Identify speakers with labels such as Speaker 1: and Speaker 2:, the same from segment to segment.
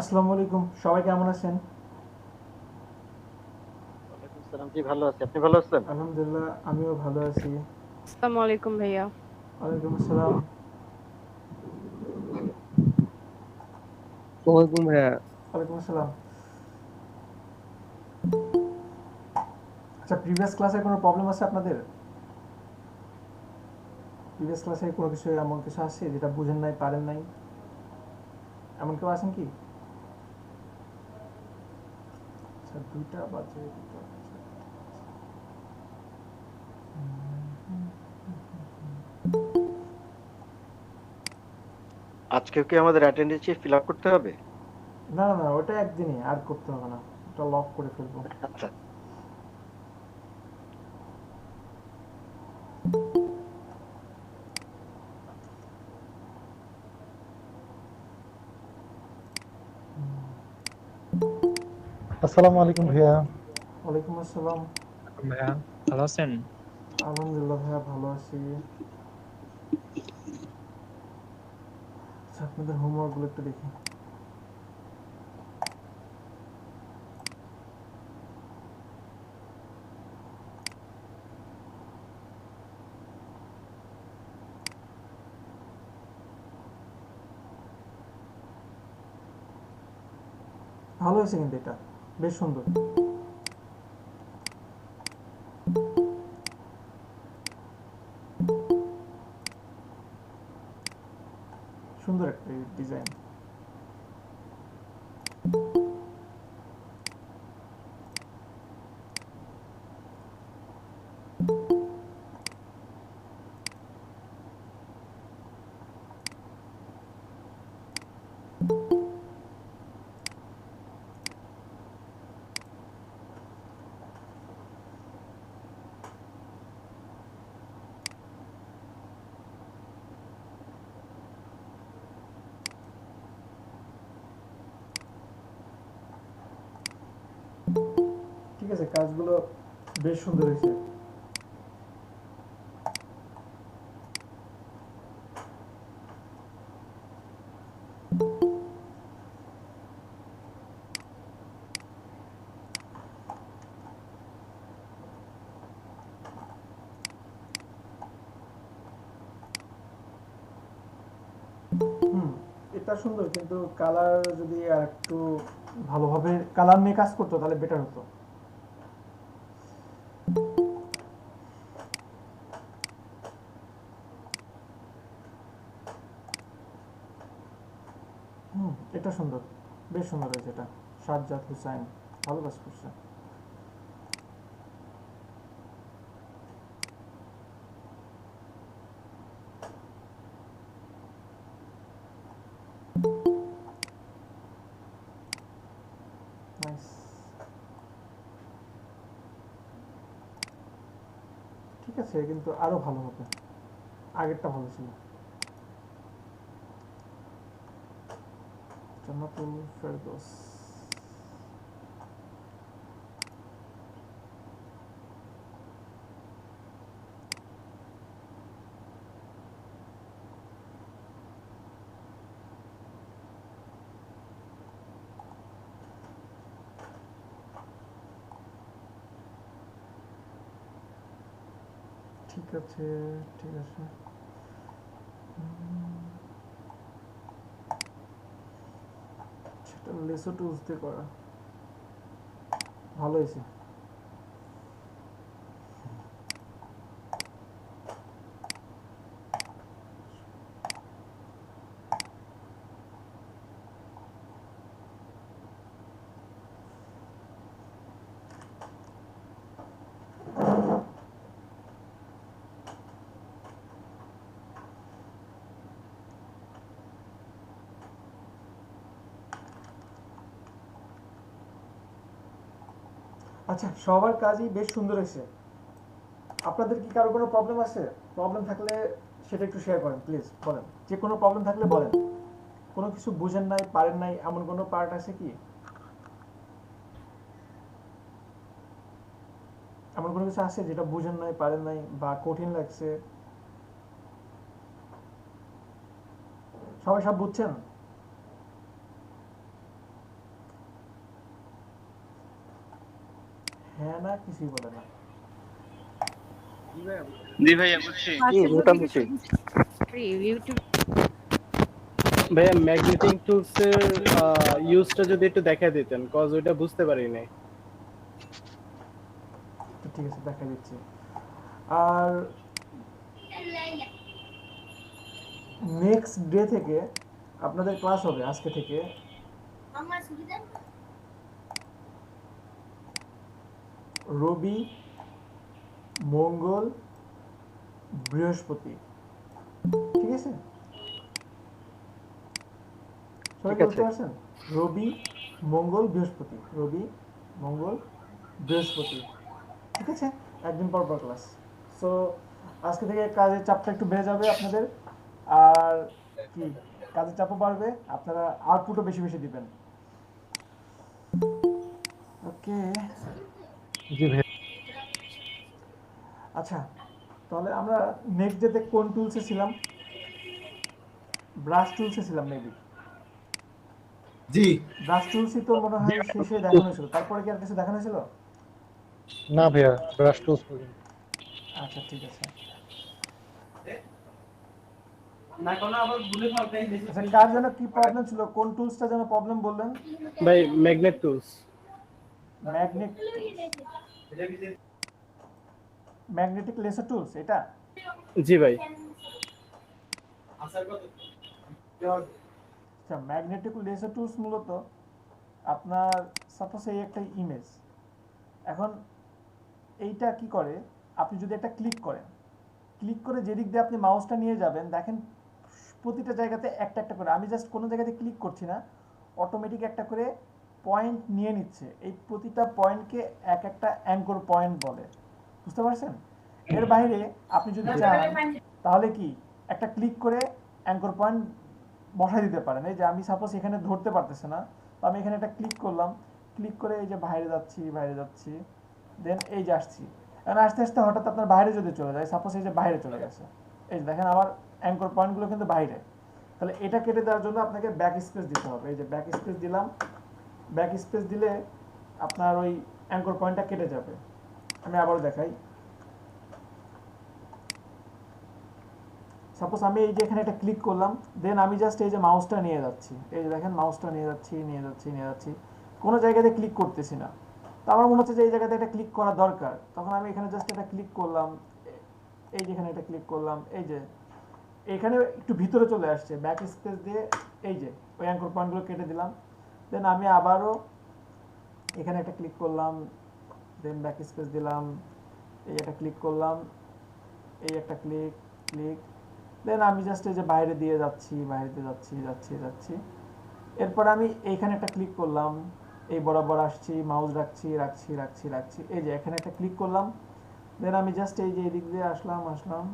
Speaker 1: আসসালামু আলাইকুম, সবাই কেমন আছেন?
Speaker 2: ওয়ালাইকুম সালাম, জি ভালো আছি। আপনি ভালো আছেন?
Speaker 1: আলহামদুলিল্লাহ, আমিও ভালো আছি।
Speaker 3: আসসালামু আলাইকুম ভাইয়া।
Speaker 1: ওয়ালাইকুম আসসালাম।
Speaker 4: ওয়ালাইকুম ভাইয়া।
Speaker 1: ওয়ালাইকুম আসসালাম। আচ্ছা, প্রিভিয়াস ক্লাসে কোনো প্রবলেম আছে আপনাদের? প্রিভিয়াস ক্লাসে কোনো কিছু এমন কিছু আছে যেটা বুঝেন নাই, পারেন নাই, এমন কেউ আছেন কি? আচ্ছা, 2টা বাজে, 2টা বাজে।
Speaker 2: আজকেও কি আমাদের অ্যাটেন্ডেন্স শিট ফিল আপ করতে হবে?
Speaker 1: না না না, ওটা একদিনই, আর করতে হবে না। ওটা লক করে ফেলবো।
Speaker 2: আচ্ছা।
Speaker 5: আসসালামু আলাইকুম ভাইয়া।
Speaker 1: ওয়ালাইকুম আসসালাম।
Speaker 5: ভাইয়া ভালো আছেন?
Speaker 1: আলহামদুলিল্লাহ ভাইয়া, ভালো আছি। আচ্ছা, আপনাদের হোমওয়ার্কগুলো একটু দেখি। ভালো হয়েছে কিন্তু এটা, বেশ সুন্দর। সুন্দর একটা ডিজাইন। ঠিক আছে, কাজগুলো বেশ সুন্দর হয়েছে। হুম, এটা সুন্দর, কিন্তু কালার যদি আর একটু ভালোভাবে কালার নিয়ে কাজ করতো তাহলে বেটার হতো। হুম, এটা সুন্দর, বেশ সুন্দর হয়েছে এটা। সাজ্জাদ হুসাইন ভালো কাজ করছে। নাইস। ঠিক আছে, কিন্তু আরো ভালো হবে, আগেরটা ভালো ছিল। জান্নাতুল ফেরদৌস। ঠিক আছে, ঠিক আছে। সেটা লেসো টুলস দিয়ে করা, ভালো হয়েছে। আচ্ছা, সবার কাজই বেশ সুন্দর হয়েছে। আপনাদের কি কারো কোনো প্রবলেম আছে? প্রবলেম থাকলে সেটা একটু শেয়ার করেন প্লিজ, বলেন। যে কোনো প্রবলেম থাকলে বলেন। কোনো কিছু বুঝেন নাই, পারেন নাই, এমন কোনো পার্ট আছে কি? এমন কোনো কিছু আছে যেটা বুঝেন নাই, পারেন নাই, বা কঠিন লাগছে? সবাই সব বুঝছেন? না, কিছুই বলে না।
Speaker 4: জি ভাইয়া বুঝছি।
Speaker 2: মোটামুটি।
Speaker 3: ইউটিউব
Speaker 4: ভাইয়া ম্যাগনেটিক টুলস এর ইউজটা যদি একটু দেখায় দিতেন, কজ ওইটা বুঝতে পারি নাই।
Speaker 1: তো ঠিক আছে, দেখা দিচ্ছি। আর নেক্সট ডে থেকে আপনাদের ক্লাস হবে আজকে থেকে রবি, মঙ্গল, বৃহস্পতি। ঠিক আছে, সবাই
Speaker 2: ঠিক আছে।
Speaker 1: বুঝতে পারছেন? রবি, মঙ্গল, বৃহস্পতি, রবি, মঙ্গল, বৃহস্পতি। ঠিক আছে, একদিন পর পর ক্লাস। সো আজকে থেকে কাজের চাপটা একটু বেড়ে যাবে আপনাদের, আর কি কাজের চাপও বাড়বে, আপনারা আউটপুটও বেশি বেশি দিবেন। ওকে,
Speaker 5: জি ভাইয়া।
Speaker 1: আচ্ছা, তাহলে আমরা নেক্সট ডেতে কোন টুলসে ছিলাম? ব্রাশ টুলসে ছিলাম মেবি।
Speaker 6: জি
Speaker 1: ব্রাশ টুলসই তো মনে হয় শেষে দেখানো হয়েছিল, তারপরে কি আর কিছু দেখানো হয়েছিল?
Speaker 5: না ভাইয়া, ব্রাশ টুলস পর্যন্ত।
Speaker 1: আচ্ছা ঠিক আছে।
Speaker 6: না কোনো আবার ভুলে ফালতাই বেশি
Speaker 1: আচ্ছা, কার যেন কি প্রবলেম ছিল, কোন টুলসটা যেন প্রবলেম বললেন?
Speaker 4: ভাই magnet tools.
Speaker 1: Magnet, magnetic lasso tools এটা?
Speaker 4: জি ভাই।
Speaker 6: আসার কথা
Speaker 1: আচ্ছা, ম্যাগনেটিক লেসার টুলস মূলত আপনার সাপোজ এই একটা ইমেজ, এখন এইটা কি করে, আপনি যদি একটা ক্লিক করেন, ক্লিক করে যেদিক দিয়ে আপনি মাউসটা নিয়ে যাবেন, দেখেন প্রতিটা জায়গাতে একটা একটা করে, আমি জাস্ট কোনো জায়গাতে ক্লিক করছি না, অটোমেটিক একটা করে পয়েন্ট নিয়ে নিচ্ছে। এই প্রতিটা পয়েন্টকে এক একটা অ্যাঙ্কর পয়েন্ট বলে, বুঝতে পারছেন? এর বাইরে আপনি যদি চান তাহলে কি একটা ক্লিক করে অ্যাঙ্কর পয়েন্ট বসাই দিতে পারেন। এই যে আমি সাপোজ এখানে ধরতে পারতেছে না, তো আমি এখানে একটা ক্লিক করলাম, ক্লিক করে এই যে বাইরে যাচ্ছি, বাইরে যাচ্ছি, দেন এই যে আসছি। এখন আস্তে আস্তে হঠাৎ আপনার বাইরে যদি চলে যায়, সাপোজ এই যে বাইরে চলে গেছে, এই যে দেখেন আমার অ্যাঙ্কর পয়েন্টগুলো কিন্তু বাইরে, তাহলে এটা কেটে দেওয়ার জন্য আপনাকে ব্যাক স্পেস দিতে হবে। এই যে ব্যাক স্পেস দিলাম, ব্যাক স্পেস দিলে আপনার ওই অ্যাঙ্কর পয়েন্টটা কেটে যাবে। আমি আবারও দেখাই, সাপোজ আমি এই যে এখানে একটা ক্লিক করলাম, দেন আমি জাস্ট এই যে মাউসটা নিয়ে যাচ্ছি, এই যে দেখেন মাউসটা নিয়ে যাচ্ছি, নিয়ে যাচ্ছি, নিয়ে যাচ্ছি, কোনো জায়গাতে ক্লিক করতেছি না। তো আমার মনে হচ্ছে যে এই জায়গাতে একটা ক্লিক করা দরকার, তখন আমি এখানে জাস্ট একটা ক্লিক করলাম, এই যে এখানে একটা ক্লিক করলাম, এই যে এখানে একটু ভিতরে চলে আসছে, ব্যাক স্পেস দিয়ে এই যে ওই অ্যাঙ্কর পয়েন্টগুলো কেটে দিলাম। দেন আমি আবারও এখানে একটা ক্লিক করলাম, দেন ব্যাক স্পেস দিলাম, এই একটা ক্লিক করলাম, এই একটা ক্লিক, ক্লিক, দেন আমি জাস্ট এই যে বাইরে দিয়ে যাচ্ছি, বাইরে দিয়ে যাচ্ছি, যাচ্ছি, যাচ্ছি। এরপর আমি এইখানে একটা ক্লিক করলাম, এই বরাবর আসছি, মাউস রাখছি, রাখছি, রাখছি, রাখছি, এই যে এখানে একটা ক্লিক করলাম, দেন আমি জাস্ট এই যে এদিক দিয়ে আসলাম, আসলাম,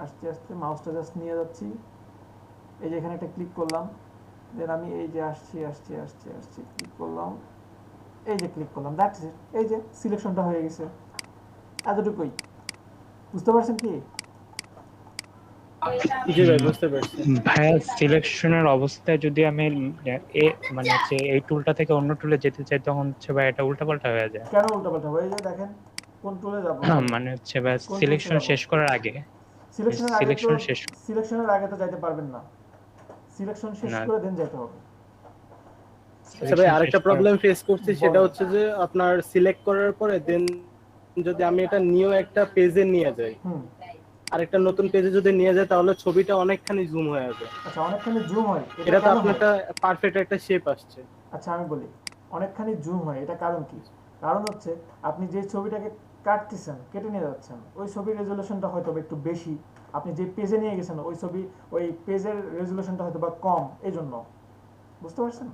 Speaker 1: আস্তে আস্তে মাউসটা জাস্ট নিয়ে যাচ্ছি, এই যে এখানে একটা ক্লিক করলাম, দেন আমি এই যে আসছি, আসছি, আসছি, আসছি, ক্লিক করলাম, এই যে ক্লিক করলাম, দ্যাটস ইট। এই যে সিলেকশনটা হয়ে গেছে, এতটুকুই। বুঝতে পারছেন কি?
Speaker 4: জি ভাই বুঝতে পারছি।
Speaker 7: ভাইয়া, সিলেকশনের অবস্থায় যদি আমি এ মানে হচ্ছে এই টুলটা থেকে অন্য টুলে যেতে চাই, তখন হচ্ছে ভাই এটা উল্টাপাল্টা হয়ে যায়।
Speaker 1: কেন উল্টাপাল্টা হবে? এই যে দেখেন কোন টুলে যাব,
Speaker 7: মানে হচ্ছে ভাই
Speaker 1: কোন
Speaker 7: সিলেকশন
Speaker 1: টুলসে
Speaker 7: শেষ
Speaker 1: যাব?
Speaker 7: করার আগে,
Speaker 1: সিলেকশনের আগে তো,
Speaker 7: সিলেকশন শেষ
Speaker 1: সিলেকশনের আগে তো যাইতে পারবেন না, সিলেকশন শেষ
Speaker 7: না,
Speaker 1: করে দেন যেতে হবে।
Speaker 4: আচ্ছা ভাই, আরেকটা
Speaker 7: শেষ করার
Speaker 4: প্রবলেম ফেস করছি, সেটা
Speaker 1: বলেন।
Speaker 4: হচ্ছে যে আপনার সিলেক্ট করার পরে দেন যদি আমি এটা নিউ একটা পেজে নিয়ে যাই,
Speaker 1: হুম,
Speaker 4: আরেকটা নতুন পেজে যদি নিয়ে যায়, তাহলে ছবিটা অনেকখানি জুম হয়ে যাবে।
Speaker 1: আচ্ছা, অনেকখানি জুম হয়, এটা
Speaker 4: এটা তো
Speaker 1: কেন
Speaker 4: আপনার
Speaker 1: হয়?
Speaker 4: একটা পারফেক্ট একটা শেপ আসছে।
Speaker 1: আচ্ছা আমি বলি, অনেকখানি জুম হয়, এটা কারণ কি? কারণ হচ্ছে আপনি যে ছবিটাকে কাটতেছেন, কেটে নিয়ে যাচ্ছেন, ওই ছবির রেজুলেশনটা হয়তো বা একটু বেশি, আপনি যে পেজে নিয়ে গেছেন ওই ছবি, ওই পেজের রেজুলেশনটা হয়তো বা কম, এই জন্য। বুঝতে পারছেন?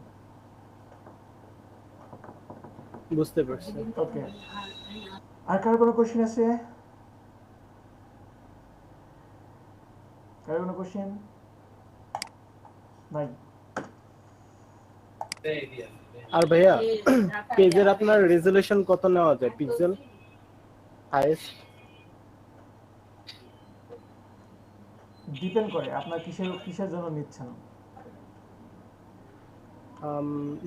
Speaker 4: বুঝতে পারছি।
Speaker 1: ওকে, আর কারো কোনো কোশ্চেন আছে? কারো কোনো কোশ্চেন নাই?
Speaker 4: আর ভাইয়া, পেজের আপনার রেজুলেশন কত নেওয়া যায় পিক্সেল হাইয়েস্ট?
Speaker 1: ডিপেন্ড করে আপনার কিসের কিসের জন্য নিচ্ছেন।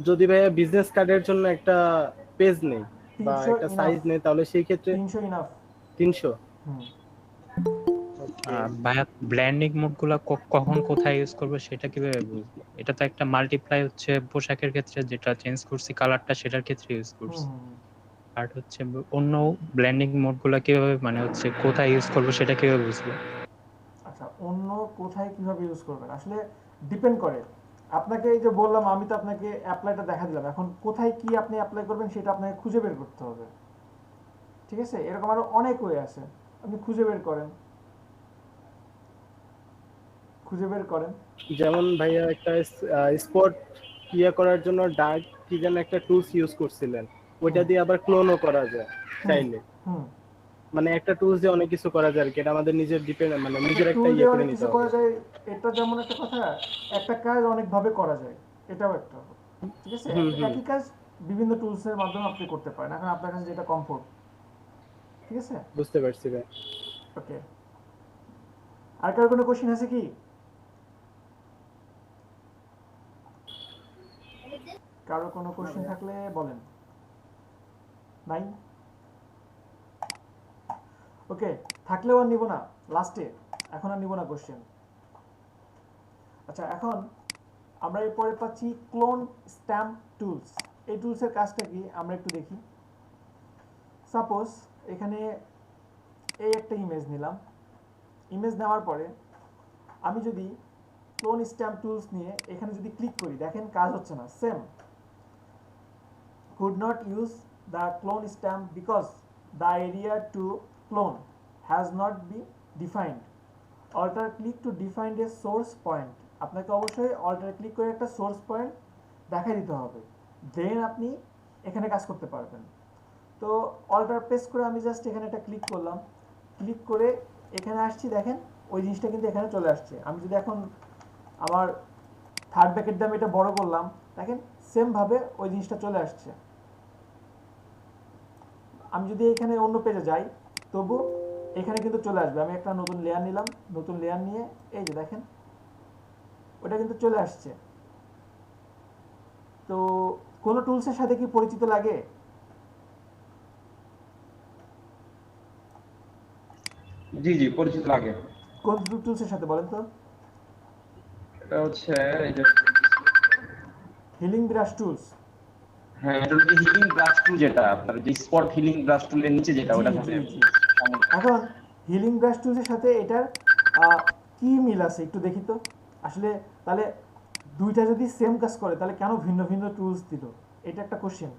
Speaker 4: যদি ভাইয়া বিজনেস কার্ডের জন্য একটা পেজ নেই, বা
Speaker 1: 300
Speaker 4: একটা
Speaker 1: enough,
Speaker 4: সাইজ নেই, তাহলে সেই ক্ষেত্রে
Speaker 1: 300 ইনাফ।
Speaker 4: 300।
Speaker 1: হুম।
Speaker 7: ভাইয়া ব্ল্যান্ডিং মোড গুলা কখন কোথায় ইউজ করবো সেটা কিভাবে বুঝবো? এটা তো একটা মাল্টিপ্লাই হচ্ছে পোশাকের ক্ষেত্রে যেটা চেঞ্জ করছি কালারটা সেটার ক্ষেত্রে ইউজ করছি,
Speaker 1: হুম।
Speaker 7: আর হচ্ছে অন্য ব্ল্যান্ডিং মোড গুলা কিভাবে মানে হচ্ছে কোথায় ইউজ করবো সেটা কিভাবে বুঝবো?
Speaker 1: আচ্ছা, অন্য কোথায় কিভাবে ইউজ করবেন আসলে ডিপেন্ড করে। আপনাকে এই যে বললাম, আমি তো আপনাকে অ্যাপ্লাইটা দেখা দিলাম, এখন কোথায় কি আপনি অ্যাপ্লাই করবেন সেটা আপনাকে খুঁজে বের করতে হবে। ঠিক আছে, এরকম আরো অনেক ওয়ে আছে, আপনি খুঁজে বের করেন, খুঁজে বের করেন।
Speaker 4: যেমন ভাইয়া একটা স্পট করার জন্য ডার্ক কি যেন একটা টুলস ইউজ করছিলেন, ওইটা
Speaker 1: হুম
Speaker 4: দিয়ে আবার ক্লোনও করা যায়
Speaker 1: হুম
Speaker 4: চাইলে।
Speaker 1: হুম।
Speaker 4: মানে একটা টুলস দিয়ে অনেক কিছু করা যায় আর কি, এটা আমাদের নিজের ডিপেন্ড, মানে
Speaker 1: একটা
Speaker 4: নিজের একটা
Speaker 1: টুল দিয়ে
Speaker 4: করে
Speaker 1: অনেক
Speaker 4: নিতে
Speaker 1: কিছু
Speaker 4: হবে।
Speaker 1: করা যায়, এটা যেমন একটা কথা, একটা কাজ অনেকভাবে করা যায়, এটাও একটা। ঠিক আছে,
Speaker 4: হুম হুম।
Speaker 1: একই কাজ বিভিন্ন টুলসের মাধ্যমে আপনি করতে পারেন, এখন আপনার কাছে যেটা কমফোর্ট। ঠিক আছে,
Speaker 4: বুঝতে পারছি ভাই।
Speaker 1: ওকে। আর কারো কোনো কোশ্চেন আছে কি? কারো কোনো কোশ্চেন থাকলে বলেন। নাই? ওকে, থাকলেও আর নিব না লাস্টে, এখন আর নিব না কোশ্চেন। আচ্ছা, এখন আমরা এরপরে পাচ্ছি ক্লোন স্ট্যাম্প টুলস। এই টুলসের কাজটা কি আমরা একটু দেখি। সাপোজ এখানে এই একটা ইমেজ নিলাম, ইমেজ নেওয়ার পরে আমি যদি ক্লোন স্ট্যাম্প টুলস নিয়ে এখানে যদি ক্লিক করি, দেখেন কাজ হচ্ছে না, same could not use the clone stamp because the area to clone has not been defined. Alter click to define a source point. আপনাকে অবশ্যই অল্টার ক্লিক করে একটা সোর্স পয়েন্ট দেখাই দিতে হবে, দেন আপনি এখানে কাজ করতে পারবেন। তো অল্টার প্রেস করে আমি জাস্ট এখানে একটা ক্লিক করলাম, ক্লিক করে এখানে আসছি, দেখেন ওই জিনিসটা কিন্তু এখানে চলে আসছে। আমি যদি এখন আমার থার্ড ব্র্যাকেট দিয়ে আমি এটা বড় করলাম, দেখেন সেম ভাবে ওই জিনিসটা চলে আসছে। আমি যদি এখানে অন্য পেজে যাই তবু এখানে কিন্তু চলে আসবে। আমি একটা নতুন লেয়ার নিলাম, নতুন লেয়ার নিয়ে এই যে দেখেন ওটা কিন্তু চলে আসছে। তো কোন টুলসের সাথে কি পরিচিত লাগে?
Speaker 8: জি জি পরিচিত লাগে।
Speaker 1: কোন টুলসের সাথে বলেন তো?
Speaker 8: এটা হচ্ছে এই যে,
Speaker 1: হিলিং ব্রাশ টুলস।
Speaker 8: হ্যাঁ এটা হচ্ছে হিলিং ব্রাশ টুল, যেটা আপনার যে স্পট হিলিং ব্রাশ টুলের নিচে যেটা,
Speaker 1: জি
Speaker 8: ওটা
Speaker 1: জি
Speaker 8: সাথে
Speaker 1: জি। এখন হিলিং ব্রাশ টুলসের সাথে এটার কি মিল আছে একটু দেখি তো। আসলে তাহলে দুইটা যদি সেম কাজ করে তাহলে কেন ভিন্ন ভিন্ন টুলস দিল, এটা একটা কোশ্চেন।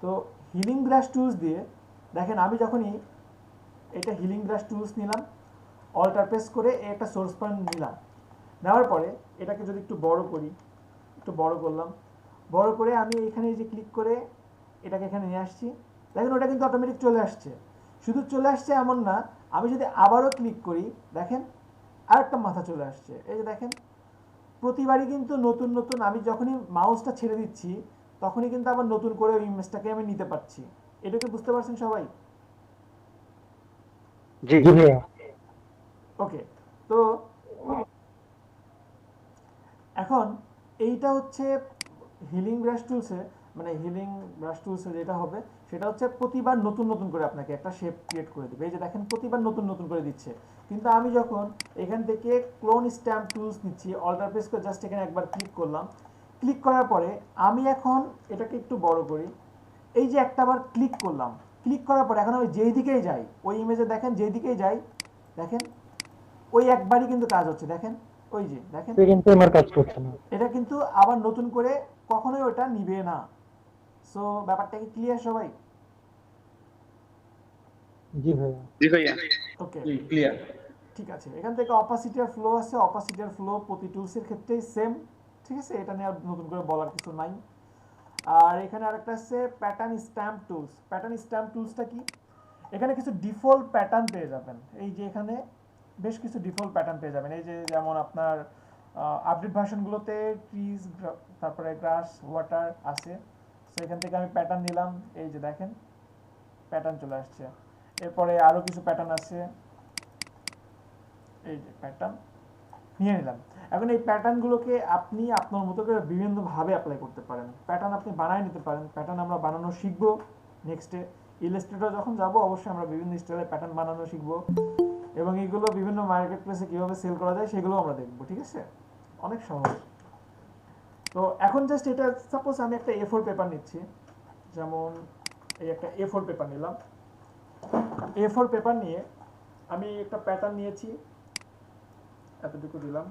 Speaker 1: তো হিলিং ব্রাশ টুলস দিয়ে দেখেন, আমি যখনই এটা হিলিং ব্রাশ টুলস নিলাম, অল্টার প্রেস করে একটা সোর্স পয়েন্ট নিলাম, নেওয়ার পরে এটাকে যদি একটু বড় করি, একটু বড় করলাম, বড় করে আমি এখানে যে ক্লিক করে এটাকে এখানে নিয়ে আসছি, দেখেন ওটা কিন্তু অটোমেটিক চলে আসছে। শুধু চলে আসছে এমন না, আমি যদি আবারও ক্লিক করি দেখেন আরেকটা মাথা চলে আসছে। এই যে দেখেন প্রতিবারই কিন্তু নতুন নতুন, আমি যখনই মাউসটা ছেড়ে দিচ্ছি তখনই কিন্তু আবার নতুন করে ওই ইমেজটাকে আমি নিতে পারছি। এটাকে বুঝতে পারছেন সবাই?
Speaker 2: জি
Speaker 5: জি ভাইয়া।
Speaker 1: ওকে। তো এখন এইটা হচ্ছে হিলিং ব্রাশ টুলসে, মানে হিলিং ব্রাশ টুলসে যেটা হবে সেটা হচ্ছে প্রতিবার নতুন নতুন করে আপনাকে একটা শেপ ক্রিয়েট করে দেবে। এই যে দেখেন প্রতিবার নতুন নতুন করে দিচ্ছে। কিন্তু আমি যখন এখান থেকে ক্লোন স্ট্যাম্প টুলস নিচ্ছি, অল্টার প্রেস করে জাস্ট এখানে একবার ক্লিক করলাম, ক্লিক করার পরে আমি এখন এটাকে একটু বড় করি, এই যে একটা বার ক্লিক করলাম, ক্লিক করার পরে এখন আমি যেই দিকেই যাই ওই ইমেজে দেখেন যেই দিকেই যাই দেখেন ওই একবারই কিন্তু কাজ হচ্ছে। দেখেন ওই যে দেখেন
Speaker 5: সে কিন্তু আমার কাজ করছে না।
Speaker 1: এটা কিন্তু আবার নতুন করে কখনোই ওটা নিবে না। সো ব্যাপারটা কি ক্লিয়ার সবাই?
Speaker 5: জি ভাইয়া।
Speaker 8: জি ভাইয়া।
Speaker 1: ওকে,
Speaker 8: জি ক্লিয়ার।
Speaker 1: ঠিক আছে। এখান থেকে অপাসিটি আর ফ্লো আছে, অপাসিটি আর ফ্লো প্রতি টুলসের ক্ষেত্রেই সেম। ঠিক আছে, এটা নিয়ে আর নতুন করে বলার কিছু নাই। আর এখানে আরেকটা আছে pattern stamp tools. Pattern stamp টুলসটা কি? এখানে কিছু ডিফল্ট প্যাটার্ন পেয়ে যাবেন। এই যে এখানে বেশ কিছু ডিফল্ট প্যাটার্ন পেয়ে যাবেন। এই যে যেমন আপনার আপডেট ভার্সনগুলোতে ট্রিজ, তারপরে গ্রাস, ওয়াটার আছে। সো এখান থেকে আমি প্যাটার্ন নিলাম, এই যে দেখেন প্যাটার্ন চলে আসছে। এরপরে আরও কিছু প্যাটার্ন আছে, এই যে প্যাটার্ন নিয়ে নিলাম। এখন এই প্যাটার্নগুলোকে আপনি আপনার মতো করে বিভিন্নভাবে অ্যাপ্লাই করতে পারেন। প্যাটার্ন আপনি বানায় নিতে পারেন, প্যাটার্ন আমরা বানানো শিখবো। নেক্সটে ইলাস্ট্রেটর যখন যাব অবশ্যই আমরা বিভিন্ন স্টাইলের প্যাটার্ন বানানো শিখবো এবং এইগুলো বিভিন্ন মার্কেট প্লেসে কীভাবে সেল করা যায় সেগুলো আমরা দেখবো, ঠিক আছে? অনেক সহজ। তো এখন জাস্ট এটা সাপোজ আমি একটা A4 পেপার নিচ্ছি, যেমন এই একটা A4 পেপার নিলাম। A4 পেপার নিয়ে আমি একটা প্যাটার্ন নিয়েছি, এতটুকু দিলাম,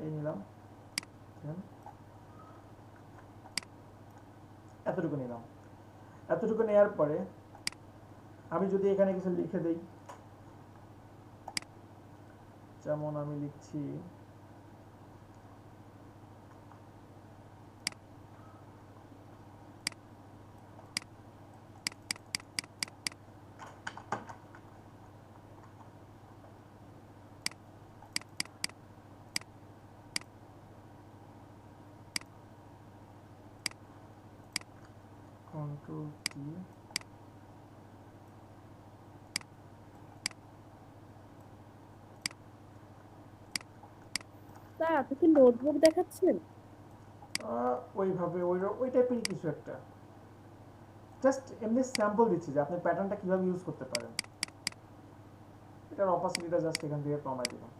Speaker 1: এই নিলাম, এতটুকু নিলাম। এতটুকু নেওয়ার পরে আমি যদি এখানে কিছু লিখে দেই, যেমন আমি লিখছি কন্ট্রোল কি,
Speaker 9: স্যার আপনি কি নোটবুক দেখাচ্ছেন?
Speaker 1: ওইভাবে ওই টাইপেরই কিছু একটা, জাস্ট এমনি স্যাম্পল দিচ্ছি যে আপনি প্যাটার্নটা কিভাবে ইউজ করতে পারেন। এটার অপাসিটিটা জাস্ট এখান থেকে কমাই দিলাম।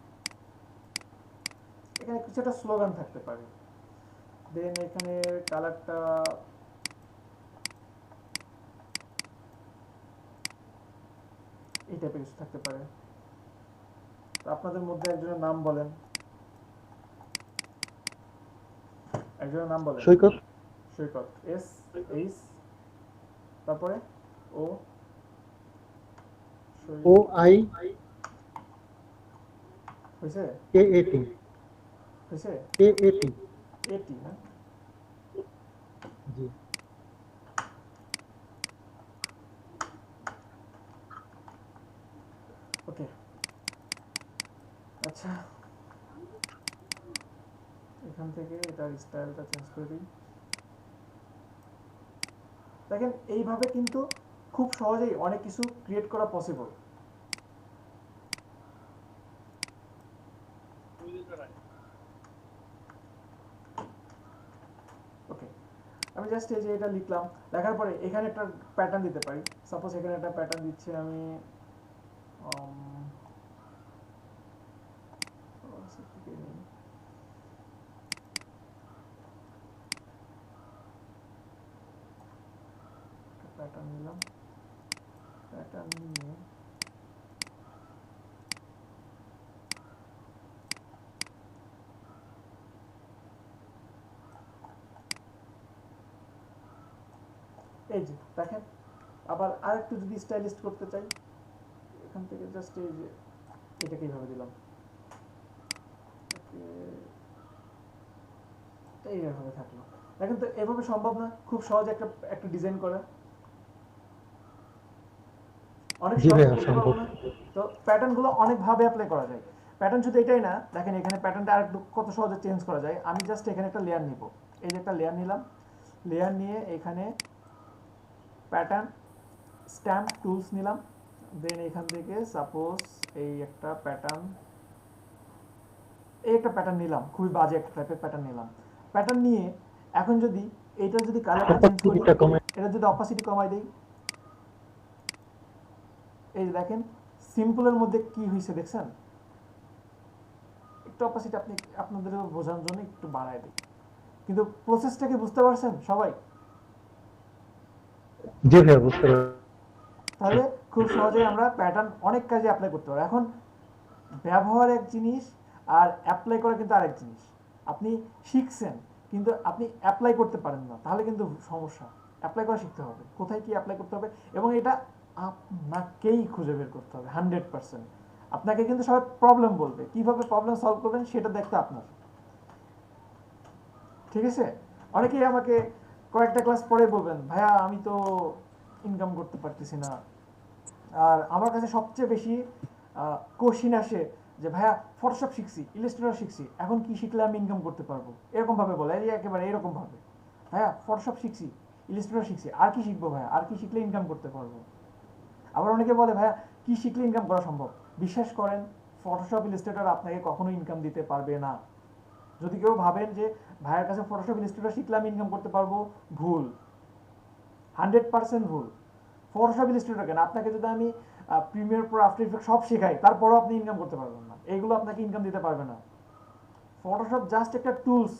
Speaker 1: এখানে কিছু একটা স্লোগান থাকতে পারে, দেন এখানে কালারটা এই টাইপের কিছু থাকতে পারে। তো আপনাদের মধ্যে একজনের নাম বলেন, একজনের নাম বলেন।
Speaker 5: সৈকত।
Speaker 1: সৈকত, SH তারপরে ও
Speaker 5: OI
Speaker 1: হয়েছে
Speaker 5: AAT
Speaker 1: হয়েছে
Speaker 5: AAT
Speaker 1: এটি না?
Speaker 5: জি
Speaker 1: ওকে, আচ্ছা এখান থেকে এটার স্টাইলটা চেঞ্জ করে দিই। দেখেন এইভাবে কিন্তু খুব সহজেই অনেক কিছু ক্রিয়েট করা পসিবল। ওকে, আমি জাস্ট এই যে এটা লিখলাম, লেখার পরে এখানে একটা প্যাটার্ন দিতে পারি। সাপোজ এখানে একটা প্যাটার্ন দিচ্ছি আমি, প্যাটার্ন নিলাম, প্যাটার্ন নিয়ে এই যে দেখেন, আবার আরেকটু যদি স্টাইলিস্ট করতে চাই এখান থেকে জাস্ট এই যে এটাকে এইভাবে দিলাম, এইভাবে থাকলো। দেখেন তো এভাবে সম্ভব না খুব সহজে একটা একটা ডিজাইন করা? অনেক
Speaker 5: জি ভাইয়া,
Speaker 1: সহজ
Speaker 5: সম্ভব।
Speaker 1: না? তো প্যাটার্ন গুলো অনেক ভাবে অ্যাপ্লাই করা যায়। প্যাটার্ন শুধু এটাই না, দেখেন এখানে প্যাটার্নটা আরেকটু কত সহজে চেঞ্জ করা যায়। আমি জাস্ট এখানে একটা লেয়ার নিব, এই যে একটা লেয়ার নিলাম, লেয়ার নিয়ে এখানে প্যাটার্ন স্ট্যাম্প টুলস নিলাম, দেন এখান থেকে সাপোজ এই একটা প্যাটার্ন, এই একটা প্যাটার্ন নিলাম, খুবই বাজে একটা টাইপের প্যাটার্ন নিলাম। প্যাটার্ন নিয়ে এখন যদি এটা যদি কালারটা চেঞ্জ করি,
Speaker 5: অপাসিটিটা কমে।
Speaker 1: এটা যদি অপাসিটি কমাই দেই, এই যে দেখেন সিম্পলের মধ্যে কি হয়েছে দেখছেন? একটু অপাসিটি আপনি আপনাদের বোঝানোর জন্য একটু বাড়ায় দিই, কিন্তু প্রসেসটাকে বুঝতে পারছেন সবাই?
Speaker 5: জি ভাইয়া, বুঝতে পারছি।
Speaker 1: তাহলে খুব সহজেই আমরা প্যাটার্ন অনেক কাজে অ্যাপ্লাই করতে পারবো। এখন ব্যবহার এক জিনিস আর অ্যাপ্লাই করা কিন্তু আরেক জিনিস। আপনি শিখছেন কিন্তু আপনি অ্যাপ্লাই করতে পারেন না, তাহলে কিন্তু সমস্যা। অ্যাপ্লাই করা শিখতে হবে, কোথায় কি অ্যাপ্লাই করতে হবে, এবং এটা আপনাকেই খুঁজে বের করতে হবে 100%। আপনাকে কিন্তু সবাই প্রবলেম বলবে, কিভাবে প্রবলেম সলভ করবেন সেটা দেখতে আপনার, ঠিক আছে? অনেকেই আমাকে কয়েকটা ক্লাস পরে বলবেন, ভাইয়া আমি তো ইনকাম করতে পারতেছি না। আর আমার কাছে সবচেয়ে বেশি কোশ্চিন আসে যে ভাইয়া ফটোশপ শিখছি, ইলাস্ট্রেটর শিখছি, এখন কি শিখলে আমি ইনকাম করতে পারবো? এরকম ভাবে বলে, এই একেবারে এরকম ভাবে, ভাইয়া ফটোশপ শিখছি, ইলাস্ট্রেটর শিখছি, আর কি শিখবো ভাইয়া, আর কি শিখলে ইনকাম করতে পারবো? আবার অনেকে বলে ভাইয়া কি শিখলে ইনকাম করা সম্ভব? বিশ্বাস করেন ফটোশপ ইলাস্ট্রেটর আপনাকে কখনো ইনকাম দিতে পারবে না। যদি কেউ ভাবেন যে ভাইয়ের কাছে ফটোশপ ইলাস্ট্রেটর শিখলাম ইনকাম করতে পারবো, ভুল, 100% ভুল। ফটোশপ ইলাস্ট্রেটর কেন, আপনাকে যদি আমি প্রিমিয়ার প্রো, আফটার ইফেক্ট সব শেখাই, তারপরেও আপনি ইনকাম করতে পারবেন না, এইগুলো আপনাকে ইনকাম দিতে পারবে না। ফটোশপ জাস্ট একটা টুলস,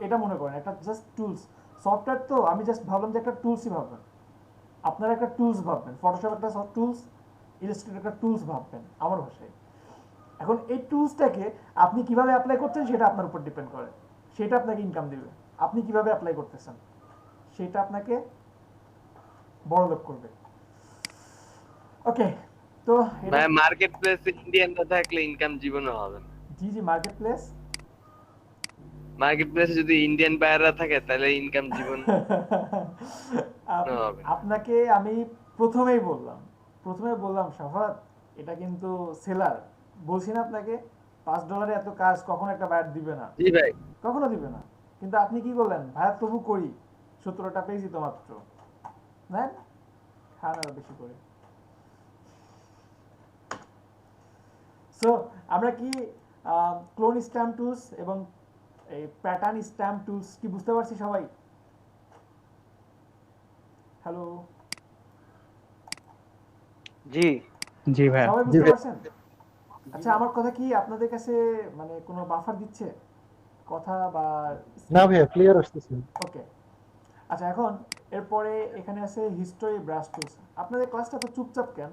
Speaker 1: এটা মনে করেন একটা জাস্ট টুলস। সফটওয়্যার তো আমি জাস্ট ভাবলাম যে একটা টুলসই ভাববেন, আপনারা একটা টুলস ভাববেন, ফটোশপ একটা টুলস, ইলাস্ট্রেটর একটা টুলস ভাববেন আমার ভাষায়। এখন এই টুলসটাকে আপনি কিভাবে অ্যাপ্লাই করছেন সেটা আপনার উপর ডিপেন্ড করে, সেটা আপনাকে ইনকাম দিবে। আপনি কিভাবে অ্যাপ্লাই করতেছেন সেটা আপনাকে বড় লোক করবে। ওকে, তো
Speaker 10: ভাই মার্কেট প্লেসে ইন্ডিয়ান না থাকলে ইনকাম জীবনে হবে না।
Speaker 1: জি জি, মার্কেট প্লেস,
Speaker 10: মার্কেট প্লেসে যদি ইন্ডিয়ান বায়াররা থাকে তাহলে ইনকাম জীবন হবে।
Speaker 1: আপনাকে আমি প্রথমেই বললাম শাফাত, এটা কিন্তু সেলার, বলছি না আপনাকে $5 এত কাজ কখনো একটা বায়ার দিবে না,
Speaker 10: জি ভাই,
Speaker 1: কখনো দিবে না। কিন্তু আপনি কি করলেন, ভাইয়া তবু করি, 17টা পেয়েছি তো মাত্র, নেন খান আরো বেশি করে। সো আমরা কি ক্লোন স্ট্যাম্প টুলস এবং এই প্যাটার্ন স্ট্যাম্প টুলস কি বুঝতে পারছি সবাই? হ্যালো,
Speaker 2: জি
Speaker 7: জি ভাই।
Speaker 1: সবাই বুঝতে পারছেন? আচ্ছা, আমার কথা কি আপনাদের কাছে মানে কোনো বাফার দিচ্ছে কথা বা?
Speaker 5: না ভাইয়া, ক্লিয়ার আসতেছে।
Speaker 1: ওকে, আচ্ছা, এখন এরপরে এখানে আছে হিস্টোরি ব্রাশ টুলস। আপনাদের ক্লাসটা তো চুপচাপ কেন,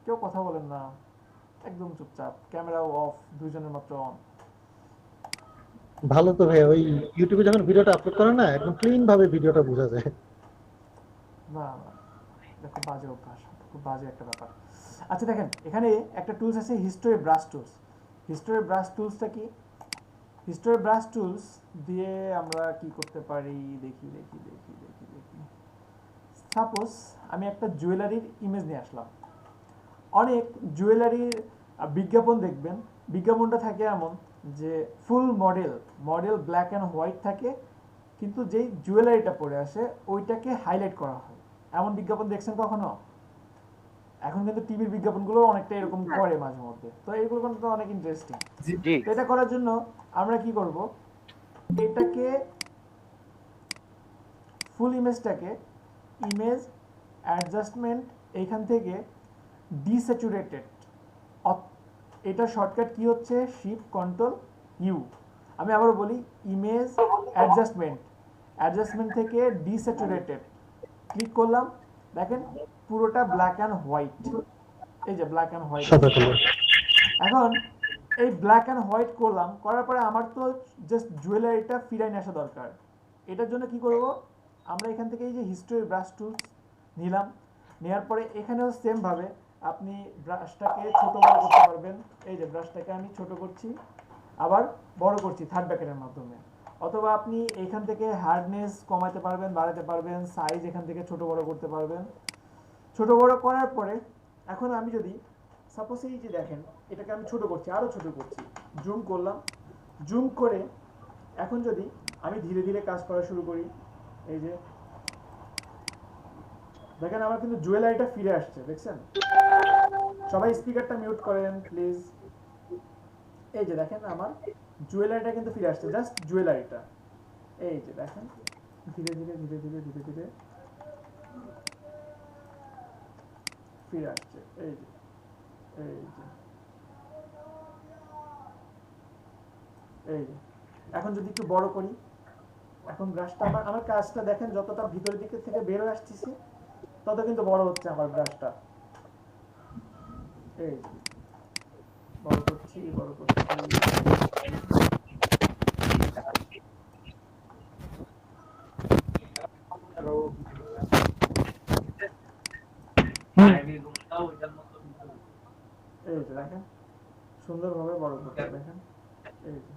Speaker 1: কেউ কথা বলেন না, একদম চুপচাপ, ক্যামেরাও অফ, দুইজনের মাত্র অন।
Speaker 5: ভালো তো ভাইয়া, ওই ইউটিউবে যখন ভিডিওটা আপলোড করে না, একদম ক্লিন ভাবে ভিডিওটা বোঝা যায়।
Speaker 1: না না, দেখো বাজে অভ্যাস, খুব বাজে একটা ব্যাপার। আচ্ছা দেখেন, এখানে একটা টুলস আছে history brush tools. History brush টুলসটা কি? হিস্টোরি ব্রাশ টুলস দিয়ে আমরা কি করতে পারি, দেখি। সাপোজ আমি একটা জুয়েলারির ইমেজ নিয়ে আসলাম। অনেক জুয়েলারির বিজ্ঞাপন দেখবেন, বিজ্ঞাপনটা থাকে এমন যে ফুল মডেল ব্ল্যাক অ্যান্ড হোয়াইট থাকে, কিন্তু যেই জুয়েলারিটা পরে আসে ওইটাকে হাইলাইট করা হয়। এমন বিজ্ঞাপন দেখছেন কখনো? এখন কিন্তু টিভির বিজ্ঞাপনগুলো অনেকটা এরকম করে মাঝে মধ্যে, তো এগুলো কিন্তু অনেক ইন্টারেস্টিং।
Speaker 2: জি
Speaker 1: এটা করার জন্য আমরা কি করব, এটাকে ফুল ইমেজটাকে ইমেজ অ্যাডজাস্টমেন্ট এইখান থেকে ডিস্যাচুরেটেড, এটা শর্টকাট কি হচ্ছে, শিফট কন্ট্রোল ইউ। আমি আবার বলি, ইমেজ অ্যাডজাস্টমেন্ট থেকে ডিস্যাচুরেটেড ক্লিক করলাম, দেখেন পুরোটা ব্ল্যাক অ্যান্ড হোয়াইট, এই যে ব্ল্যাক অ্যান্ড হোয়াইট।
Speaker 5: সাদা কালার।
Speaker 1: এখন এই ব্ল্যাক অ্যান্ড হোয়াইট করলাম, করার পরে আমার তো জাস্ট জুয়েলারিটা ফিরাই নিয়ে আসা দরকার। এটার জন্য কি করব, আমরা এখান থেকে এই যে হিস্টোরি ব্রাশ টুলস নিলাম, নেওয়ার পরে এখানেও সেম ভাবে আপনি ব্রাশটাকে ছোট বড় করতে পারবেন। এই যে ব্রাশটাকে আমি ছোট করছি, আবার বড় করছি থার্ড ব্র্যাকেটের মাধ্যমে, অথবা আপনি এখান থেকে হার্ডনেস কমাতে পারবেন, বাড়াতে পারবেন, সাইজ এখান থেকে ছোট বড় করতে পারবেন। ছোট বড় করার পরে এখন আমি যদি সাপোজ এই যে দেখেন, এটাকে আমি ছোট করছি, আরো ছোট করছি, জুম করলাম, জুম করে এখন যদি আমি ধীরে ধীরে কাজ করা শুরু করি, এই যে দেখেন আমার কিন্তু জুয়েলারিটা ফিরে আসছে, দেখছেন? সবাই স্পিকারটা মিউট করেন প্লিজ। এই যে দেখেন আমার জুয়েলারিটা কিন্তু ফিরে আসছে, জাস্ট জুয়েলারিটা, এই যে দেখেন ধীরে ধীরে ফিরে আসছে, এই যে এখন যদি একটু বড় করি, এখন ব্রাশটা আমার কাজটা দেখেন যতটা ভিতরের দিকে থেকে বের হয়ে আসতেছে তত কিন্তু বড় হচ্ছে আমার ব্রাশটা। এই বড় করছি এই যে দেখেন সুন্দরভাবে বড় করতে, দেখেন এই যে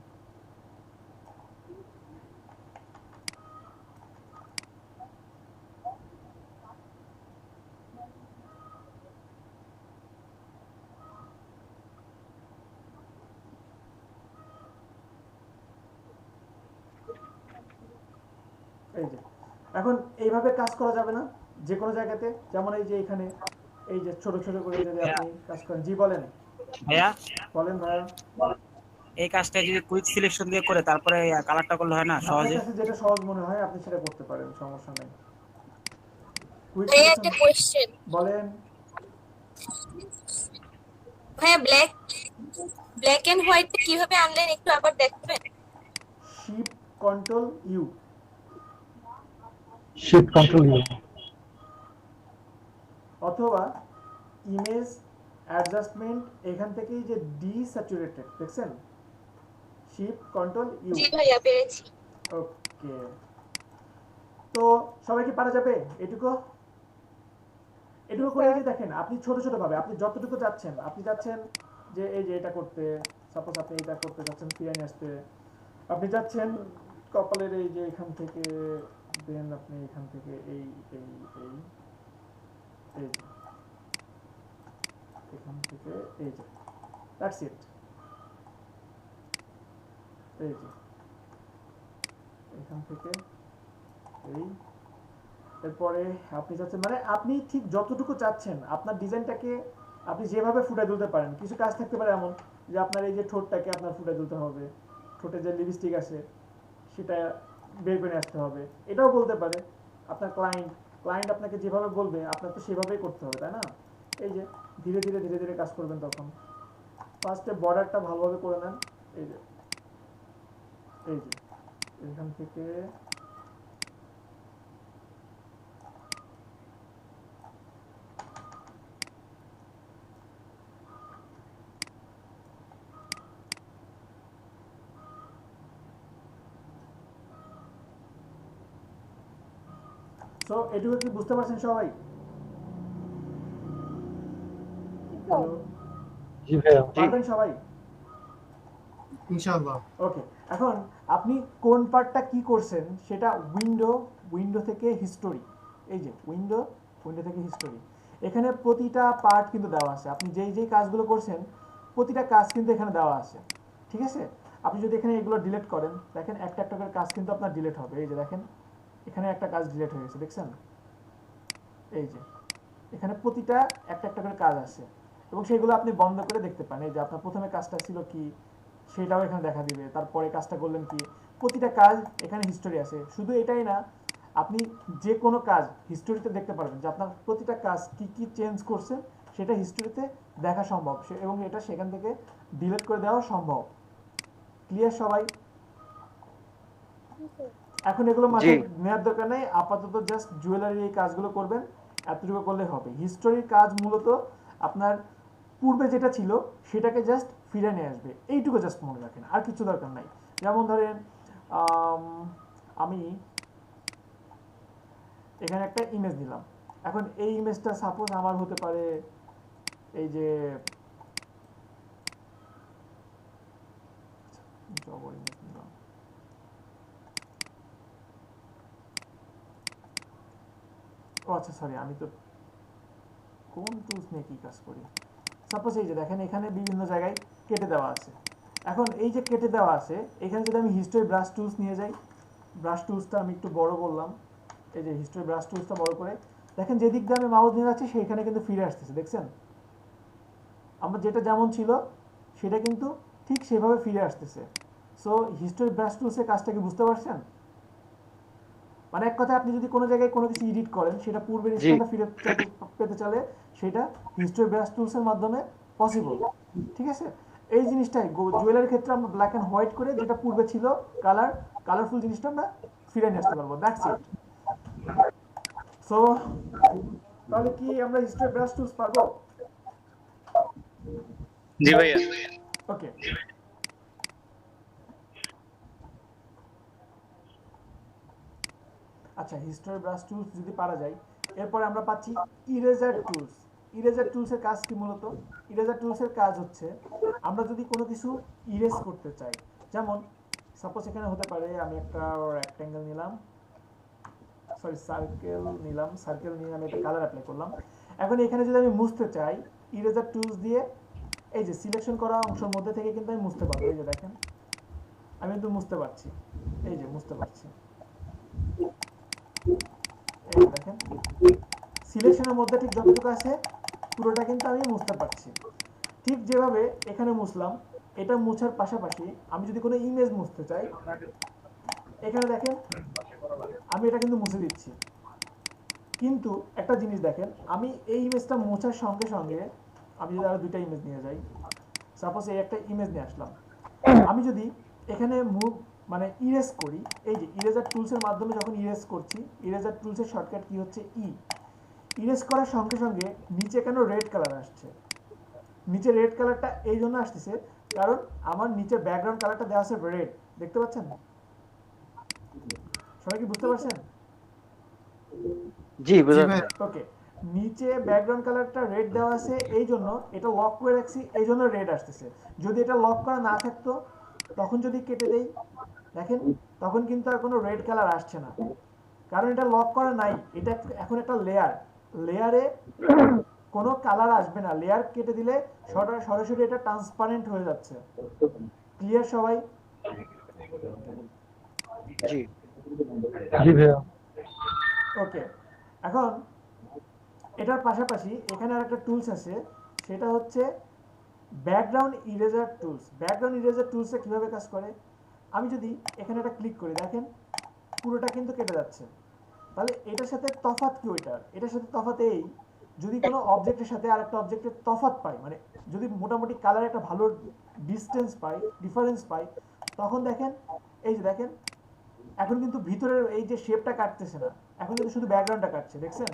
Speaker 1: এখন এইভাবে কাজ করা যাবে না যে কোনো জায়গাতে, যেমন এই যে এখানে এই যে ছোট ছোট করে যদি আপনি কাজ করেন। জি বলেন
Speaker 7: ভাইয়া,
Speaker 1: বলেন ভাইয়া।
Speaker 6: এই কাজটা যদি কুইক সিলেকশন দিয়ে করে তারপরে কালারটা করলে হয় না
Speaker 1: আপনার
Speaker 6: সহজে?
Speaker 1: কাছে যেটা সহজ মনে হয় আপনি সেটা করতে পারেন, সমস্যা নেই। Quick
Speaker 9: ভাইয়া
Speaker 1: selection-
Speaker 9: একটা কোশ্চেন,
Speaker 1: বলেন।
Speaker 9: ভাইয়া ব্ল্যাক এন্ড হোয়াইট কিভাবে আনলেন একটু আবার দেখবেন?
Speaker 1: Shift control U,
Speaker 5: shift control U,
Speaker 1: অথবা ইমেজ অ্যাডজাস্টমেন্ট এখান থেকেই যে ডিস্যাচুরেটেড দেখছেন, শিফট কন্ট্রোল ইউ।
Speaker 9: জি ভাইয়া পেরেছি।
Speaker 1: ওকে, তো সবাই কি পারা যাবে এটুকু? এটুকু করে যে দেখেন আপনি ছোট ছোট ভাবে আপনি যতটুকু যাচ্ছেন, আপনি যাচ্ছেন যে এই যে এটা করতে, সাপোজ আপনি এটা করতে যাচ্ছেন ফিরে আসতে, আপনি যাচ্ছেন কপালের এই যে এখান থেকে, দেন আপনি এখান থেকে এই এই এই এই যে এখান থেকে এই যে, দ্যাটস ইট। এই যে এখান থেকে এই, এরপরে আপনি চাচ্ছেন মানে আপনি ঠিক যতটুকু চাচ্ছেন আপনার ডিজাইনটাকে আপনি যেভাবে ফুটায় তুলতে পারেন। কিছু কাজ থাকতে পারে এমন যে আপনার এই যে ঠোঁটটাকে আপনার ফুটায় তুলতে হবে, ঠোঁটে যে লিপস্টিক আছে সেটা বের করে আসতে হবে, এটাও বলতে পারে আপনার ক্লায়েন্ট আপনাকে যেভাবে বলবে আপনার তো সেভাবেই করতে হবে, তাই না? এই যে ধীরে ধীরে ধীরে ধীরে কাজ করবেন। তখন ফার্স্টে বর্ডারটা ভালোভাবে করে নেন, এই যে এই যে এখান থেকে সো এটুকু কি বুঝতে পারছেন সবাই? হ্যালো,
Speaker 5: জি ভাইয়া,
Speaker 1: পারবেন সবাই?
Speaker 6: ইনশাআল্লাহ।
Speaker 1: ওকে, এখন আপনি কোন পার্টটা কি করছেন সেটা উইন্ডো থেকে হিস্টোরি, এই যে উইন্ডো থেকে হিস্টোরি, এখানে প্রতিটা পার্ট কিন্তু দেওয়া আছে। আপনি যেই যেই কাজগুলো করছেন প্রতিটা কাজ কিন্তু এখানে দেওয়া আছে, ঠিক আছে? আপনি যদি এখানে এগুলো ডিলিট করেন, দেখেন একটা একটা করে কাজ কিন্তু আপনার ডিলিট হবে। এই যে দেখেন এখানে একটা কাজ ডিলিট হয়ে গেছে, দেখছেন? এই যে এখানে প্রতিটা একটা একটা করে কাজ আছে এবং সেগুলো আপনি বন্ধ করে দেখতে পান। এই যে আপনার প্রথমে কাজটা ছিল কি সেটাও এখানে দেখা দিবে, তারপরে কাজটা করলেন কি, প্রতিটা কাজ এখানে হিস্টোরি আছে। শুধু এটাই না, আপনি যে কোনো কাজ হিস্টোরিতে দেখতে পারবেন যে আপনার প্রতিটা কাজ কি কি চেঞ্জ করছেন সেটা হিস্টোরিতে দেখা সম্ভব এবং এটা সেখান থেকে ডিলিট করে দেওয়া সম্ভব। ক্লিয়ার সবাই? এখন এগুলো মাথায় নেওয়ার দরকার নেই, আপাতত জাস্ট জুয়েলারি এই কাজগুলো করবেন, এতটুকু করলে হবে। হিস্টোরির কাজ মূলত আপনার পূর্বে যেটা ছিল সেটাকে জাস্ট ফিরে নিয়ে আসবে, এইটুকু জাস্ট মনে রাখেন, আর কিছু দরকার নাই। যেমন ধরেন আমি এখানে একটা ইমেজ দিলাম, এখন এই ইমেজটা সাপোজ আমার হতে পারে এই যে জবর ইমেজ দিলাম, ও আচ্ছা সরি, আমি তো কোন টুলস নিয়ে কি কাজ করি। সাপোজ এই যে দেখেন এখানে বিভিন্ন জায়গায় কেটে দেওয়া আছে। এখন এই যে কেটে দেওয়া আছে এখানে যদি আমি হিস্টোরি ব্রাশ টুলস নিয়ে যাই, ব্রাশ টুলসটা আমি একটু বড় করলাম, এই যে হিস্টোরি ব্রাশ টুলসটা বড় করে দেখেন যেদিক দিয়ে আমি মাউস নিয়ে যাচ্ছি সেইখানে কিন্তু ফিরে আসতেছে, দেখছেন? আমরা যেটা যেমন ছিল সেটা কিন্তু ঠিক সেভাবে ফিরে আসতেছে। সো হিস্টোরি ব্রাশ টুলসের কাজটা কি বুঝতে পারছেন? মানে এক কথায় আপনি যদি কোনো জায়গায় কোনো কিছু এডিট করেন সেটা পূর্বের স্থানে ফিরে পেতে চাইলে সেটা হিস্টোরি ব্রাশ টুলসের মাধ্যমে পসিবল, ঠিক আছে? এই জিনিসটাই জুয়েলারির ক্ষেত্রে আমরা ব্ল্যাক এন্ড হোয়াইট করে যেটা পূর্বে ছিল কালারফুল জিনিসটা আমরা ফিরে নিয়ে আসতে পারবো, দ্যাটস ইট। সো তাহলে কি আমরা হিস্টোরি ব্রাশ টুলস পারবো?
Speaker 10: জি ভাইয়া।
Speaker 1: ওকে, আচ্ছা হিস্টোরি ব্রাশ টুলস যদি পারা যায়, এরপরে আমরা পাচ্ছি ইরেজার টুলস। ইরেজার টুলসের কাজ কি মূলত? ইরেজার টুলসের কাজ হচ্ছে আমরা যদি কোনো কিছু ইরেজ করতে চাই, যেমন সাপোজ এখানে হতে পারে আমি একটা রেক্ট্যাঙ্গেল নিলাম, সরি সার্কেল নিলাম, সার্কেল নিয়ে আমি একটা কালার অ্যাপ্লাই করলাম। এখন এখানে যদি আমি মুছতে চাই ইরেজার টুলস দিয়ে এই যে সিলেকশন করা অংশের মধ্যে থেকে কিন্তু আমি মুছতে পারবো। এই যে দেখেন আমি কিন্তু মুছতে পারছি, এই যে মুছতে পারছি, এই দেখেন সিলেকশনের মধ্যে ঠিক যতটুকু আছে পুরোটা কিন্তু আমি মুছতে পারছি। ঠিক যেভাবে এখানে মুছলাম এটা মুছার পাশাপাশি আমি যদি কোনো ইমেজ মুছতে চাই, এখানে দেখেন আমি এটা কিন্তু মুছে দিচ্ছি। কিন্তু একটা জিনিস দেখেন, আমি এই ইমেজটা মোছার সঙ্গে সঙ্গে আমি যদি আরো দুইটা ইমেজ নিয়ে যাই, সাপোজ এই একটা ইমেজ নিয়ে আসলাম, আমি যদি এখানে মুভ মানে ইরেজ করি, এই যে ইরেজার টুলসের মাধ্যমে যখন ইরেজ করছি, ইরেজার টুলসের শর্টকাট কি হচ্ছে ইরেজ করার সঙ্গে সঙ্গে নিচে কেন রেড কালার আসছে? নিচে রেড কালারটা এই জন্য আসতেছে কারণ আমার নিচে ব্যাকগ্রাউন্ড কালারটা দেওয়া আছে রেড, দেখতে পাচ্ছেন? সবাই কি বুঝতে পারছেন?
Speaker 2: জি বুঝতে পারছি।
Speaker 1: ওকে, নিচে ব্যাকগ্রাউন্ড কালারটা রেড দেওয়া আছে এই জন্য, এটা লক করে রাখছি এই জন্য রেড আসতেছে। যদি এটা লক করা না থাকতো, তখন যদি কেটে দেই, দেখেন তখন কিন্তু আর কোনো রেড কালার আসছে না, কারণ এটা লক করা নাই। এটা এখন একটা লেয়ারে কোনো কালার আসবে না। লেয়ার কেটে দিলে সরাসরি এটা ট্রান্সপারেন্ট হয়ে যাচ্ছে। ক্লিয়ার সবাই?
Speaker 2: জি
Speaker 5: জি ভাইয়া।
Speaker 1: ওকে, এখন এটার পাশাপাশি এখানে আর একটা টুলস আছে, সেটা হচ্ছে background eraser tools. Background eraser টুলসে কিভাবে কাজ করে? আমি যদি এখানে একটা ক্লিক করি, দেখেন পুরোটা কিন্তু কেটে যাচ্ছে। তাহলে এটার সাথে তফাৎ কি? এটার সাথে তফাৎ এই, যদি কোনো অবজেক্টের সাথে আর একটা অবজেক্টের তফাৎ পাই, মানে যদি মোটামুটি কালার একটা ভালো ডিস্টেন্স পাই, ডিফারেন্স পাই, তখন দেখেন এই যে দেখেন এখন কিন্তু ভিতরের এই যে শেপটা কাটতেছে না, এখন কিন্তু শুধু ব্যাকগ্রাউন্ডটা কাটছে, দেখছেন?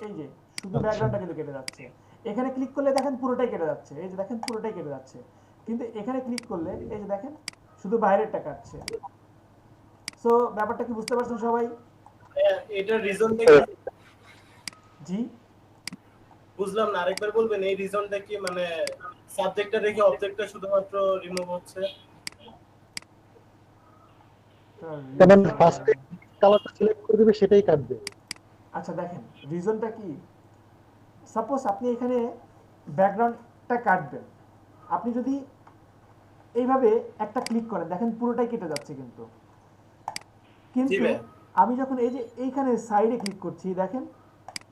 Speaker 1: এই যে শুধু ব্যাকগ্রাউন্ডটা কিন্তু কেটে যাচ্ছে। এখানে ক্লিক করলে দেখেন পুরোটাই কেটে যাচ্ছে, এই যে দেখেন পুরোটাই কেটে যাচ্ছে। কিন্তু এখানে ক্লিক করলে এই যে দেখেন শুধু বাইরেরটা কাটছে। সো ব্যাপারটা কি বুঝতে পারছেন সবাই?
Speaker 4: এটার রিজনটা কি?
Speaker 1: জি
Speaker 4: বুঝলাম না, আরেকবার বলবেন। এই রিজনটা কি, মানে সাবজেক্টটা রেখে অবজেক্টটা শুধুমাত্র রিমুভ হচ্ছে?
Speaker 5: যেমন ফার্স্টে কালারটা সিলেক্ট করে দিবে সেটাই কাটবে।
Speaker 1: আচ্ছা দেখেন রিজনটা কি, সাপোজ আপনি এখানে ব্যাকগ্রাউন্ডটা কাটবেন, আপনি যদি এইভাবে একটা ক্লিক করেন, দেখেন পুরোটাই কেটে যাচ্ছে। কিন্তু আমি যখন এই যে এইখানে সাইডে ক্লিক করছি, দেখেন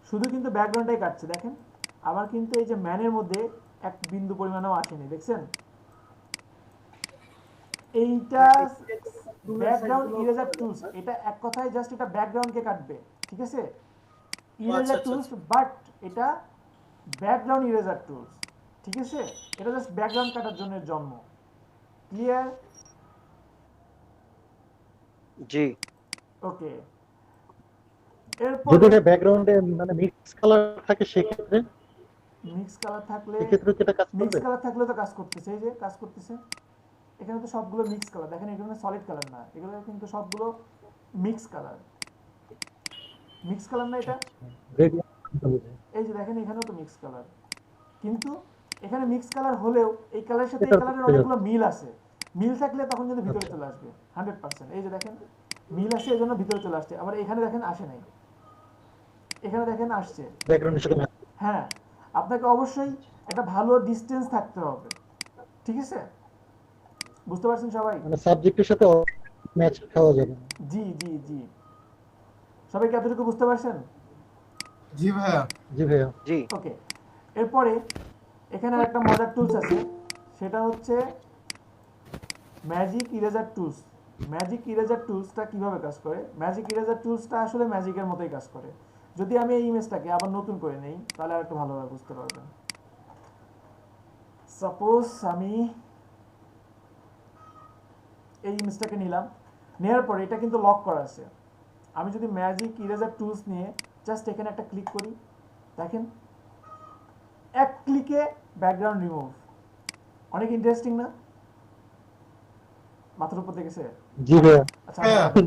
Speaker 1: শুধু কিন্তু ব্যাকগ্রাউন্ডটাই কাটছে। দেখেন আমার কিন্তু এই যে ম্যানের মধ্যে এক বিন্দু পরিমাণও আসেনি, দেখছেন? এইটা ব্যাকগ্রাউন্ড ইরেজার টুলস, এটা এক কথায় জাস্ট এটা ব্যাকগ্রাউন্ডকে কাটবে, ঠিক আছে? ইরেজার টুলস, বাট এটা ব্যাকগ্রাউন্ড ইরেজার টুলস, ঠিক আছে? এটা জাস্ট ব্যাকগ্রাউন্ড কাটার জন্য জন্ম। ক্লিয়ার?
Speaker 2: জি
Speaker 1: ওকে, এরপর
Speaker 5: যদি এটা ব্যাকগ্রাউন্ডে মানে মিক্স কালার থাকে সেক্ষেত্রে
Speaker 1: মিক্স কালার থাকলে,
Speaker 5: সেক্ষেত্রে কি এটা কাজ
Speaker 1: মিক্স
Speaker 5: করবে?
Speaker 1: কালার থাকলে তো কাজ করতেছে, এই যে কাজ করতেছে। এখানে তো সবগুলো মিক্স কালার, দেখেন এগুলো সলিড কালার না, এগুলো কিন্তু সবগুলো মিক্স কালার। মিক্স কালার না এটা? এই যে দেখেন এখানেও তো মিক্স কালার, কিন্তু এখানে মিক্স কালার হলেও এই কালারের সাথে এই কালারের অনেকগুলো মিল আছে। মিল থাকলে তখন কিন্তু ভিতরে চলে আসবে 100%। এই যে দেখেন মিল আছে, এই জন্য ভিতরে চলে আসছে। আবার এখানে দেখেন আসে নাই, এখানে দেখেন আসছে।
Speaker 5: ব্যাকগ্রাউন্ডের সাথে match।
Speaker 1: হ্যাঁ, আপনাকে অবশ্যই একটা ভালো ডিসটেন্স থাকতে হবে, ঠিক আছে? বুঝতে পারছেন সবাই?
Speaker 5: মানে সাবজেক্টের সাথে ম্যাচ খাওয়া যাবে না।
Speaker 1: জি জি জি, সবাই কি এতটুকু বুঝতে পারছেন?
Speaker 5: জি ভাইয়া। জি ভাইয়া।
Speaker 2: জি
Speaker 1: ওকে, এরপরে এখানে একটা মজার টুলস আছে, সেটা হচ্ছে magic eraser tools. Magic eraser টুলসটা কিভাবে কাজ করে? ম্যাজিক ইরেজার টুলসটা আসলে ম্যাজিকের মতোই কাজ করে। যদি আমি এই ইমেজটাকে আবার নতুন করে নেই, তাহলে আর একটু ভালোভাবে বুঝতে পারবেন। সাপোজ আমি এই ইমেজটাকে নিলাম, নেওয়ার পরে এটা কিন্তু লক করা আছে। আমি যদি ম্যাজিক ইরেজার টুলস নিয়ে জাস্ট এখানে একটা ক্লিক করি, দেখেন এক ক্লিকে ব্যাকগ্রাউন্ড রিমুভ। অনেক ইন্টারেস্টিং না? মাথার উপর দেখেছে?
Speaker 5: জি ভাইয়া।
Speaker 1: আচ্ছা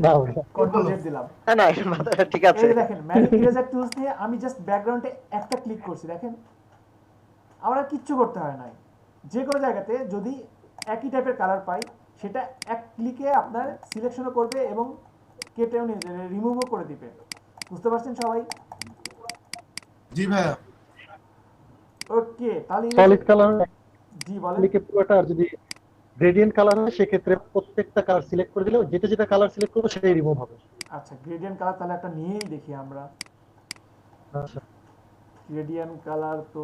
Speaker 5: না ভাইয়া।
Speaker 1: কন্ট্রোল জেড দিলাম।
Speaker 2: না না এটা মাথা ঠিক আছে।
Speaker 1: এই যে দেখেন ম্যাজিক ইরেজার টুলস নিয়ে আমি জাস্ট ব্যাকগ্রাউন্ডে একটা ক্লিক করছি, দেখেন আমার আর কিচ্ছু করতে হয় নাই। যে কোনো জায়গাতে যদি একই টাইপের কালার পাই, সেটা এক ক্লিকে আপনার সিলেকশনও করবে এবং কেটেও রিমুভও করে দিবে। বুঝতে পারছেন সবাই?
Speaker 5: জি ভাইয়া।
Speaker 1: ওকে, তাহলে
Speaker 5: সলিড কালার
Speaker 1: জি বলেন।
Speaker 5: ক্লিকে পুরোটা, আর যদি গ্রেডিয়েন্ট কালার হয় সেক্ষেত্রে প্রত্যেকটা কালার সিলেক্ট করে দিলে যেটা যেটা কালার সিলেক্ট করবে সেটাই রিমুভ হবে।
Speaker 1: আচ্ছা, গ্রেডিয়েন্ট কালার তাহলে একটা নিয়েই দেখি আমরা।
Speaker 5: আচ্ছা।
Speaker 1: গ্রেডিয়ান্ট কালার তো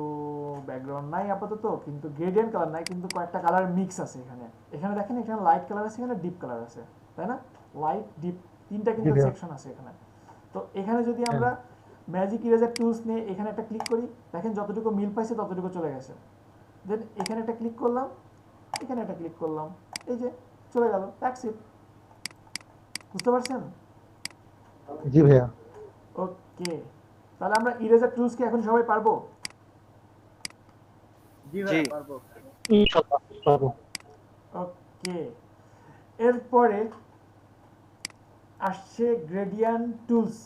Speaker 1: ব্যাকগ্রাউন্ড নাই আপাতত, কিন্তু গ্রেডিয়ান্ট কালার নাই, কিন্তু কয়েকটা কালার মিক্স আছে এখানে। এখানে দেখেন এখানে লাইট কালার আছে, এখানে ডিপ কালার আছে, তাই না? লাইট ডিপ তিনটা কিন্তু
Speaker 5: জি ভাইয়া।
Speaker 1: সেকশন আছে এখানে। তো এখানে যদি আমরা ম্যাজিক ইরেজার টুলস নিয়ে এখানে একটা ক্লিক করি, দেখেন যতটুকু মিল পাইছে ততটুকু চলে গেছে। দেন এখানে একটা ক্লিক করলাম, এখানে একটা ক্লিক করলাম, এই যে চলে গেল। That's it. বুঝতে পারছেন?
Speaker 5: জি ভাইয়া।
Speaker 1: ওকে, তাহলে আমরা ইরেজার টুলস কি এখন সবাই পারবো?
Speaker 4: জি
Speaker 2: জি।
Speaker 4: ভাই পারবো।
Speaker 5: ইনশাআল্লাহ পাবো।
Speaker 1: ওকে, এরপরে আসছে গ্রেডিয়ান্ট টুলস।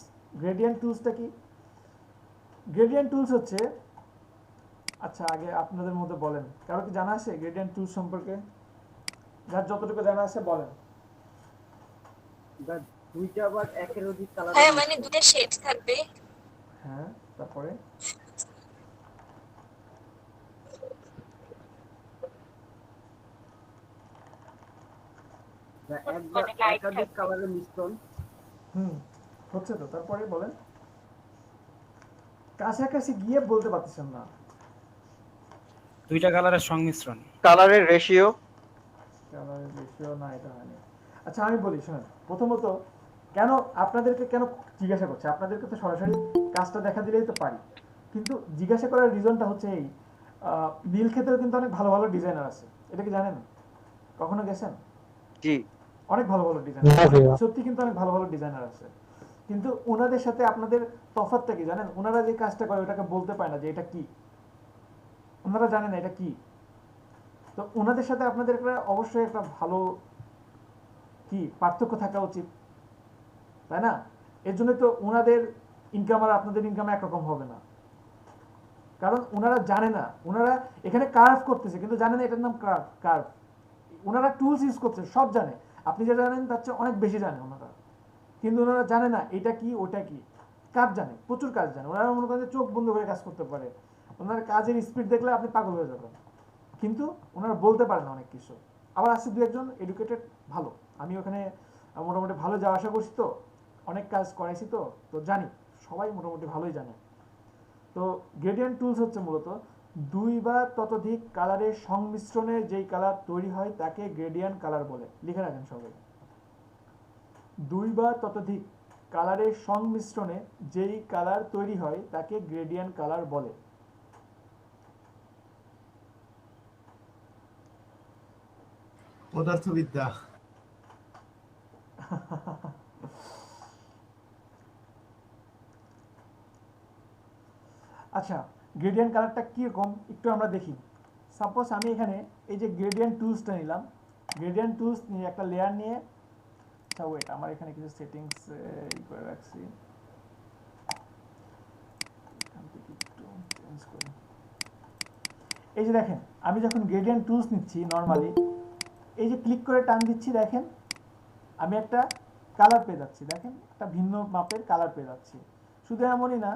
Speaker 1: গ্রেডিয়ান্ট টুলসটা কি? গ্রেডিয়ান্ট টুলস হচ্ছে, আচ্ছা আগে আপনাদের মধ্যে বলেন, কারো কি জানা আছে গ্রেডিয়ান্ট টুলস সম্পর্কে? যার যতটুকু জানা আছে বলেন।
Speaker 4: দুইটা বা একের অধিক কালার
Speaker 9: হ্যাঁ মানে দুটো শেড থাকবে।
Speaker 1: হ্যাঁ, তারপরে
Speaker 4: একাধিক কালারের মিশ্রণ।
Speaker 1: হচ্ছে তো, তারপরে বলেন। কাছাকাছি গিয়ে বলতে পারতেছেন না।
Speaker 6: দুইটা কালারের সংমিশ্রণ।
Speaker 2: কালারের রেশিও।
Speaker 1: কালারের রেশিও না, এটা হয়নি। আচ্ছা আমি বলি শুনুন, প্রথমত কেন আপনাদেরকে কেন জিজ্ঞাসা করছে, আপনাদেরকে তো সরাসরি কাজটা দেখা দিলেই তো পারি, কিন্তু জিজ্ঞাসা করার রিজনটা হচ্ছে এই, নীল ক্ষেত্রেও কিন্তু অনেক ভালো ভালো ডিজাইনার আছে, এটা কি জানেন? কখনো গেছেন?
Speaker 2: জি।
Speaker 1: অনেক ভালো ভালো
Speaker 5: না
Speaker 1: ডিজাইনার,
Speaker 5: ভাইয়া।
Speaker 1: সত্যি কিন্তু অনেক ভালো ভালো ডিজাইনার আছে, কিন্তু ওনাদের সাথে আপনাদের তফাৎটা কি জানেন? ওনারা যে কাজটা করে ওটাকে বলতে পারে না যে এটা কি, ওনারা জানে না এটা কি। তো ওনাদের সাথে আপনাদের একটা অবশ্যই একটা ভালো কি পার্থক্য থাকা উচিত, তাই না? এর জন্য তো ওনাদের ইনকাম আর আপনাদের ইনকাম একরকম হবে না, কারণ ওনারা জানে না, ওনারা এখানে কার্ভ করতেছে কিন্তু জানে না এটার নাম কার্ভ। কার্ভ ওনারা টুলস ইউজ করছে, সব জানে, আপনি যেটা জানেন তার চেয়ে অনেক বেশি জানে ওনারা, কিন্তু ওনারা জানে না এটা কি ওটা কি। কাজ জানে, প্রচুর কাজ জানে, ওনারা মনে করেন যে চোখ বন্ধ করে কাজ করতে পারে, ওনার কাজের স্পিড দেখলে আপনি পাগল হয়ে যাবেন, কিন্তু ওনারা বলতে পারে না অনেক কিছু। আবার আছে দু একজন এডুকেটেড ভালো, আমি ওখানে মোটামুটি ভালো যাওয়া আসা করছি, তো অনেক কাজ করাইছি, তো তো জানি সবাই মোটামুটি ভালোই জানে। তো গ্রেডিয়েন্ট টুলস হচ্ছে মূলত দুই বা ততোধিক কালারের সংমিশ্রণে যেই কালার তৈরি হয় তাকে গ্রেডিয়েন্ট কালার বলে। লিখে রাখেন সবাই, দুই বা ততোধিক কালারের সংমিশ্রণে যেই কালার তৈরি হয় তাকে গ্রেডিয়েন্ট কালার বলে।
Speaker 11: পদার্থবিদ্যা।
Speaker 1: আচ্ছা, গ্রেডিয়েন্ট কালারটা কীরকম একটু আমরা দেখি। সাপোজ আমি এখানে এই যে গ্রেডিয়েন্ট টুলসটা নিলাম, গ্রেডিয়েন্ট টুলস নিয়ে একটা লেয়ার নিয়ে, আচ্ছা ওয়েট, আমার এখানে কিছু সেটিংস করে রাখছি, এখান থেকে একটু চেঞ্জ করি। এই যে দেখেন আমি যখন গ্রেডিয়েন্ট টুলস নিচ্ছি নর্মালি, এই যে ক্লিক করে টান দিচ্ছি, দেখেন আমি একটা কালার পেয়ে যাচ্ছি, দেখেন একটা ভিন্ন মাপের কালার পেয়ে যাচ্ছি। শুধু এমনই না,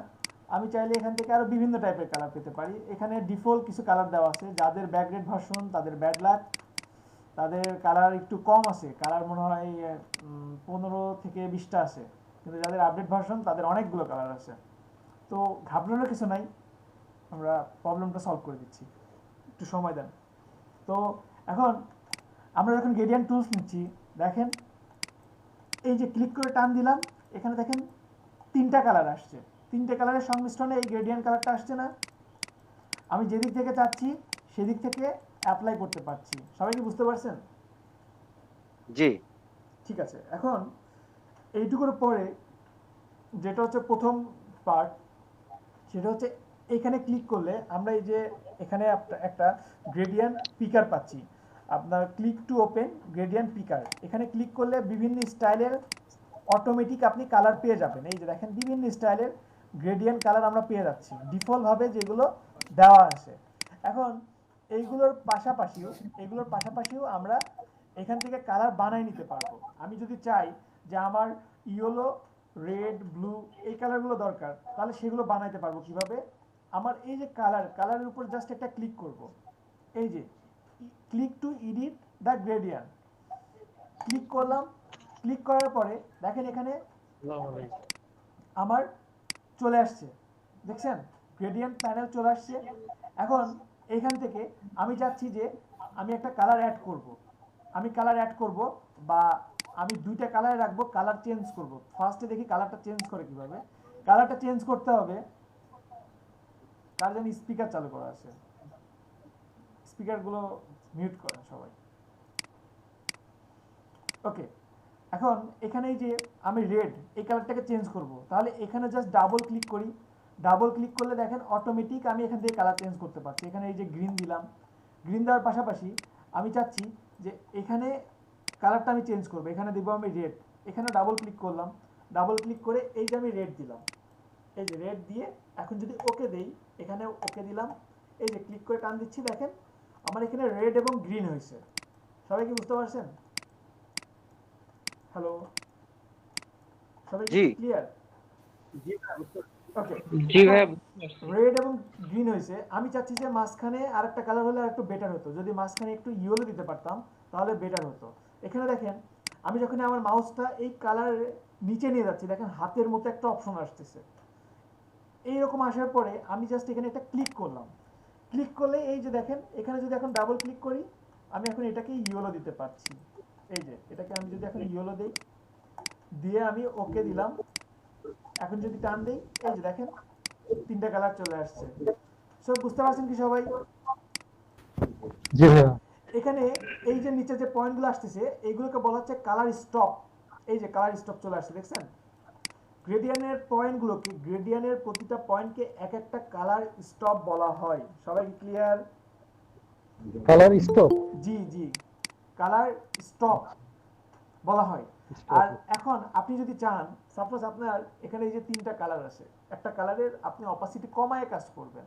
Speaker 1: আমি চাইলে এখান থেকে আরো বিভিন্ন টাইপের কালার পেতে পারি। এখানে ডিফল্ট কিছু কালার দেওয়া আছে, যাদের ব্যাকগ্রেড ভার্সন তাদের ব্যাড লাক, তাদের কালার একটু কম আছে, কালার মনে হয় 15 থেকে 20টা আছে, কিন্তু যাদের আপডেট ভার্সন তাদের অনেকগুলো কালার আছে। তো ঘাবড়ানোর কিছু নাই, আমরা প্রবলেমটা সলভ করে দিচ্ছি, একটু সময় দেন। তো এখন আমরা যখন গ্রেডিয়েন্ট টুলস নিচ্ছি, দেখেন এই যে ক্লিক করে টান দিলাম, এখানে দেখেন তিনটা কালার আসছে, তিনটে কালারের সংমিশ্রণে এই গ্রেডিয়েন্ট কালারটা আসছে না? আমি যেদিক থেকে চাচ্ছি সেদিক থেকে অ্যাপ্লাই করতে পারছি। সবাই কি বুঝতে পারছেন?
Speaker 2: জি।
Speaker 1: ঠিক আছে, এখন এইটুকুর পরে যেটা হচ্ছে প্রথম পার্ট, সেটা হচ্ছে এখানে ক্লিক করলে আমরা এই যে এখানে একটা গ্রেডিয়েন্ট পিকার পাচ্ছি, আপনার ক্লিক টু ওপেন গ্রেডিয়েন্ট পিকার, এখানে ক্লিক করলে বিভিন্ন স্টাইলের অটোমেটিক আপনি কালার পেয়ে যাবেন। এই যে দেখেন বিভিন্ন স্টাইলের গ্রেডিয়েন্ট কালার আমরা পেয়ে যাচ্ছি ডিফল্টভাবে যেগুলো দেওয়া আছে। এখন এইগুলোর পাশাপাশিও আমরা এখান থেকে কালার বানাই নিতে পারবো। আমি যদি চাই যে আমার ইয়েলো, রেড, ব্লু এই কালারগুলো দরকার, তাহলে সেগুলো বানাইতে পারবো কিভাবে? আমার এই যে কালারের উপর জাস্ট একটা ক্লিক করব, এই যে click to edit the gradient, click করলাম। ক্লিক করার পরে দেখেন এখানে আমার চলে আসছে, দেখছেন গ্রেডিয়েন্ট প্যানেল চলে আসছে। এখন এখান থেকে আমি চাচ্ছি যে আমি একটা কালার অ্যাড করব, আমি কালার অ্যাড করব বা আমি দুইটা কালার রাখবো, কালার চেঞ্জ করব। ফার্স্টে দেখি কালারটা চেঞ্জ করে কিভাবে। কালারটা চেঞ্জ করতে হবে, কার জানি স্পিকার চালু করা আছে, স্পিকারগুলো মিউট করেন সবাই। ওকে, এখন এখানে এই যে আমি রেড এই কালারটাকে চেঞ্জ করব, তাহলে এখানে জাস্ট ডাবল ক্লিক করি। ডাবল ক্লিক করলে দেখেন অটোমেটিক আমি এখান থেকে কালার চেঞ্জ করতে পারছি। এখানে এই যে গ্রিন দিলাম, গ্রিন দেওয়ার পাশাপাশি আমি চাচ্ছি যে এখানে কালারটা আমি চেঞ্জ করবো, এখানে দেবো আমি রেড। এখানে ডাবল ক্লিক করলাম, ডাবল ক্লিক করে এই যে আমি রেড দিলাম, এই যে রেড দিয়ে এখন যদি ওকে দেই, এখানে ওকে দিলাম, এই যে ক্লিক করে টান দিচ্ছি, দেখেন আমার এখানে রেড এবং গ্রিন হয়েছে। সবাই কি বুঝতে পারছেন? হ্যালো, সবাই কি
Speaker 2: জি।
Speaker 1: ক্লিয়ার? ওকে,
Speaker 10: জি ভাই,
Speaker 1: রেড এবং গ্রিন হয়েছে। আমি চাচ্ছি যে মাঝখানে আরেকটা কালার হলে আরেকটু বেটার হতো, যদি মাঝখানে একটু ইয়েলো দিতে পারতাম তাহলে বেটার হতো। এখানে দেখেন আমি যখন আমার মাউসটা এই কালার নিচে নিয়ে যাচ্ছি, দেখেন হাতের মতো একটা অপশন আসতেছে। এইরকম আসার পরে আমি জাস্ট এখানে একটা ক্লিক করলাম, ক্লিক করলে এই যে দেখেন এখানে যদি এখন ডাবল ক্লিক করি, আমি এখন এটাকে ইয়েলো দিতে পারছি। এই যে এটাকে আমি যদি এখন ইয়েলো দিই, দিয়ে আমি ওকে দিলাম, এখন যদি টান দিই, এই যে দেখেন তিনটা কালার চলে আসছে। সব বুঝতে পারছেন কি সবাই?
Speaker 5: জি ভাইয়া।
Speaker 1: এখানে এই যে নিচে যে পয়েন্টগুলো আসতেছে এইগুলোকে বলা হচ্ছে কালার স্টপ। এই যে কালার স্টপ চলে আসছে, দেখছেন? গ্রেডিয়ানের পয়েন্টগুলোকে, গ্রেডিয়ানের প্রতিটা পয়েন্টকে এক একটা কালার স্টপ বলা হয়। সবাই কি ক্লিয়ার?
Speaker 5: Colour stop.
Speaker 1: জি জি, কালার স্টপ বলা হয়। আর এখন আপনি যদি চান, সাপোজ আপনার এখানে এই যে তিনটা কালার আছে, একটা কালারের আপনি অপাসিটি কমায় কাজ করবেন,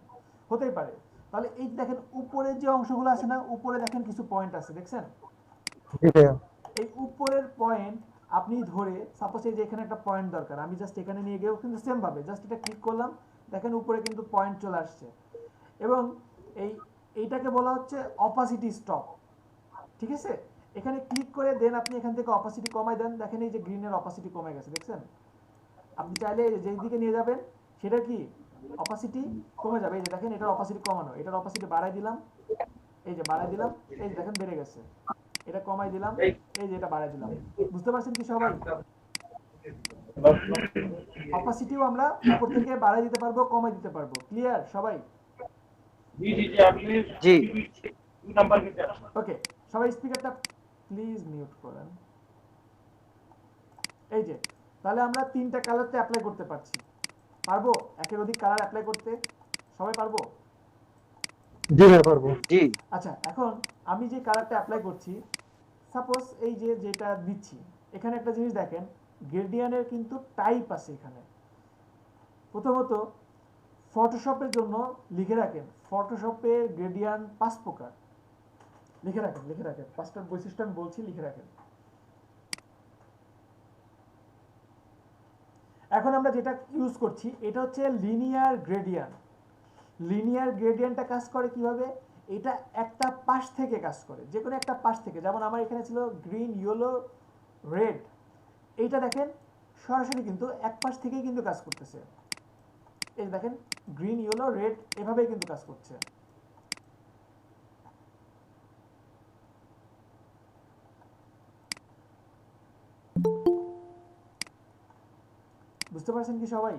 Speaker 1: হতেই পারে। তাহলে এই দেখেন উপরের যে অংশগুলো আছে না, উপরে দেখেন কিছু পয়েন্ট আছে, দেখছেন?
Speaker 5: জি ভাইয়া।
Speaker 1: এই উপরের পয়েন্ট আপনি ধরে, সাপোজ এই যে এখানে একটা পয়েন্ট দরকার, আমি জাস্ট এখানে নিয়ে গিয়েও কিন্তু সেম ভাবে জাস্ট এটা ক্লিক করলাম, দেখেন উপরে কিন্তু পয়েন্ট চলে আসছে। এবং এইটাকে বলা হচ্ছে অপাসিটি স্টপ, ঠিক আছে? এখানে ক্লিক করে দেন আপনি এখান থেকে অপাসিটি কমাই দেন, দেখেন এই যে গ্রিনের অপাসিটি কমে গেছে, দেখছেন? আপনি চাইলে যেই দিকে নিয়ে যাবেন সেটা কি অপাসিটি কমে যাবে। এই যে দেখেন এটার অপাসিটি কমানো, এটার অপাসিটি বাড়াই দিলাম, এই যে বাড়াই দিলাম, এই যে দেখেন বেড়ে গেছে। এটা কমাই দিলাম, এই যে এটা বাড়াই দিলাম। বুঝতে পারছেন কি সবাই? অপাসিটিও আমরা উপর থেকে বাড়াই দিতে পারবো, কমাই দিতে পারবো। ক্লিয়ার সবাই?
Speaker 2: জি।
Speaker 1: ওকে, সবাই স্পিকারটা প্লিজ মিউট করেন। এই যে তাহলে আমরা তিনটা কালারতে অ্যাপ্লাই করতে পারছি। পারবো একের অধিক কালার অ্যাপ্লাই করতে? সবাই পারবো?
Speaker 5: জি ভাইয়া পারবো।
Speaker 2: জি।
Speaker 1: আচ্ছা, এখন আমি যে কালারটা অ্যাপ্লাই করছি, সাপোজ এই যে যেটা দিচ্ছি, এখানে একটা জিনিস দেখেন, গ্রেডিয়ানের কিন্তু টাইপ আছে এখানে। প্রথমত ফটোশপের জন্য লিখে রাখেন, ফটোশপের গ্রেডিয়ান 5 প্রকার। লিখে রাখেন, লিখে রাখেন, 5টার বৈশিষ্ট্য আমি বলছি, লিখে রাখেন। এখন আমরা যেটা ইউজ করছি এটা হচ্ছে লিনিয়ার গ্রেডিয়ান। লিনিয়ার গ্রেডিয়ানটা কাজ করে কিভাবে? এটা একটা পাশ থেকে কাজ করে, যে কোনো একটা পাশ থেকে। যেমন আমার এখানে ছিল গ্রিন, ইয়েলো, রেড, এইটা দেখেন সরাসরি কিন্তু এক পাশ থেকেই কিন্তু কাজ করতেছে। এই দেখেন গ্রিন, ইয়েলো, রেড এভাবেই কিন্তু কাজ করছে। বুঝতে পারছেন কি সবাই?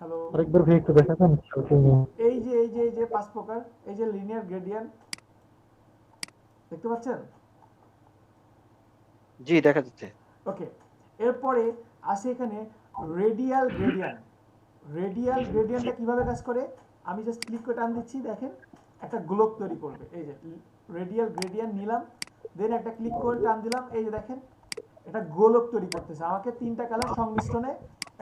Speaker 1: হ্যালো,
Speaker 5: আরেকবার ভাই একটু দেখাবেন?
Speaker 1: এই যে 5 প্রকার, এই যে লিনিয়ার গ্রেডিয়ান, দেখতে পাচ্ছেন?
Speaker 2: জি, দেখা যাচ্ছে।
Speaker 1: ওকে, এরপরে আসে এখানে রেডিয়াল গ্রেডিয়ান। রেডিয়াল গ্রেডিয়ানটা কিভাবে কাজ করে? আমি জাস্ট ক্লিক করে টান দিচ্ছি, দেখেন একটা গোলক তৈরি করবে। এই যে রেডিয়াল গ্রেডিয়ান নিলাম, দেন একটা ক্লিক করে টান দিলাম, এই যে দেখেন এটা গোলক তৈরি করতেছে। আমাকে তিনটা কালার সংমিশ্রণে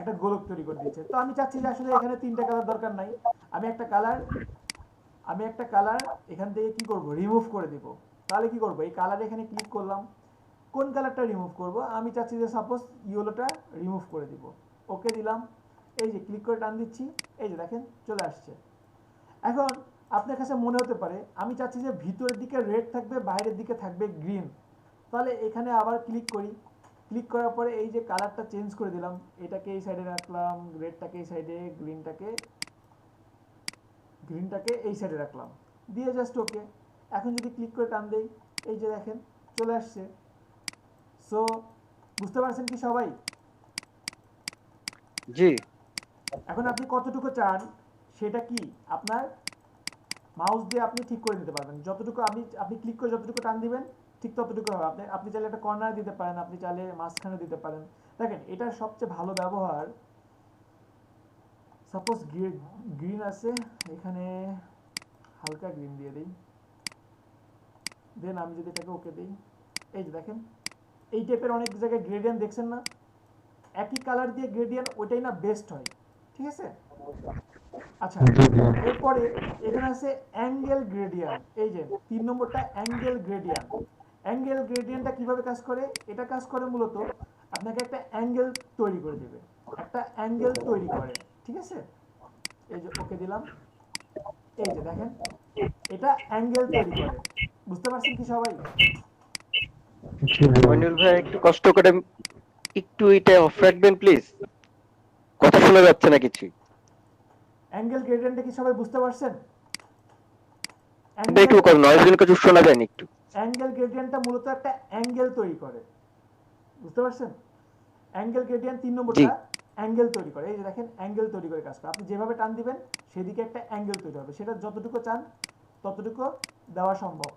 Speaker 1: একটা গোলক তৈরি করে দিচ্ছে। তো আমি চাচ্ছি যে আসলে এখানে তিনটা কালার দরকার নাই, আমি একটা কালার এখান থেকে কি করব, রিমুভ করে দিব। তাহলে কি করব, এই কালার এখানে ক্লিক করলাম, কোন কালারটা রিমুভ করব? আমি চাচ্ছি যে সাপোজ ইয়েলোটা রিমুভ করে দিব, ওকে দিলাম, এই যে ক্লিক করে টান দিচ্ছি, এই যে দেখেন চলে আসছে। এখন আপনার কাছে মনে হতে পারে আমি চাচ্ছি যে ভিতরের দিকে রেড থাকবে, বাইরের দিকে থাকবে গ্রিন। তাহলে এখানে আবার ক্লিক করি, ক্লিক করার পরে এই যে কালারটা চেঞ্জ করে দিলাম, এটাকে এই সাইডে রাখলাম, রেডটাকে এই সাইডে, গ্রিনটাকে এই সাইডে রাখলাম, দিয়ে জাস্ট ওকে। এখন যদি ক্লিক করে টান দেই, এই যে দেখেন চলে আসছে। সো বুঝতে পারছেন কি সবাই?
Speaker 2: জি
Speaker 1: এখন আপনি কতটুকু চান সেটা কি আপনার মাউস দিয়ে আপনি ঠিক করে দিতে পারবেন। যতটুকু আপনি ক্লিক করে যতটুকু টান দিবেন ঠিক ততটুকু হবে। আপনি চাইলে একটা কর্নার দিতে পারেন, আপনি চাইলে মাঝখানে দিতে পারেন। দেখেন এটার সবচেয়ে ভালো ব্যবহার, সাপোজ গ্রিন আছে এখানে, হালকা গ্রিন দিয়ে দিই, দেন আমি যদি এটাকে ওকে দিই, এই যে দেখেন এই টাইপের অনেক জায়গায় গ্রেডিয়েন্ট দেখছেন না, একই কালার দিয়ে গ্রেডিয়েন্ট, ওইটাই না বেস্ট হয়, ঠিক আছে? আচ্ছা, এরপরে এখানে আছে অ্যাঙ্গেল গ্রেডিয়েন্ট, এই যে 3 নম্বরটা অ্যাঙ্গেল গ্রেডিয়েন্ট। অ্যাঙ্গেল গ্রেডিয়েন্টটা কিভাবে কাজ করে? এটা কাজ করে মূলত আপনাকে একটা অ্যাঙ্গেল তৈরি করে দেবে, একটা অ্যাঙ্গেল তৈরি করে, ঠিক আছে? এই যে ওকে দিলাম, এই যে দেখেন এটা অ্যাঙ্গেল তৈরি করে। বুঝতে পারছেন কি সবাই?
Speaker 2: মইনুল ভাই একটু কষ্ট করে একটু এটা অফ রাখবেন প্লিজ, কথা শোনা যাচ্ছে না কিছু।
Speaker 1: অ্যাঙ্গেল গ্রেডিয়েন্টটা কি সবাই বুঝতে পারছেন?
Speaker 2: এটা একটু নয়েজ জন্য কিছু শোনা যায় না একটু।
Speaker 1: অ্যাঙ্গেল গ্রেডিয়েন্টটা মূলত একটা অ্যাঙ্গেল তৈরি করে, বুঝতে পারছেন? অ্যাঙ্গেল গ্রেডিয়েন্ট 3 নম্বরটা অ্যাঙ্গেল তৈরি করে। এই যে দেখেন অ্যাঙ্গেল তৈরি করে কাজ করে। আপনি যেভাবে টান দিবেন সেদিকে একটা অ্যাঙ্গেল তৈরি হবে, সেটা যতটুকু চান ততটুকু দেওয়া সম্ভব।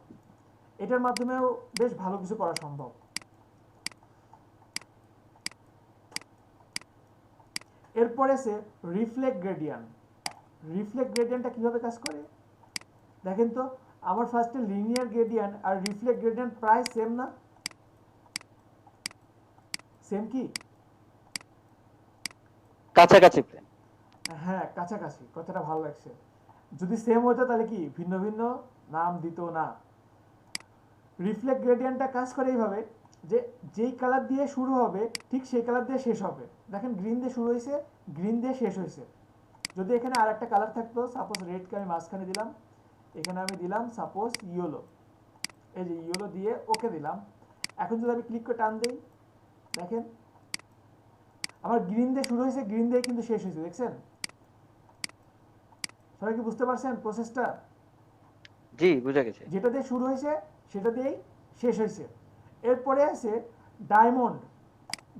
Speaker 1: এটার মাধ্যমেও বেশ ভালো কিছু করা সম্ভব। এরপরে আছে রিফ্লেক্ট গ্রেডিয়েন্ট। রিফ্লেক্ট গ্রেডিয়েন্টটা কিভাবে কাজ করে দেখেন তো। আমার ফার্স্টে লিনিয়ার গ্রেডিয়েন্ট আর রিফ্লেক্ট গ্রেডিয়েন্ট প্রায় সেম না? সেম কি?
Speaker 2: কাছাকাছি।
Speaker 1: হ্যাঁ কাছাকাছি, কথাটা ভালো লাগছে। যদি সেম হতো তাহলে কি ভিন্ন ভিন্ন নাম দিত না। রিফ্লেক্ট গ্রেডিয়েন্টটা কাজ করে এইভাবে যে যেই কালার দিয়ে শুরু হবে ঠিক সেই কালার দিয়ে শেষ হবে। দেখেন গ্রিন দিয়ে শুরু হয়েছে, গ্রিন দিয়ে শেষ হয়েছে। যদি এখানে আর একটা কালার থাকতো, সাপোজ রেডকে আমি মাঝখানে দিলাম, এখানে আমি দিলাম সাপোজ ইয়েলো, এই যে ইয়েলো দিয়ে ওকে দিলাম। এখন যদি আমি ক্লিক করে টান দিই, দেখেন আমার গ্রিন দিয়ে শুরু হয়েছে, গ্রিন দিয়ে কিন্তু শেষ হয়েছে, দেখছেন? সবাই কি বুঝতে পারছেন প্রসেসটা?
Speaker 2: জি বুঝা গেছে।
Speaker 1: যেটা দিয়ে শুরু হয়েছে সেটা দিয়েই শেষ হয়েছে। এরপরে আছে ডায়মন্ড।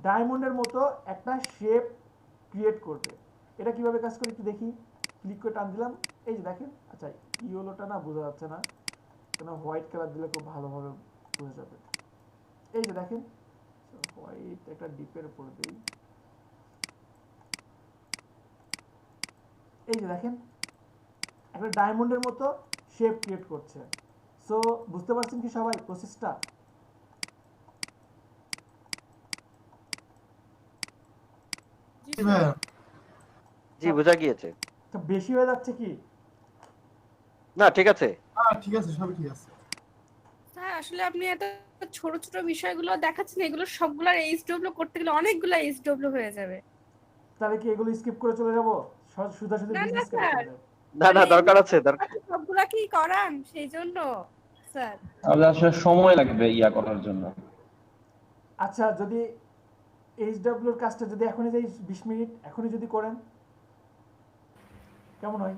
Speaker 1: ডায়মন্ডের মতো একটা শেপ ক্রিয়েট করবে। এটা কিভাবে কাজ করে একটু দেখি। ক্লিক করে টান দিলাম, এই যে দেখেন। আচ্ছা ইয়েলোটা না বোঝা যাচ্ছে না, কেন হোয়াইট কালার দিলে খুব ভালোভাবে বোঝা যাবে। এই যে দেখেন হোয়াইট একটা ডিপের উপর দিই, এই যে দেখেন একটা ডায়মন্ডের মতো শেপ ক্রিয়েট করছে। সো বুঝতে পারছেন কি সবাই প্রসেসটা?
Speaker 2: জি বোঝা গিয়েছে।
Speaker 1: তো বেশি হয়ে যাচ্ছে কি?
Speaker 2: না ঠিক আছে,
Speaker 1: ঠিক আছে, সবই ঠিক আছে।
Speaker 3: স্যার আসলে আপনি এত ছোট ছোট বিষয়গুলো দেখাচ্ছেন, এগুলো সবগুলোর এইচডব্লিউ করতে গেলে অনেকগুলো এইচডব্লিউ হয়ে যাবে।
Speaker 1: তাহলে কি এগুলো স্কিপ করে চলে যাব? সুদা সুদা
Speaker 3: না, না,
Speaker 1: বিজনেস করে
Speaker 3: স্যার।
Speaker 1: চলে যাব?
Speaker 2: না না দরকার আছে, দরকার।
Speaker 3: সবগুলা কি করান সেই জন্য স্যার?
Speaker 8: তাহলে আসলে সময় লাগবে ইয়া করার জন্য।
Speaker 1: আচ্ছা যদি এইচডব্লিউর কাজটা যদি এখনই যাই 20 মিনিট এখনই যদি করেন কেমন হয়?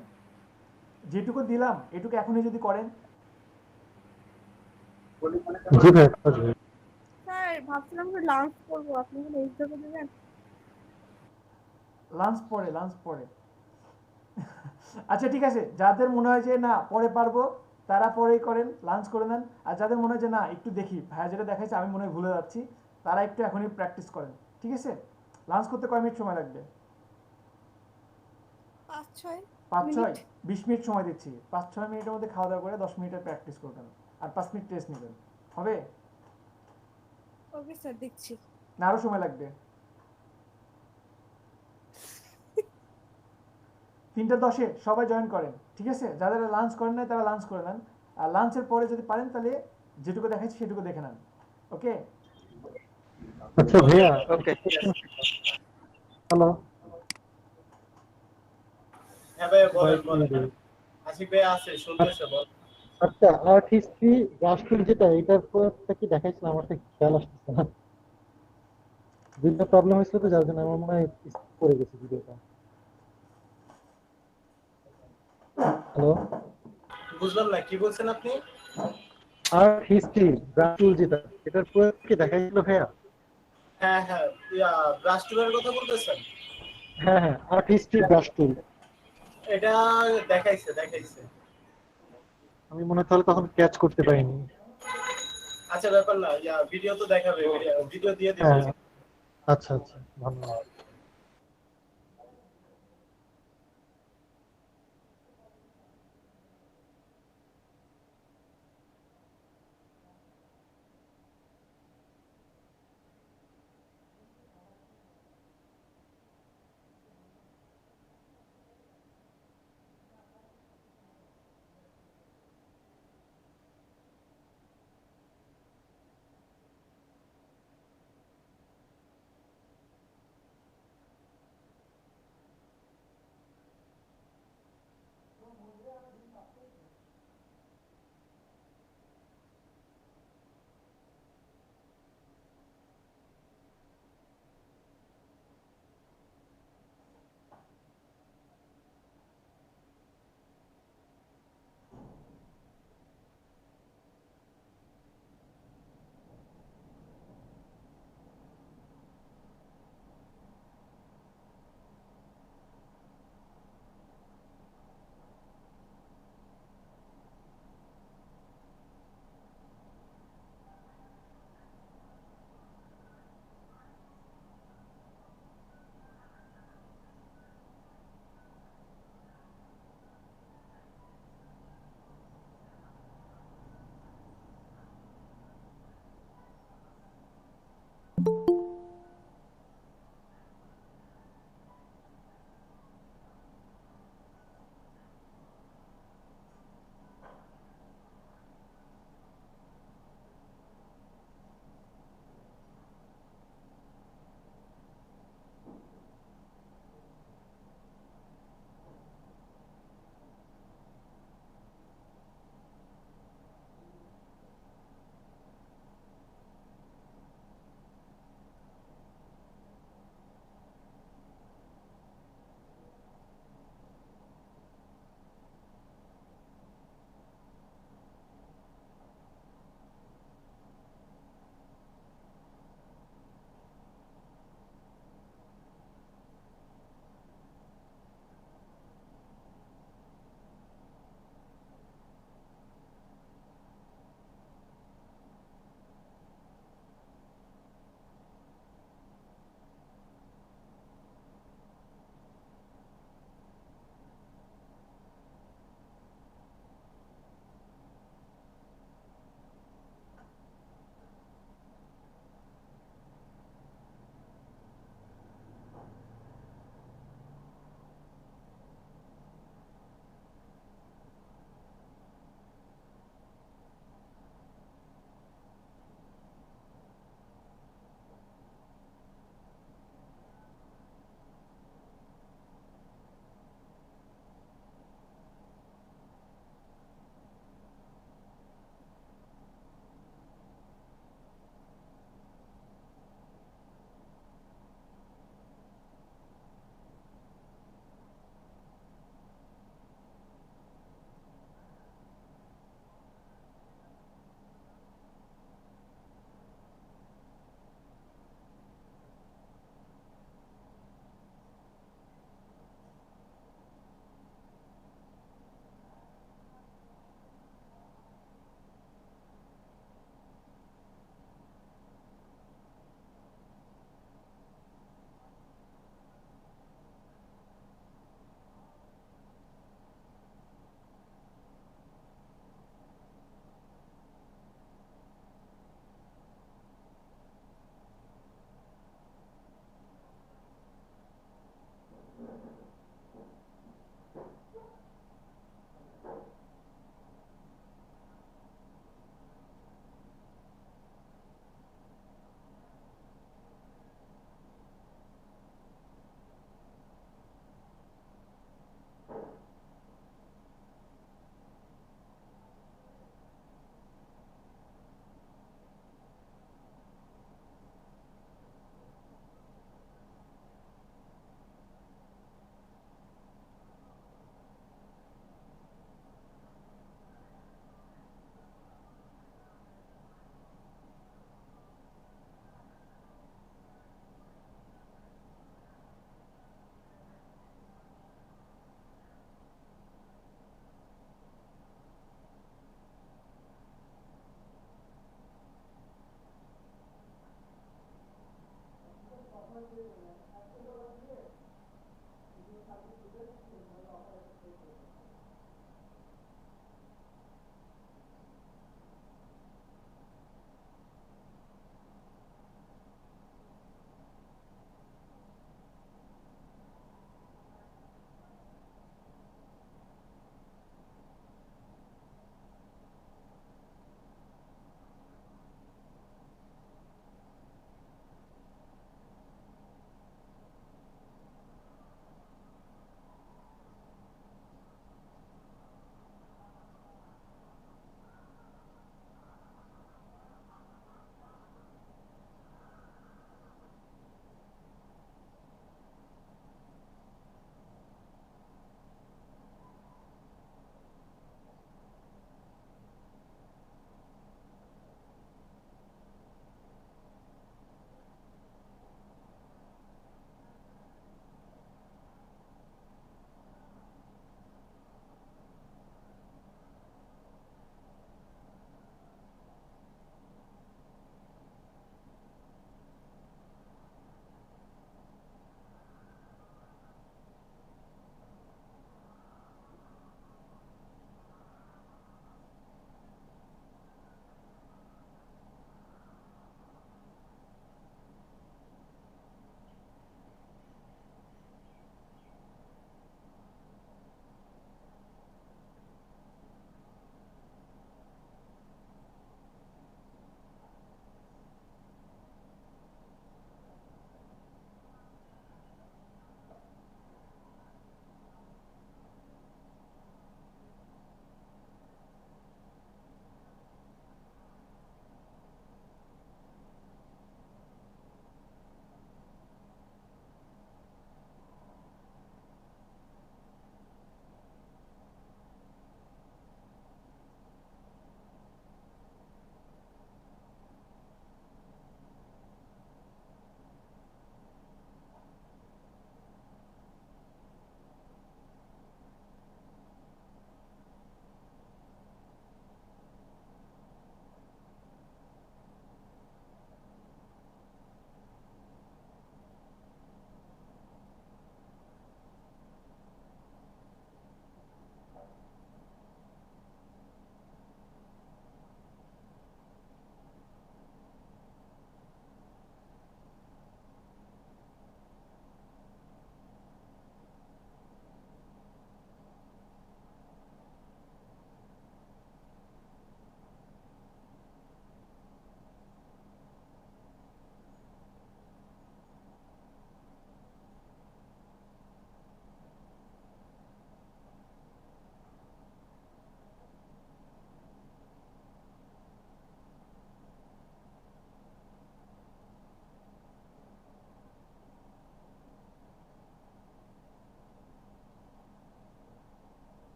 Speaker 1: যেটুকু দিলাম এটুকু এখনই যদি করেন।
Speaker 5: জি ভাই,
Speaker 3: স্যার ভাবছিলাম যে লাঞ্চ করব, আপনি কি এইচডব্লিউ দেবেন?
Speaker 1: লাঞ্চ পরে। আচ্ছা ঠিক আছে, যাদের মনে হয় যে না পরে পারবো তারা পরেই করেন, লাঞ্চ করে নেন। আর যাদের মনে হয় যে না একটু দেখি ভাইয়া যেটা দেখাইছে আমি মনে হয় ভুলে যাচ্ছি, তারা একটু এখনই প্র্যাকটিস করেন, ঠিক আছে? লাঞ্চ করতে কয় মিনিট সময় লাগবে? 5-6 20 মিনিট সময় দিচ্ছি। 5-6 মিনিটের মধ্যে খাওয়া দাওয়া করে 10 মিনিটের প্র্যাকটিস করবেন আর 5 মিনিট টেস্ট নেবেন, হবে?
Speaker 3: ওকে স্যার, দেখছি।
Speaker 1: না আরো সময় লাগবে? 3:10 সবাই জয়েন করেন, ঠিক আছে? যারা লাঞ্চ করেন না তারা লাঞ্চ করে নেন, আর লাঞ্চের পরে যদি পারেন তাহলে যেটুকু দেখাচ্ছি সেটুকু দেখে নেন, ওকে?
Speaker 5: আচ্ছা ভাইয়া,
Speaker 2: ওকে।
Speaker 5: হ্যালো।
Speaker 11: হ্যাঁ ভাই বলেন। আশিক ভাই আছে, শুনতেছে, বল।
Speaker 5: আচ্ছা আর্ট হিস্ট্রি ব্রাশ টুল যেটা, এটার পরটা কি দেখাইছিলাম, আমার ঠিক খেয়াল আসতেছে না। দুইটা প্রবলেম হয়েছিল তো, যার জন্য আমার মনে হয় skip করে গেছে ভিডিওটা। হ্যালো,
Speaker 11: বুঝলাম না কি বলছেন আপনি?
Speaker 5: আর্ট হিস্ট্রি ব্রাশ টুল যেটা, এটার প্রয়োগ কি দেখাইছিল ভাইয়া?
Speaker 11: হ্যাঁ হ্যাঁ, ব্রাশ টুলের কথা বলতেছেন?
Speaker 5: হ্যাঁ হ্যাঁ, আর্ট হিস্ট্রি ব্রাশ টুল।
Speaker 11: এটা দেখাইছে দেখাইছে।
Speaker 5: আমি মনে হয় তাহলে তখন ক্যাচ করতে পারিনি।
Speaker 11: আচ্ছা ব্যাপার না, ভিডিও তো দেখাবে, ভিডিও দিয়ে দিবে।
Speaker 5: হ্যাঁ, আচ্ছা আচ্ছা, ধন্যবাদ।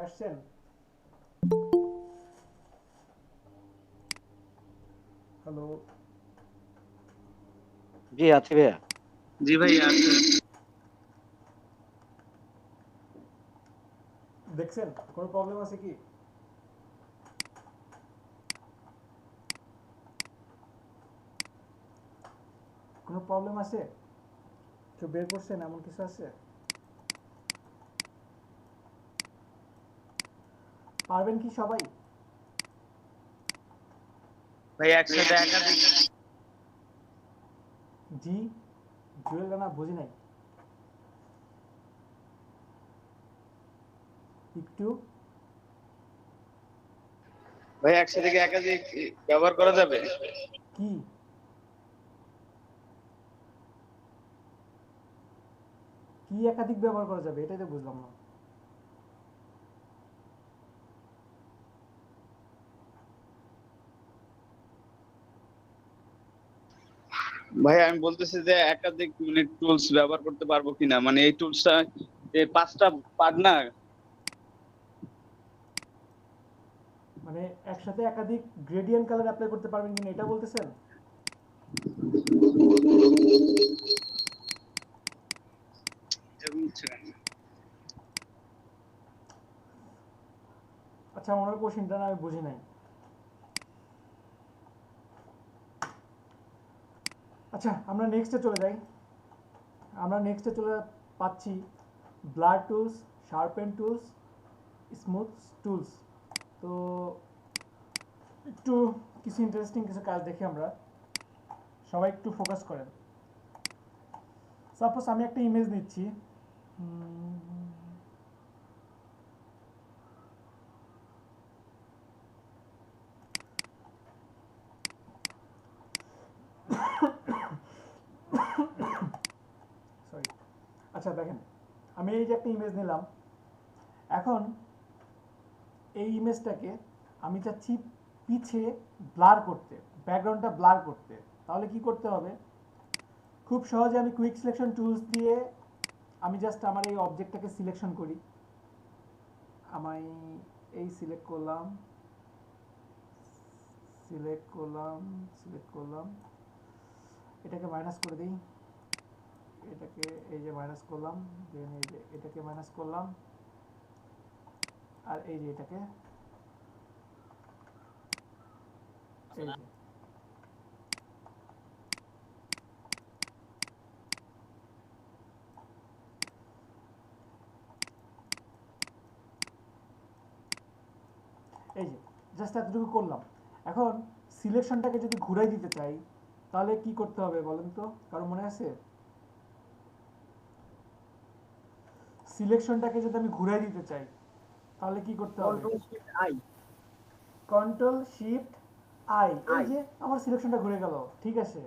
Speaker 1: আসছেন? হ্যালো,
Speaker 2: জি আছি ভাইয়া।
Speaker 10: জি ভাই আছে।
Speaker 1: দেখছেন কোনো প্রবলেম আছে কি? কোনো প্রবলেম আছে? কেউ বের করছেন এমন কিছু আছে? পারবেন কি সবাই?
Speaker 10: ভাই একসাথে একাধিক
Speaker 1: জি জুয়েল রানা বুঝি নাই একটু।
Speaker 10: ভাই একসাথে কি একাধিক ব্যবহার করা যাবে?
Speaker 1: কি কি একাধিক ব্যবহার করা যাবে এটাই তো বুঝলাম না।
Speaker 10: ভাই আমি বলতেছি যে একাধিক মানে টুলস ব্যবহার করতে পারবো কিনা, মানে এই টুলসটা যে 5টা পার্ট না।
Speaker 1: মানে একসাথে একাধিক গ্রেডিয়েন্ট কালার অ্যাপ্লাই করতে পারবেন কিনা এটা বলতেছেন? আচ্ছা ওনার কোশ্চেনটা না আমি বুঝি নাই। আচ্ছা আমরা নেক্সটে চলে যাই। আমরা নেক্সটে চলে পাচ্ছি blur tools, sharpen tools, smooth tools. তো একটু কিছু ইন্টারেস্টিং কিছু কাজ দেখি আমরা, সবাই একটু ফোকাস করেন। সাপোজ আমি একটা ইমেজ নিচ্ছি, সরি। আচ্ছা দেখেন আমি এই যে একটা ইমেজ নিলাম, এখন এই ইমেজটাকে আমি চাচ্ছি পিছে ব্লার করতে, ব্যাকগ্রাউন্ডটা ব্লার করতে। তাহলে কি করতে হবে? খুব সহজে আমি কুইক সিলেকশন টুলস দিয়ে আমি জাস্ট আমার এই অবজেক্টটাকে সিলেকশন করি। আমি এই সিলেক্ট করলাম, এটাকে মাইনাস করে দিই, এটাকে এই যে মাইনাস করলাম, দেন এই যে এটাকে মাইনাস করলাম, আর এই যে এটাকে এই যে এই যে জাস্ট এতটুকু করলাম। এখন সিলেকশনটাকে যদি ঘুরাই দিতে চাই তাহলে কি করতে হবে বলেন তো, কারো মনে আছে? সিলেকশনটাকে যদি আমি ঘুরাই দিতে চাই তাহলে কি করতে হবে? Control shift I. এই যে আমার সিলেকশনটা ঘুরে গেল, ঠিক আছে।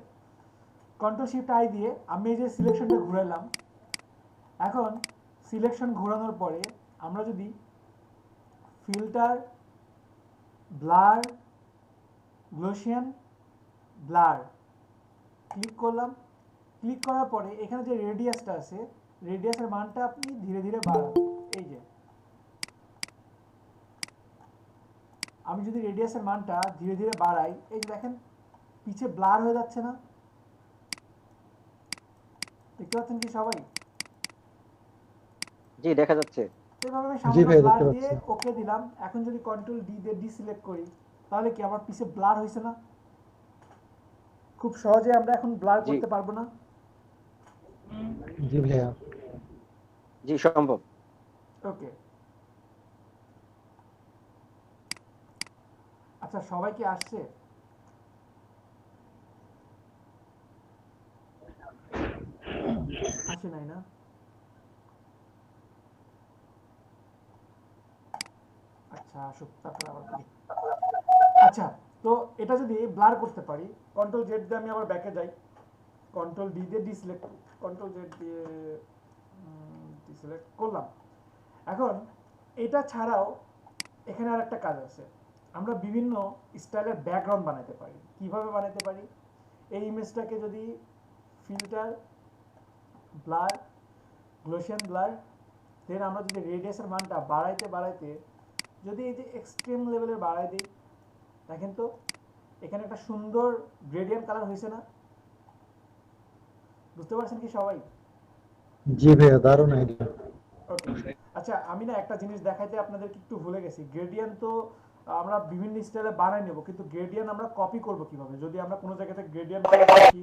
Speaker 1: কন্ট্রোল শিফট আই দিয়ে আমি এই যে সিলেকশনটা ঘুরালাম। এখন সিলেকশন ঘোরানোর পরে আমরা যদি ফিল্টার, ব্লার, গ্লোসিয়ান, ব্লার ক্লিক করলাম, ক্লিক করার পরে এখানে যে রেডিয়াসটা আছে, রেডিয়াসের মানটা আপনি ধীরে ধীরে বাড়ান। এই যে আমি যদি রেডিয়াসের মানটা ধীরে ধীরে বাড়াই, এই যে দেখেন পিছে ব্লার হয়ে যাচ্ছে না? দেখতে পাচ্ছেন কি সবাই?
Speaker 2: জি দেখা যাচ্ছে।
Speaker 1: এভাবে আমি
Speaker 5: জি
Speaker 1: সামনে
Speaker 5: ভাই
Speaker 1: ব্লার
Speaker 5: দেখতে
Speaker 1: দিয়ে
Speaker 5: পাচ্ছি।
Speaker 1: ওকে দিলাম। এখন যদি কন্ট্রোল ডি দিয়ে ডিসিলেক্ট করি তাহলে কি আমার পিছে ব্লার হয়েছে না? খুব সহজে আমরা এখন ব্লার
Speaker 2: জি
Speaker 1: করতে পারবো না?
Speaker 5: জি ভাইয়া।
Speaker 2: জি সম্ভব।
Speaker 1: ওকে আচ্ছা সবাই কি আসছে? আসে নাই না? আচ্ছা আসুক তারপর আবার বলি। আচ্ছা তো এটা যদি ব্লার করতে পারি, কন্ট্রোল জেড দিয়ে আমি আবার ব্যাকে যাই, কন্ট্রোল ডি দিয়ে ডিসিলেক্ট, কন্ট্রোল জেড দিয়ে ডিসিলেক্ট করলাম। এখন এটা ছাড়াও এখানে আর একটা কাজ আছে, আমরা বিভিন্ন স্টাইলের ব্যাকগ্রাউন্ড বানাতে পারি। কিভাবে বানাতে পারি? এই ইমেজটাকে যদি ফিল্টার, ব্লার, গ্লোসিয়ান ব্লার, দেন আমরা যদি রেডিয়াসের মানটা বাড়াইতে বাড়াইতে যদি এই যে এক্সট্রিম লেভেলের বাড়াই দিই, দেখেন তো এখানে একটা সুন্দর গ্রেডিয়েন্ট কালার হয়েছে না? বুঝতে পারছেন কি সবাই?
Speaker 5: জি ভাইয়া, দারুণ আইডিয়া।
Speaker 1: ওকে, আচ্ছা আমি না একটা জিনিস দেখাইতে আপনাদেরকে একটু ভুলে গেছি। গ্রেডিয়েন্ট তো আমরা বিভিন্ন স্টাইলে বানাই নেব, কিন্তু গ্রেডিয়েন্ট আমরা কপি করব কিভাবে? যদি আমরা কোনো জায়গাতে গ্রেডিয়েন্ট দেখি,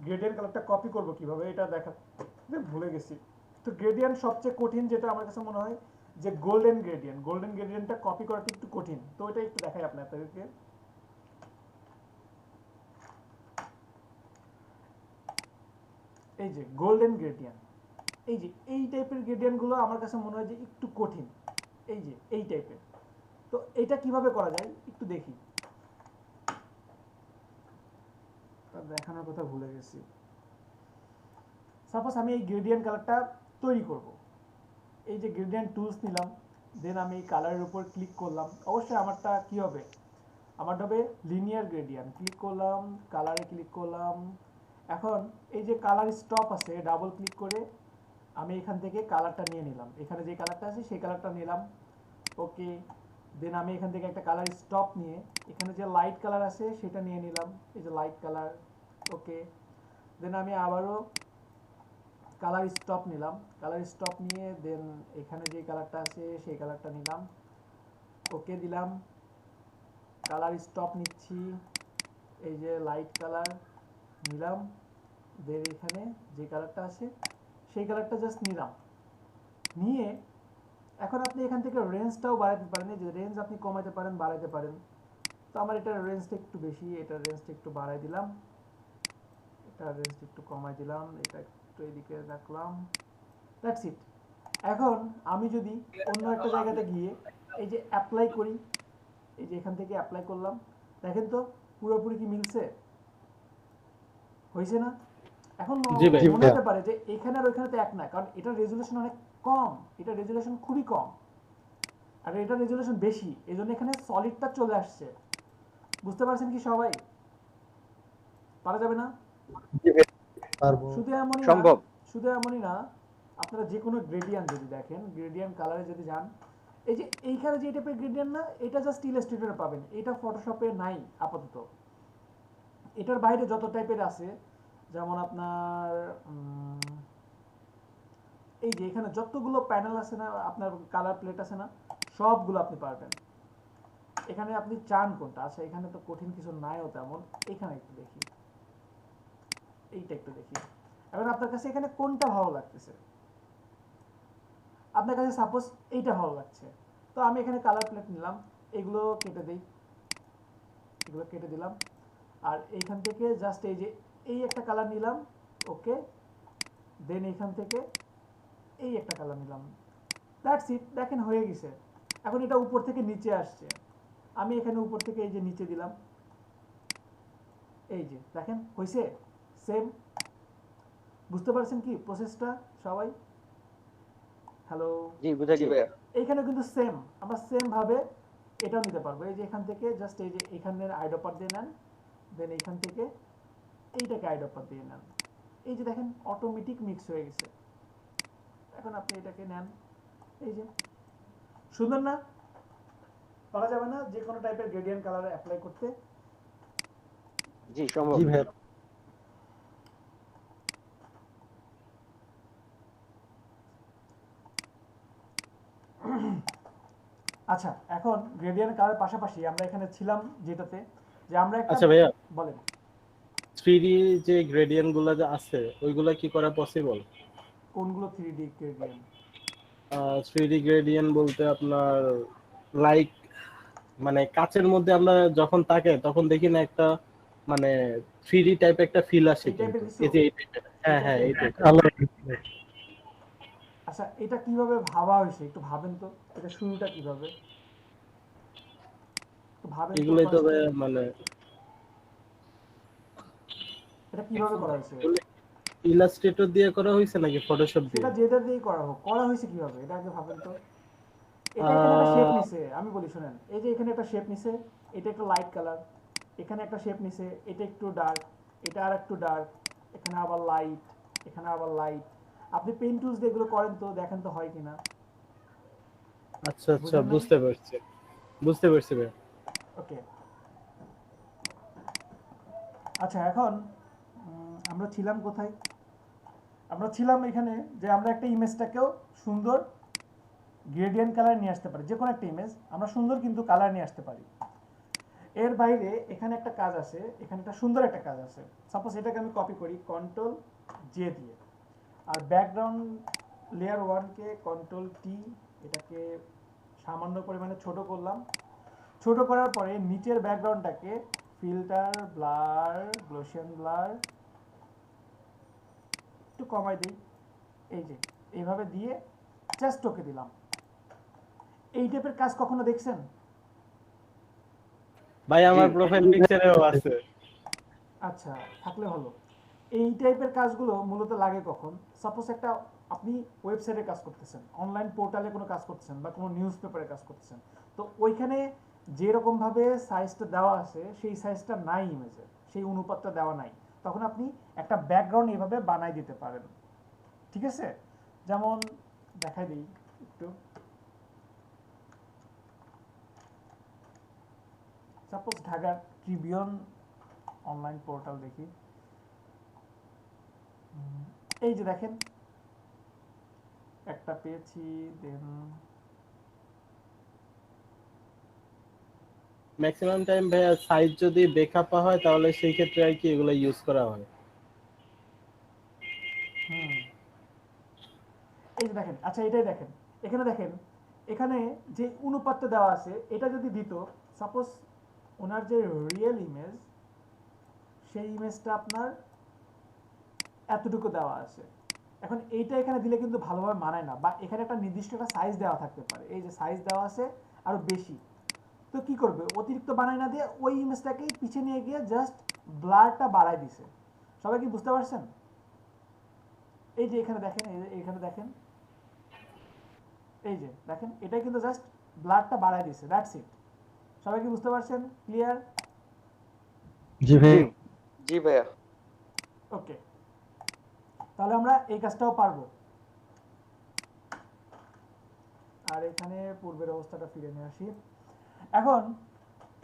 Speaker 1: গ্রেডিয়েন্ট কালারটা কপি করব কিভাবে এটা দেখাতে ভুলে গেছি। তো গ্রেডিয়েন্ট সবচেয়ে কঠিন যেটা আমার কাছে মনে হয় যে গোল্ডেন গ্রেডিয়েন্ট। গোল্ডেন গ্রেডিয়েন্টটা কপি করাটা একটু কঠিন, তো এটা একটু দেখাই আপনাদেরকে। এই যে গোল্ডেন গ্রেডিয়েন্ট, এই যে এই টাইপের গ্রেডিয়েন্ট গুলো আমার কাছে মনে হয় যে একটু কঠিন। এই যে এই টাইপের, তো এটা কিভাবে করা যায় একটু দেখি। দেখানোর কথা ভুলে গেছি। সাপোজ আমি এই গ্রেডিয়েন্ট কালারটা তৈরি করব। এই যে গ্রেডিয়েন্ট টুলস নিলাম, দেন আমি এই কালারের উপর ক্লিক করলাম। অবশ্যই আমারটা কি হবে, আমারটা হবে লিনিয়ার গ্রেডিয়েন্ট। ক্লিক করলাম, কালারে ক্লিক করলাম। এখন এই যে কালার স্টপ আছে, ডাবল ক্লিক করে আমি এখান থেকে কালারটা নিয়ে নিলাম। এখানে যে কালারটা আছে সেই কালারটা নিলাম। ওকে, দেন আমি এখান থেকে একটা কালার স্টপ নিয়ে এখানে যে লাইট কালার আছে সেটা নিয়ে নিলাম। এই যে লাইট কালার, ওকে। দেন আমি আবারও কালার স্টপ নিলাম। কালার স্টপ নিয়ে দেন এখানে যে কালারটা আছে সেই কালারটা নিলাম। ওকে দিলাম, কালার স্টপ নিচ্ছি। এই যে লাইট কালার নিলাম, দেন এখানে যে কালারটা আছে সেই কালারটা জাস্ট নিলাম। নিয়ে এখন আপনি এখান থেকে রেঞ্জটাও বাড়াতে পারেন। এই যে রেঞ্জ আপনি কমাতে পারেন, বাড়াতে পারেন। তো আমার এটার রেঞ্জটা একটু বেশি, এটার রেঞ্জটা একটু বাড়াই দিলাম, এটার রেঞ্জটা একটু কমাই দিলাম, এটা একটু এদিকে রাখলাম। That's it. এখন আমি যদি অন্য একটা জায়গাতে গিয়ে এই যে অ্যাপ্লাই করি, এই যে এখান থেকে অ্যাপ্লাই করলাম, দেখেন তো পুরোপুরি কি মিলছে, হয়েছে না? এখন মনে হতে পারে যে এখানে আর ওইখানে তো এক না, কারণ এটার রেজুলেশন অনেক কম, এটা রেজুলেশন খুবই কম, আর এটা রেজুলেশন বেশি, এই জন্য এখানে সলিডটা চলে আসছে। বুঝতে পারছেন কি সবাই? পারা যাবে না? শুধু এমনই না, আপনারা যে কোনো গ্রেডিয়েন্ট যদি দেখেন, গ্রেডিয়েন্ট কালারে যদি যান, এই যে এইখানে যে টাইপের গ্রেডিয়েন্ট না, এটা জাস্ট ইলাস্ট্রেটরে পাবেন, এটা ফটোশপে নাই আপাতত। এটার বাইরে যত টাইপের আছে, যেমন আপনার এই যে এখানে যতগুলো প্যানেল আছে না, আপনার কালার প্লেট আছে না, সবগুলো আপনি পারবেন। এখানে আপনি চান কোনটা। আচ্ছা এখানে তো কঠিন কিছু নাইও তেমন, এখানে একটু দেখি, এইটা একটু দেখি। এখন আপনার কাছে এখানে কোনটা ভালো লাগতেছে? আপনার কাছে সাপোজ এইটা ভালো লাগছে, তো আমি এখানে কালার প্লেট নিলাম, এগুলো কেটে দিই, এগুলো কেটে দিলাম। আর এইখান থেকে জাস্ট এই যে এই একটা কালার নিলাম, ওকে। দেন এইখান থেকে এই একটা কালার নিলাম, দ্যাটস ইট। দেখেন হয়ে গেছে। এখন এটা উপর থেকে নিচে আসছে, আমি এখানে উপর থেকে এই যে নিচে দিলাম, এই যে দেখেন হয়েছে সেম। বুঝতে পারছেন কি প্রসেসটা সবাই? হ্যালো,
Speaker 2: জি বুঝাচ্ছি ভাইয়া।
Speaker 1: এইখানে কিন্তু সেম, আমরা সেম ভাবে এটাও নিতে পারবো। এই যে এখান থেকে জাস্ট এই যে এখানের আইডপার দিয়ে নেন, দেন এইখান থেকে এইটাকে আইডপার দিয়ে নেন। এই যে দেখেন অটোমেটিক মিক্স হয়ে গেছে। এখন আপনি এটাকে নেন, এই যে সুন্দর না? পারা যাবে না যে কোনো টাইপের গ্রেডিয়েন্ট কালার অ্যাপ্লাই করতে?
Speaker 2: জি সম্ভব।
Speaker 5: জি ভাই।
Speaker 1: আচ্ছা এখন গ্রেডিয়েন্ট কালারের পাশাপাশি আমরা এখানে ছিলাম যেটাতে, যে আমরা একটা,
Speaker 4: আচ্ছা ভাইয়া,
Speaker 1: বলেন
Speaker 4: 3D যে গ্রেডিয়েন্ট গুলো যে আছে ওইগুলা কি করা পসিবল?
Speaker 1: কোনগুলো 3D গ্রেডিয়েন্ট?
Speaker 4: 3D গ্রেডিয়েন্ট বলতে আপনার লাইক মানে কাচের মধ্যে আমরা যখন তাকাই তখন দেখি না একটা মানে 3D টাইপ একটা ফিল আসে, কিন্তু এই যে এই টাইপের। হ্যাঁ এই টাইপের।
Speaker 1: আচ্ছা এটা কিভাবে ভাবা হয়েছে একটু ভাবেন তো, এটা শুরুটা কিভাবে একটু ভাবেন তো?
Speaker 4: এগুলোই তো মানে
Speaker 1: এটা কিভাবে করা হয়েছে?
Speaker 4: ইলাস্ট্রেটর দিয়ে করা হয়েছে নাকি ফটোশপ দিয়ে?
Speaker 1: সেটা যেটা দিয়ে করা হোক, করা হয়েছে কিভাবে এটা আগে ভাবেন তো। এটা এখানে একটা শেপ নিছে, আমি বলি শুনেন, এই যে এখানে একটা শেপ নিছে, এটা একটা লাইট কালার, এখানে একটা শেপ নিছে, এটা একটু ডার্ক, এটা আর একটু ডার্ক, এখানে আবার লাইট, এখানে আবার লাইট। আপনি পেন টুলস দিয়ে এগুলো করেন তো, দেখেন তো হয় কিনা।
Speaker 4: আচ্ছা আচ্ছা, বুঝতে পারছি ভাই।
Speaker 1: ওকে, আচ্ছা এখন আমরা ছিলাম কোথায়? আমরা ছিলাম এখানে যে আমরা একটা ইমেজটাকেও সুন্দর গ্রেডিয়েন্ট কালার নিয়ে আসতে পারি। যে কোনো একটা ইমেজ আমরা সুন্দর কিন্তু কালার নিয়ে আসতে পারি। এর বাইরে এখানে একটা কাজ আছে, এখানে একটা সুন্দর একটা কাজ আছে। সাপোজ এটাকে আমি কপি করি কন্ট্রোল জে দিয়ে, আর ব্যাকগ্রাউন্ড লেয়ার 1কে কন্ট্রোল টি, এটাকে সামান্য পরিমাণে ছোট করলাম। ছোট করার পরে নিচের ব্যাকগ্রাউন্ডটাকে ফিল্টার, ব্লার, গ্লোশিয়ান ব্লার একটু কমাই দিই, এই যে এইভাবে দিয়ে জাস্ট ওকে দিলাম। এই টাইপের কাজ কখনো দেখছেন?
Speaker 4: ভাই আমার প্রোফাইল পিকচারেও আছে।
Speaker 1: আচ্ছা, থাকলে ভালো। এই টাইপের কাজগুলো মূলত লাগে কখন? সাপোজ একটা আপনি ওয়েবসাইটে কাজ করতেছেন, অনলাইন পোর্টালে কোনো কাজ করতেছেন, বা কোনো নিউজ পেপারে কাজ করতেছেন, তো ওইখানে যেরকম ভাবে সাইজটা দেওয়া আছে সেই সাইজটা নাই ইমেজে, সেই অনুপাতটা দেওয়া নাই, তখন আপনি একটা ব্যাকগ্রাউন্ড এইভাবে বানাই দিতে পারেন। ঠিক আছে, যেমন দেখাই দিই একটু। Suppose Dhaka Tribune online portal দেখি, এই যে দেখেন একটা পেয়েছি। দেন
Speaker 4: ম্যাক্সিমাম টাইম ভাইয়া সাইজ যদি বেকআপ হয় তাহলে সেই ক্ষেত্রে আর কি এগুলো ইউজ করা হয়।
Speaker 1: এই যে দেখেন, আচ্ছা এটাই দেখেন, এখানে দেখেন, এখানে যে অনুপাতটা দেওয়া আছে এটা যদি দিত, সাপোজ ওনার যে রিয়েল ইমেজ, সেই ইমেজটা আপনার এতটুকু দেওয়া আছে। এখন এইটা এখানে দিলে কিন্তু ভালোভাবে মানায় না, বা এখানে একটা নির্দিষ্ট একটা সাইজ দেওয়া থাকতে পারে। এই যে সাইজ দেওয়া আছে আরো বেশি, তো কি করবে, অতিরিক্ত বানাই না দিয়ে ওই ইমেজটাকেই পিছিয়ে নিয়ে গিয়ে জাস্ট ব্লারটা বাড়াই দিছে। সবাই কি বুঝতে পারছেন? এই যে এখানে দেখেন, এখানে দেখেন, এই যে দেখেন, এটাই কিন্তু জাস্ট ব্লারটা বাড়াই দিছে, দ্যাটস ইট। সবাই কি বুঝতে পারছেন? ক্লিয়ার?
Speaker 5: জি ভাই।
Speaker 2: জি ভাইয়া।
Speaker 1: ওকে, তাহলে আমরা এই কাজটাও পারবো। আর এখানে পূর্বের অবস্থাটা ফিরে নিয়ে আসি। এখন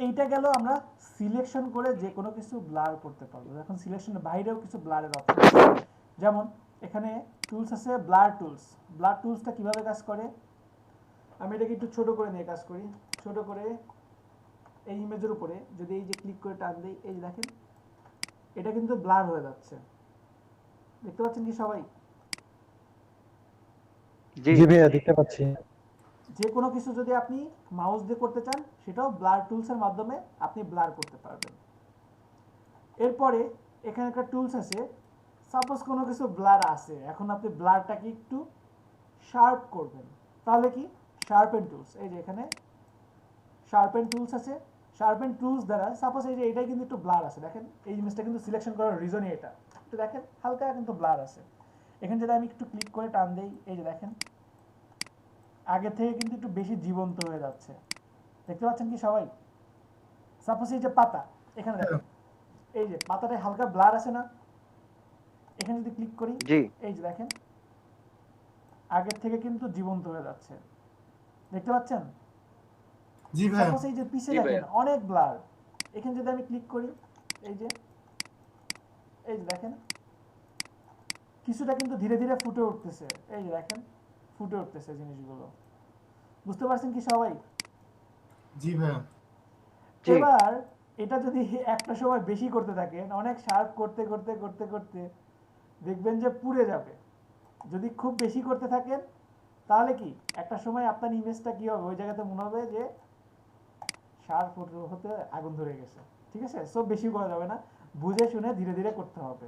Speaker 1: এইটা গেল আমরা সিলেকশন করে যে কোনো কিছু ব্লার করতে পারবো। এখন সিলেকশনের বাইরেও কিছু ব্লারের অপশন আছে, যেমন এখানে টুলস আছে ব্লার টুলস। ব্লার টুলসটা কিভাবে কাজ করে, আমি এটাকে একটু ছোট করে নিয়ে কাজ করি। ছোট করে এই ইমেজের উপরে যদি এই যে ক্লিক করে টান দিই, এই যে দেখেন এটা কিন্তু ব্লার হয়ে যাচ্ছে। দেখতে পাচ্ছেন কি সবাই?
Speaker 5: জি ভাইয়া দেখতে পাচ্ছি।
Speaker 1: যে কোনো কিছু যদি আপনি মাউস দিয়ে করতে চান, সেটাও ব্লার টুলসের মাধ্যমে আপনি ব্লার করতে পারবেন। এরপরে এখানে একটা টুলস আছে, সাপোজ কোনো কিছু ব্লার আছে, এখন আপনি ব্লারটাকে একটু শার্প করবেন, তাহলে কি শার্পেন টুলস, এই যে এখানে শার্পেন টুলস আছে। শার্পেন টুলস দ্বারা সাপোজ এই যে এটাই কিন্তু একটু ব্লার আছে, দেখেন এই জিনিসটা কিন্তু সিলেকশন করার রিজনই এটা, একটু দেখেন হালকা কিন্তু ব্লার আছে। এখানে যদি আমি একটু ক্লিক করে টান দেই, এই যে দেখেন আগে থেকে কিন্তু একটু বেশি জীবন্ত হয়ে যাচ্ছে। দেখতে পাচ্ছেন কি সবাই? সাপোজ এই যে পাতা, এখানে দেখেন এই যে পাতাটা হালকা ব্লার আছে না, এখানে যদি ক্লিক করি, এই যে দেখেন আগের থেকে কিন্তু জীবন্ত হয়ে যাচ্ছে। দেখতে পাচ্ছেন?
Speaker 11: জি ভাই।
Speaker 1: সাপোজ এই যে পিছে দেখেন অনেক ব্লার, এখানে যদি আমি ক্লিক করি, এই যে দেখেন কিছুটা কিন্তু ধীরে ধীরে ফুটে উঠতেছে। এই যে দেখেন ফুটে উঠতেছে জিনিসগুলো। বুঝতে পারছেন কি সবাই?
Speaker 11: জি ভাই।
Speaker 1: এবার এটা যদি একটা সময় বেশি করতে থাকেন, অনেক শার্প করতে করতে করতে করতে দেখবেন যে পুড়ে যাবে। যদি খুব বেশি করতে থাকেন তাহলে কি একটা সময় আপনার ইমেজটা কি হবে, ওই জায়গাতে মনে হবে যে শার্প হতে আগুন ধরে গেছে। ঠিক আছে, সব বেশি করা যাবে না, বুঝে শুনে ধীরে ধীরে করতে হবে।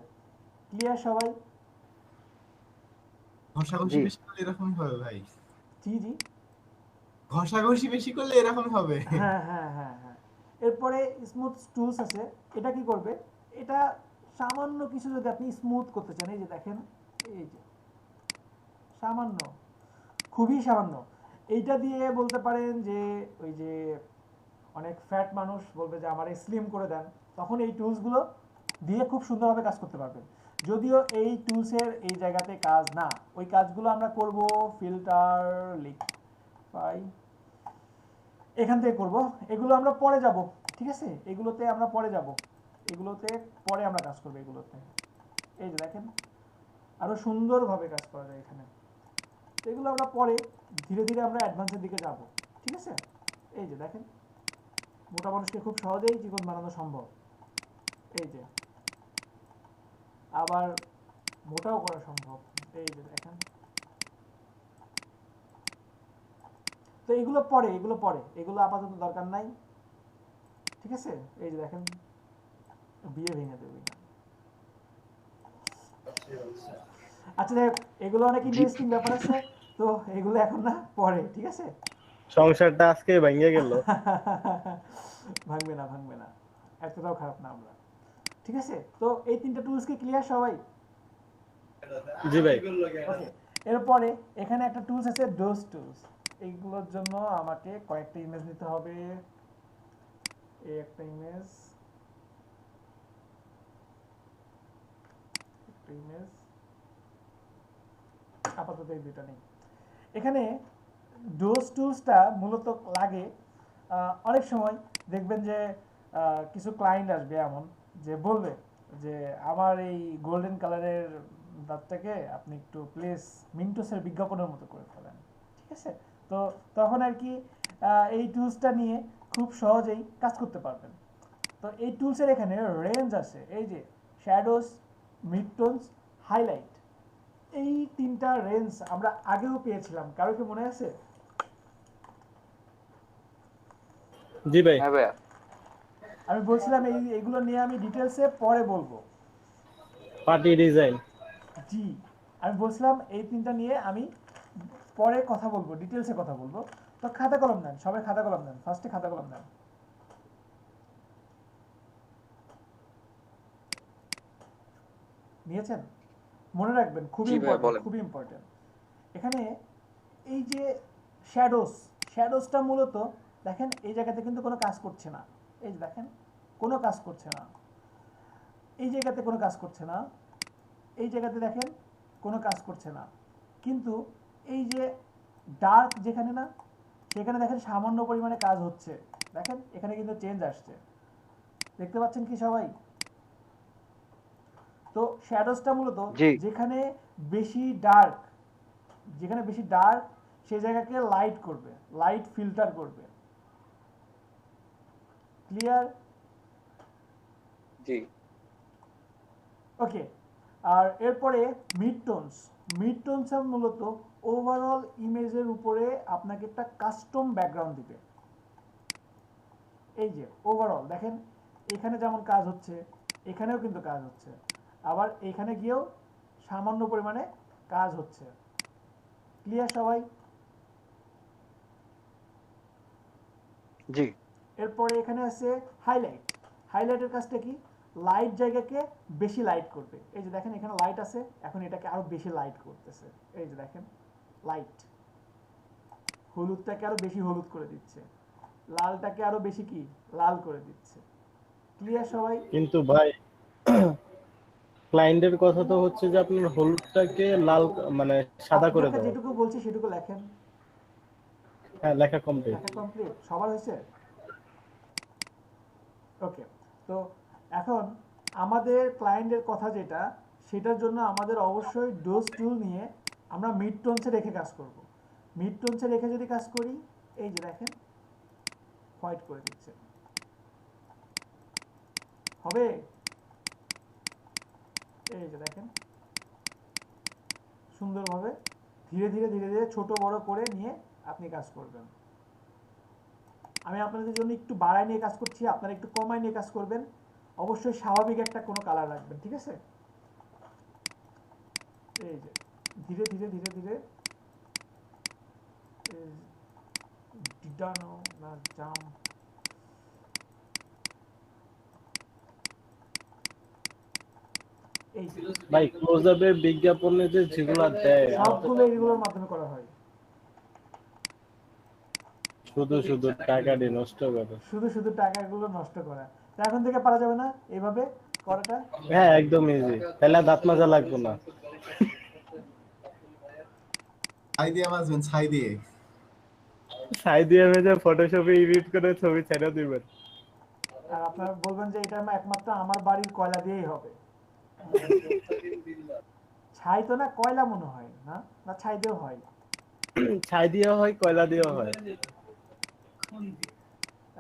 Speaker 1: ক্লিয়ার সবাই?
Speaker 11: ঘষাঘষি বেশি করলে এরকমই হবে ভাই।
Speaker 1: জি জি,
Speaker 11: ঘষাঘষি বেশি করলে এরকমই হবে।
Speaker 1: হ্যাঁ হ্যাঁ হ্যাঁ হ্যাঁ। এরপরে স্মুথ টুলস আছে, এটা কি করবে, এটা সামান্য কিছু যদি আপনি স্মুথ করতে চান, এই যে দেখেন এই যে সামান্য, খুবই সামান্য, এইটা দিয়ে বলতে পারেন যে ওই যে অনেক ফ্যাট মানুষ বলবে যে আমার স্লিম করে দেন, তখন এই টুলসগুলো দিয়ে খুব সুন্দরভাবে কাজ করতে পারবেন। যদিও এই টুলসের এই জায়গাতে কাজ না, ওই কাজগুলো আমরা করব ফিল্টার লিখি এখান থেকে করব, এগুলো আমরা পরে যাব, ঠিক আছে, এগুলোতে আমরা পরে যাব, এগুলোতে পরে আমরা কাজ করব এগুলোতে। এই যে দেখেন আরো সুন্দরভাবে কাজ করা যায় এখানে, তো এগুলো আমরা পরে ধীরে ধীরে আমরা অ্যাডভান্সের দিকে যাব, ঠিক আছে। এই যে দেখেন মোটা মানুষকে খুব সহজেই চিকন বানানো সম্ভব, এই যে আবার মোটাও করা সম্ভব, এই যে দেখেন। তো এগুলো পরে, এগুলো আপাতত দরকার নাই, ঠিক আছে। এই যে দেখেন বিয়ে ভেঙে দেবে। আচ্ছা দেখ, এগুলো অনেক ইন্টারেস্টিং ব্যাপার আছে, তো এগুলো এখন না, পরে, ঠিক আছে।
Speaker 4: সংসারটা আজকে ভেঙে গেল।
Speaker 1: ভাঙবে না, এতটাও খারাপ না আমরা, ঠিক আছে। তো এই তিনটা টুলস কি ক্লিয়ার সবাই?
Speaker 4: জি ভাই।
Speaker 1: ওকে, এরপরে এখানে একটা টুলস আছে ডোজ টুলস। এইগুলোর জন্য আমাকে কয়েকটা ইমেজ নিতে হবে, এই একটা ইমেজ, আপাতত এই দুটো নেই। এখানে ডোজ টুলসটা মূলত লাগে অনেক সময় দেখবেন যে কিছু ক্লায়েন্ট আসবে এমন যে বলবে যে আমার এই গোল্ডেন কালারের দাঁতটাকে আপনি একটু প্লিজ মিন্টোসের বিজ্ঞাপনের মতো করে ফেলেন, ঠিক আছে। তো তখন আর কি এই টুলসটা নিয়ে খুব সহজেই কাজ করতে পারবেন। তো এই টুলসের এখানে রেঞ্জ আছে, এই যে শ্যাডোজ, মিডটোনস, হাইলাইট, এই তিনটা রেঞ্জ আমরা আগেও পেয়েছিলাম, কারো কি মনে আছে?
Speaker 4: জি ভাই।
Speaker 2: হ্যাঁ ভাইয়া,
Speaker 1: আমি বলছিলাম এইগুলো নিয়ে আমি ডিটেলসে পরে বলবো।
Speaker 4: পার্টি ডিজাইন,
Speaker 1: জি, আমি বলছিলাম এই তিনটা নিয়ে আমি পরে কথা বলবো, ডিটেলসে কথা বলবো। তো খাতা কলম নেন, সবাই খাতা কলম নেন, ফার্স্টে খাতা কলম নেন। নিয়েছেন? মনে রাখবেন, খুবই ইম্পর্টেন্ট। এখানে এই যে শ্যাডোসটা মূলত দেখেন এই জায়গাতে কিন্তু কোনো কাজ করছে না, এই যে দেখেন কোনো কাজ করছে না, এই জায়গাতে কোনো কাজ করছে না, এই জায়গাতে দেখেন কোনো কাজ করছে না, কিন্তু এই যে ডার্ক যেখানে না, সেখানে দেখেন সামান্য পরিমাণে কাজ হচ্ছে, দেখেন এখানে কিন্তু চেঞ্জ আসছে, দেখতে পাচ্ছেন কি সবাই? তো শ্যাডোসটা মূলত যেখানে বেশি ডার্ক সেই জায়গাকে লাইট করবে, লাইট ফিল্টার করবে। ক্লিয়ার?
Speaker 2: জি।
Speaker 1: ওকে, আর এরপরে মিডটোনস মূলত ওভারঅল ইমেজের উপরে আপনাকে একটা কাস্টম ব্যাকগ্রাউন্ড দিবে। এই যে ওভারঅল দেখেন এখানে যেমন কাজ হচ্ছে, এখানেও কিন্তু কাজ হচ্ছে, আবার এখানে গিয়েও সামান্য পরিমাণে কাজ হচ্ছে। ক্লিয়ার সবাই?
Speaker 2: জি।
Speaker 1: এরপরে এখানে আছে হাইলাইটের কাজটা কি? লাইট জায়গাকে বেশি লাইট করবে। এই যে দেখেন এখানে লাইট আছে, এখন এটাকে আরো বেশি লাইট করতেছে, এই যে দেখেন লাইট, হলুদটাকে আরো বেশি হলুদ করে দিচ্ছে, লালটাকে আরো বেশি কি লাল করে দিচ্ছে। ক্লিয়ার সবাই?
Speaker 4: কিন্তু ভাই ক্লায়েন্টের কথা তো হচ্ছে যে আপনার হলুদটাকে লাল মানে সাদা করে দাও।
Speaker 1: যেটুকু বলছি সেটুকু লেখেন।
Speaker 4: হ্যাঁ, লেখা কমপ্লিট।
Speaker 1: সবার হয়েছে? ওকে, তো এখন আমাদের ক্লায়েন্টের কথা যেটা, সেটার জন্য আমাদের অবশ্যই ডোজ টুল নিয়ে আমরা মিডটোনসে রেখে কাজ করব। মিডটোনসে রেখে যদি কাজ করি, এই যে দেখেন হোয়াইট করে দিচ্ছে, হবে? এই যে দেখেন সুন্দরভাবে ধীরে ধীরে ছোট বড় করে নিয়ে আপনি কাজ করবেন। আমি আপনাদের জন্য একটু বাড়ায় নিয়ে কাজ করছি, আপনারা একটু কমায় নিয়ে কাজ করবেন। অবশ্যই স্বাভাবিক একটা কোনো কালার রাখবেন, ঠিক আছে? এই যে ধীরে ডিডানো না জাম, এই
Speaker 4: ভাই ক্লোজ আপের বিজ্ঞাপনে যেগুলো দেয়
Speaker 1: সবগুলো এগুলোর মাধ্যমে করা হয়।
Speaker 4: শুধু টাকাটি নষ্ট করে,
Speaker 1: শুধু টাকাগুলো নষ্ট করা। তা এখন থেকে পারা যাবে না এইভাবে করাটা?
Speaker 4: হ্যাঁ একদম ইজি, তাহলে দাঁত মাজা লাগবে না।
Speaker 11: ছাই দিয়ে মাজবেন, ছাই দিয়ে।
Speaker 4: সাই দিয়ে ভেজে ফটোশপে এডিট করে ছবি ছেড়ে দিবেন।
Speaker 1: আর আপনারা বলবেন যে এটা একমাত্র আমার বাড়ির কয়লা দিয়েই হবে। ছাই তো না, কয়লা মনে হয় না, না ছাই দিয়েও হয়।
Speaker 4: ছাই দিয়ে হয়, কয়লা দিয়েও হয়।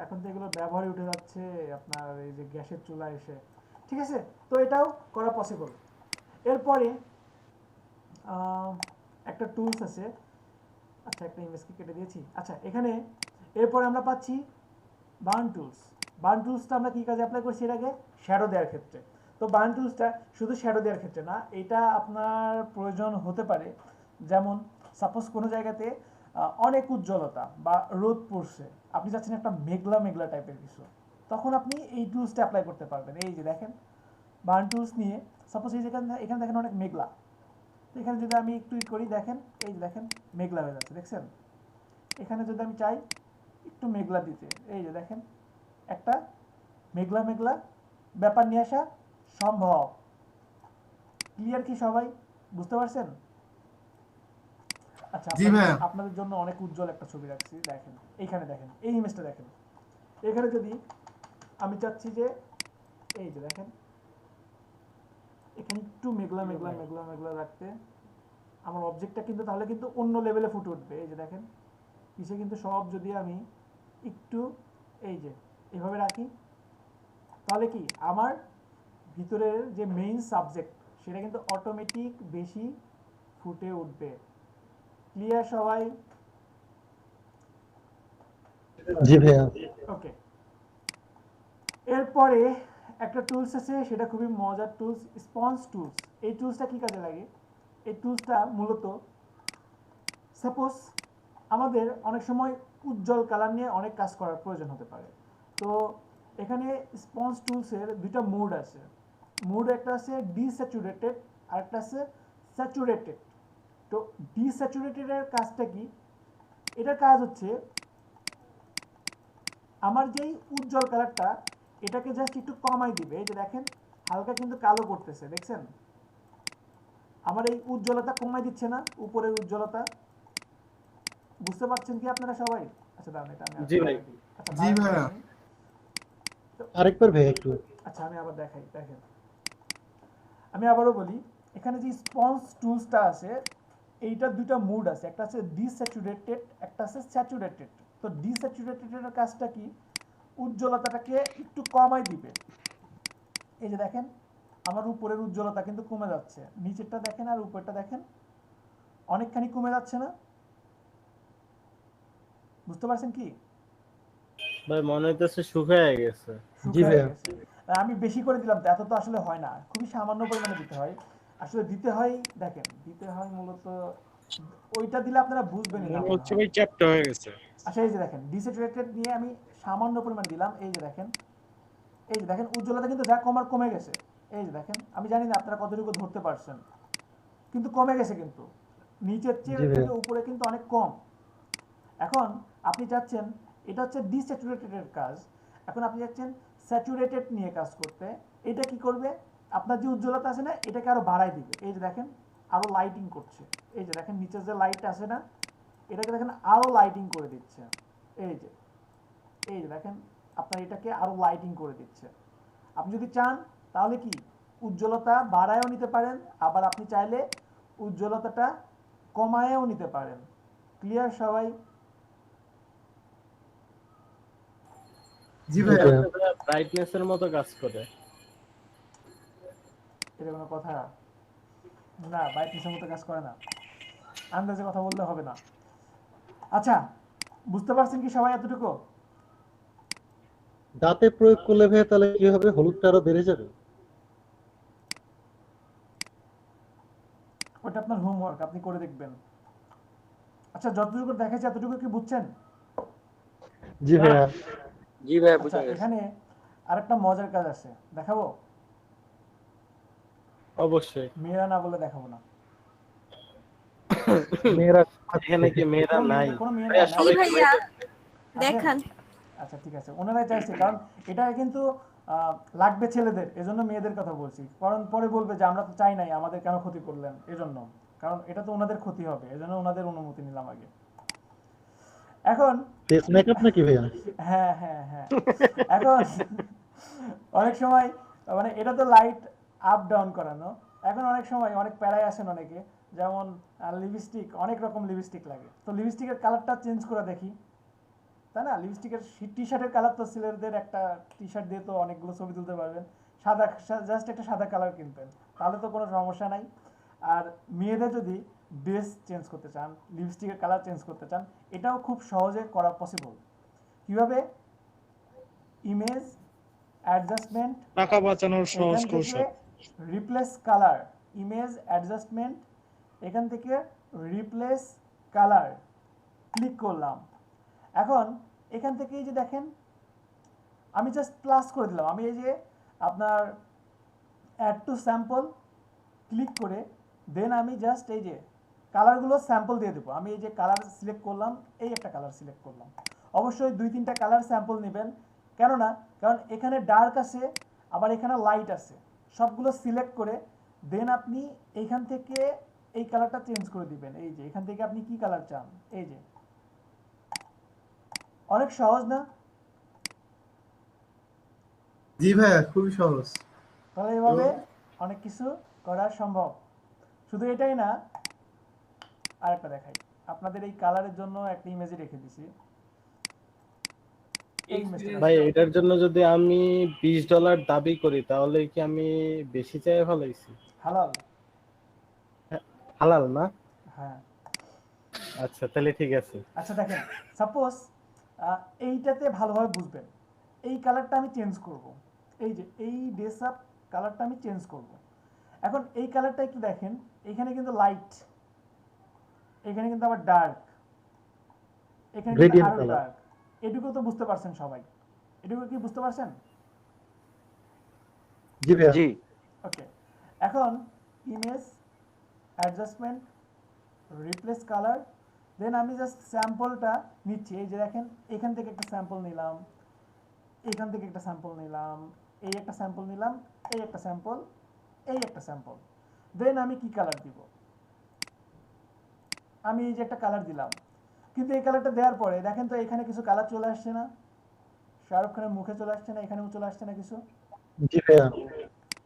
Speaker 1: এখন তো এগুলো ব্যবহারে উঠে যাচ্ছে আপনার এই যে গ্যাসের চুলা এসে। ঠিক আছে, তো এটাও করা পসিবল। এরপরে একটা টুলস আছে। আচ্ছা, একটা ইমেজকে কেটে দিয়েছি। আচ্ছা, এখানে এরপরে আমরা পাচ্ছি বার্ন টুলস। বার্ন টুলসটা আমরা কি কাজে অ্যাপ্লাই করছি এর আগে? শ্যাডো দেওয়ার ক্ষেত্রে। তো বার্ন টুলসটা শুধু শ্যাডো দেওয়ার ক্ষেত্রে না, এটা আপনার প্রয়োজন হতে পারে। যেমন সাপোজ কোনো জায়গাতে অনেক উজ্জ্বলতা বা রোদ পড়ছে, আপনি চাচ্ছেন একটা মেঘলা মেঘলা টাইপের কিছু, তখন আপনি এই টুলসটা অ্যাপ্লাই করতে পারবেন। এই যে দেখেন, বার্ন টুলস নিয়ে সাপোজ এই যেখানে এখানে দেখেন অনেক মেঘলা, তো এখানে যদি আমি একটু করি, দেখেন এই যে দেখেন মেঘলা হয়ে যাচ্ছে, দেখছেন? এখানে যদি আমি চাই একটু মেঘলা দিতে, এই যে দেখেন একটা মেঘলা মেঘলা ব্যাপার নিয়ে আসা সম্ভব। ক্লিয়ার কি সবাই? বুঝতে পারছেন? আচ্ছা, আপনাদের জন্য অনেক উজ্জ্বল একটা ছবি রাখছি, দেখেন এইখানে, দেখেন এই ইমেজটা দেখেন। এখানে যদি আমি চাচ্ছি যে এই যে দেখেন এখানে একটু মেঘলা মেঘলা মেঘলা মেঘলা রাখতে, আমার অবজেক্টটা কিন্তু তাহলে কিন্তু অন্য লেভেলে ফুটে উঠবে। এই যে দেখেন পিছে কিন্তু সব যদি আমি একটু এই যে এভাবে রাখি, তাহলে কি আমার ভিতরের যে মেইন সাবজেক্ট সেটা কিন্তু অটোমেটিক বেশি ফুটে উঠবে। ক্লিয়ার সবাই?
Speaker 5: জি ভাইয়া।
Speaker 1: ওকে, এরপরে একটা টুলস আছে, সেটা খুবই মজার টুলস, স্পঞ্জ টুলস। এই টুলসটা কি কাজে লাগে? এই টুলসটা মূলত সাপোজ আমাদের অনেক সময় উজ্জ্বল কালার নিয়ে অনেক কাজ করার প্রয়োজন হতে পারে। তো এখানে স্পঞ্জ টুলসের দুইটা মোড আছে। মোড একটা আছে ডিস্যাচুরেটেড আর একটা আছে স্যাচুরেটেড। তো ডিস্যাচুরেটেডের কাজটা কি? এটার কাজ হচ্ছে আমার যেই উজ্জ্বল কালারটা এটাকে জাস্ট একটু কমাই দিবে। এই যে দেখেন হালকা কিন্তু কালো করতেছে, দেখছেন? আমার এই উজ্জ্বলতা কমাই দিচ্ছে না, উপরের উজ্জ্বলতা। বুঝতে পারছেন কি আপনারা সবাই? আচ্ছা দাঁড়ান, এটা আমি
Speaker 4: জি ভাই।
Speaker 1: জি ভাইয়া।
Speaker 5: আরেকবার ভাইয়া একটু।
Speaker 1: আচ্ছা, আমি আবার দেখাই, দেখেন আমি আবারও বলি, এখানে যে স্পঞ্জ টুলসটা আছে এইটার দুইটা মুড আছে, একটা আছে ডিস্যাচুরেটেড, একটা আছে স্যাচুরেটেড। তো ডিস্যাচুরেটেডের কাজটা কি? উজ্জ্বলতাটাকে একটু কমাই দিবে। এই যে দেখেন আমার উপরের উজ্জ্বলতা কিন্তু কমে যাচ্ছে, নিচেরটা দেখেন আর উপরটা দেখেন অনেকখানি কমে যাচ্ছে না? বুঝতে পারছেন কি?
Speaker 4: ভাই মনে হইতেছে শুকায় গেছে।
Speaker 5: জি ভাইয়া।
Speaker 1: আমি বেশি করে দিলাম তো, এত তো আসলে হয় না, খুবই সামান্য পরিমাণে দিতে হয়। আসলে দিতে হয়, দেখেন দিতে হয় মূলত ওইটা দিলে আপনারা বুঝবেনই না।
Speaker 7: হচ্ছে ভাই চ্যাপ্টা হয়ে গেছে।
Speaker 1: আচ্ছা, এই যে দেখেন ডিস্যাচুরেটেড নিয়ে আমি সামান্য পরিমাণ দিলাম, এই যে দেখেন, এই যে দেখেন উজ্জ্বলতা কিন্তু যা কমার কমে গেছে। এই যে দেখেন, আমি জানি না আপনারা কতটুকু ধরতে পারছেন, কিন্তু কমে গেছে, কিন্তু নিচের চেয়ে থেকে উপরে কিন্তু অনেক কম। এখন আপনি চাচ্ছেন, এটা হচ্ছে ডিস্যাচুরেটেডের কাজ, এখন আপনি চাচ্ছেন স্যাচুরেটেড নিয়ে কাজ করতে। এটা কি করবে? আপনার যে উজ্জ্বলতা আছে না এটাকে আরো বাড়াই দিবে। এই যে দেখেন আরো লাইটিং করছে, এই যে দেখেন নিচের যে লাইট আছে না এটাকে দেখেন আরো লাইটিং করে দিচ্ছে। এই যে দেখেন আপনার এটাকে আরো লাইটিং করে দিচ্ছে। আপনি যদি চান তাহলে কি উজ্জ্বলতা বাড়ায়ও নিতে পারেন, আবার আপনি চাইলে উজ্জ্বলতাটা কমায়ও নিতে পারেন। ক্লিয়ার সবাই?
Speaker 5: জি ভাইয়া।
Speaker 4: ব্রাইটনেস এর মতো কাজ করে।
Speaker 1: এটা কোনো কথা? না, ব্রাইটনেসের মতো কাজ করে না, আন্দাজে কথা বললে হবে না। আচ্ছা, বুঝতে পারছেন কি সবাই এতটুকু?
Speaker 5: দাঁতে প্রয়োগ করলে ভাইয়া তাহলে কি হবে? হলুদটা আরো বেড়ে যাবে?
Speaker 1: ওটা আপনার হোমওয়ার্ক, আপনি করে দেখবেন। আচ্ছা, যতটুকু দেখাচ্ছি এতটুকু কি বুঝছেন?
Speaker 5: জি ভাইয়া।
Speaker 2: জি ভাইয়া,
Speaker 1: আচ্ছা,
Speaker 2: বুঝা গেছে।
Speaker 1: এখানে আরেকটা মজার কাজ আছে, দেখাবো?
Speaker 4: অবশ্যই।
Speaker 1: মেয়েরা না বলে দেখাবো না।
Speaker 5: মেয়েরা
Speaker 4: এখানে কি মেয়েরা নাই?
Speaker 1: কোনো মেয়ে
Speaker 4: ভাইয়া
Speaker 1: নাই না?
Speaker 4: সবাই
Speaker 9: ভাইয়া দেখান।
Speaker 1: আচ্ছা ঠিক আছে, ওনারাই চাইছে, কারণ এটা কিন্তু লাগবে ছেলেদের, এজন্য মেয়েদের কথা বলছি, কারণ পরে বলবে যে আমরা তো চাই নাই, আমাদের কেন ক্ষতি করলেন, এজন্য, কারণ এটা তো ওনাদের ক্ষতি হবে, এজন্য ওনাদের অনুমতি নিলাম আগে। এখন
Speaker 5: ফেস মেকআপ নাকি ভাইয়া?
Speaker 1: হ্যাঁ হ্যাঁ হ্যাঁ এখন অনেক সময় মানে এটা তো লাইট আপ ডাউন করানো, এখন অনেক সময় অনেক প্যারায় আসেন অনেকে, যেমন লিপস্টিক, অনেক রকম লিপস্টিক লাগে, তো লিপস্টিকের কালারটা চেঞ্জ করে দেখি, তাই না? লিপস্টিকের টি শার্টের কালার তো ছেলেদের একটা টি শার্ট দিয়ে তো অনেকগুলো ছবি তুলতে পারবেন, সাদা, জাস্ট একটা সাদা কালার কিনবেন, তাহলে তো কোনো সমস্যা নাই। আর মেয়েদের যদি ড্রেস চেঞ্জ করতে চান, লিপস্টিকের কালার চেঞ্জ করতে চান, এটাও খুব সহজে করা পসিবল। কিভাবে? ইমেজ অ্যাডজাস্টমেন্ট,
Speaker 7: টাকা বাঁচানোর সহজ
Speaker 1: এখান থেকে
Speaker 7: কৌশল।
Speaker 1: রিপ্লেস কালার, ইমেজ অ্যাডজাস্টমেন্ট, এখান থেকে রিপ্লেস কালার ক্লিক করলাম। এখন এখান থেকে এই যে দেখেন আমি জাস্ট প্লাস করে দিলাম, আমি এই যে আপনার অ্যাড টু স্যাম্পল ক্লিক করে দেন আমি জাস্ট এই যে কালারগুলো স্যাম্পল দিয়ে দেবো। আমি এই যে কালার সিলেক্ট করলাম, এই একটা কালার সিলেক্ট করলাম, অবশ্যই 2-3টা কালার স্যাম্পল নেবেন, কেননা কারণ এখানে ডার্ক আছে আবার এখানে লাইট আছে, সবগুলো সিলেক্ট করে দেন আপনি এইখান থেকে এই কালারটা চেঞ্জ করে দিবেন। এই যে এখান থেকে আপনি কি কালার চান, এই যে অনেক সহজ না?
Speaker 11: জি ভাইয়া, খুবই সহজ।
Speaker 1: তাহলে এভাবে অনেক কিছু করা সম্ভব। শুধু এটাই না, আরেকটা দেখাই আপনাদের, এই কালারের জন্য একটা ইমেজ রেখে দিছি। এই ইমেজটা
Speaker 4: ভাই এটার জন্য যদি আমি $20 দাবি করি তাহলে কি আমি বেশি চাই ফেলাইছি?
Speaker 1: হালাল।
Speaker 4: হালাল না?
Speaker 1: হ্যাঁ।
Speaker 4: আচ্ছা তাহলে ঠিক আছে।
Speaker 1: আচ্ছা দেখেন, সাপোজ এইটাতে ভালোভাবে বুঝবেন, এই কালারটা আমি চেঞ্জ করব, এই যে এই ড্রেস আপ কালারটা আমি চেঞ্জ করব। এখন এই কালারটা একটু দেখেন, এখানে কিন্তু লাইট, এখানে কিন্তু আবার ডার্ক, এখানে কিন্তু
Speaker 5: Gradient
Speaker 1: আরো
Speaker 5: color।
Speaker 1: ডার্ক। এটুকু তো বুঝতে পারছেন সবাই? এটুকু কি বুঝতে পারছেন?
Speaker 5: জি ভাইয়া।
Speaker 2: জি।
Speaker 1: ওকে, এখন ইমেজ অ্যাডজাস্টমেন্ট, রিপ্লেস কালার, দেন আমি জাস্ট স্যাম্পলটা নিচ্ছি। এই যে দেখেন এখান থেকে একটা স্যাম্পল নিলাম, এখান থেকে একটা স্যাম্পল নিলাম, এই একটা স্যাম্পল নিলাম, এই একটা স্যাম্পল, এই একটা স্যাম্পল, দেন আমি কি কালার দিব? আমি এই যে একটা কালার দিলাম, কিন্তু এই কালারটা দেওয়ার পরে দেখেন তো এখানে কিছু কালার চলে আসছে না? শাহরুখ খানের মুখে চলে আসছে না? এখানেও চলে আসছে না কিছু?
Speaker 5: জি ভাইয়া।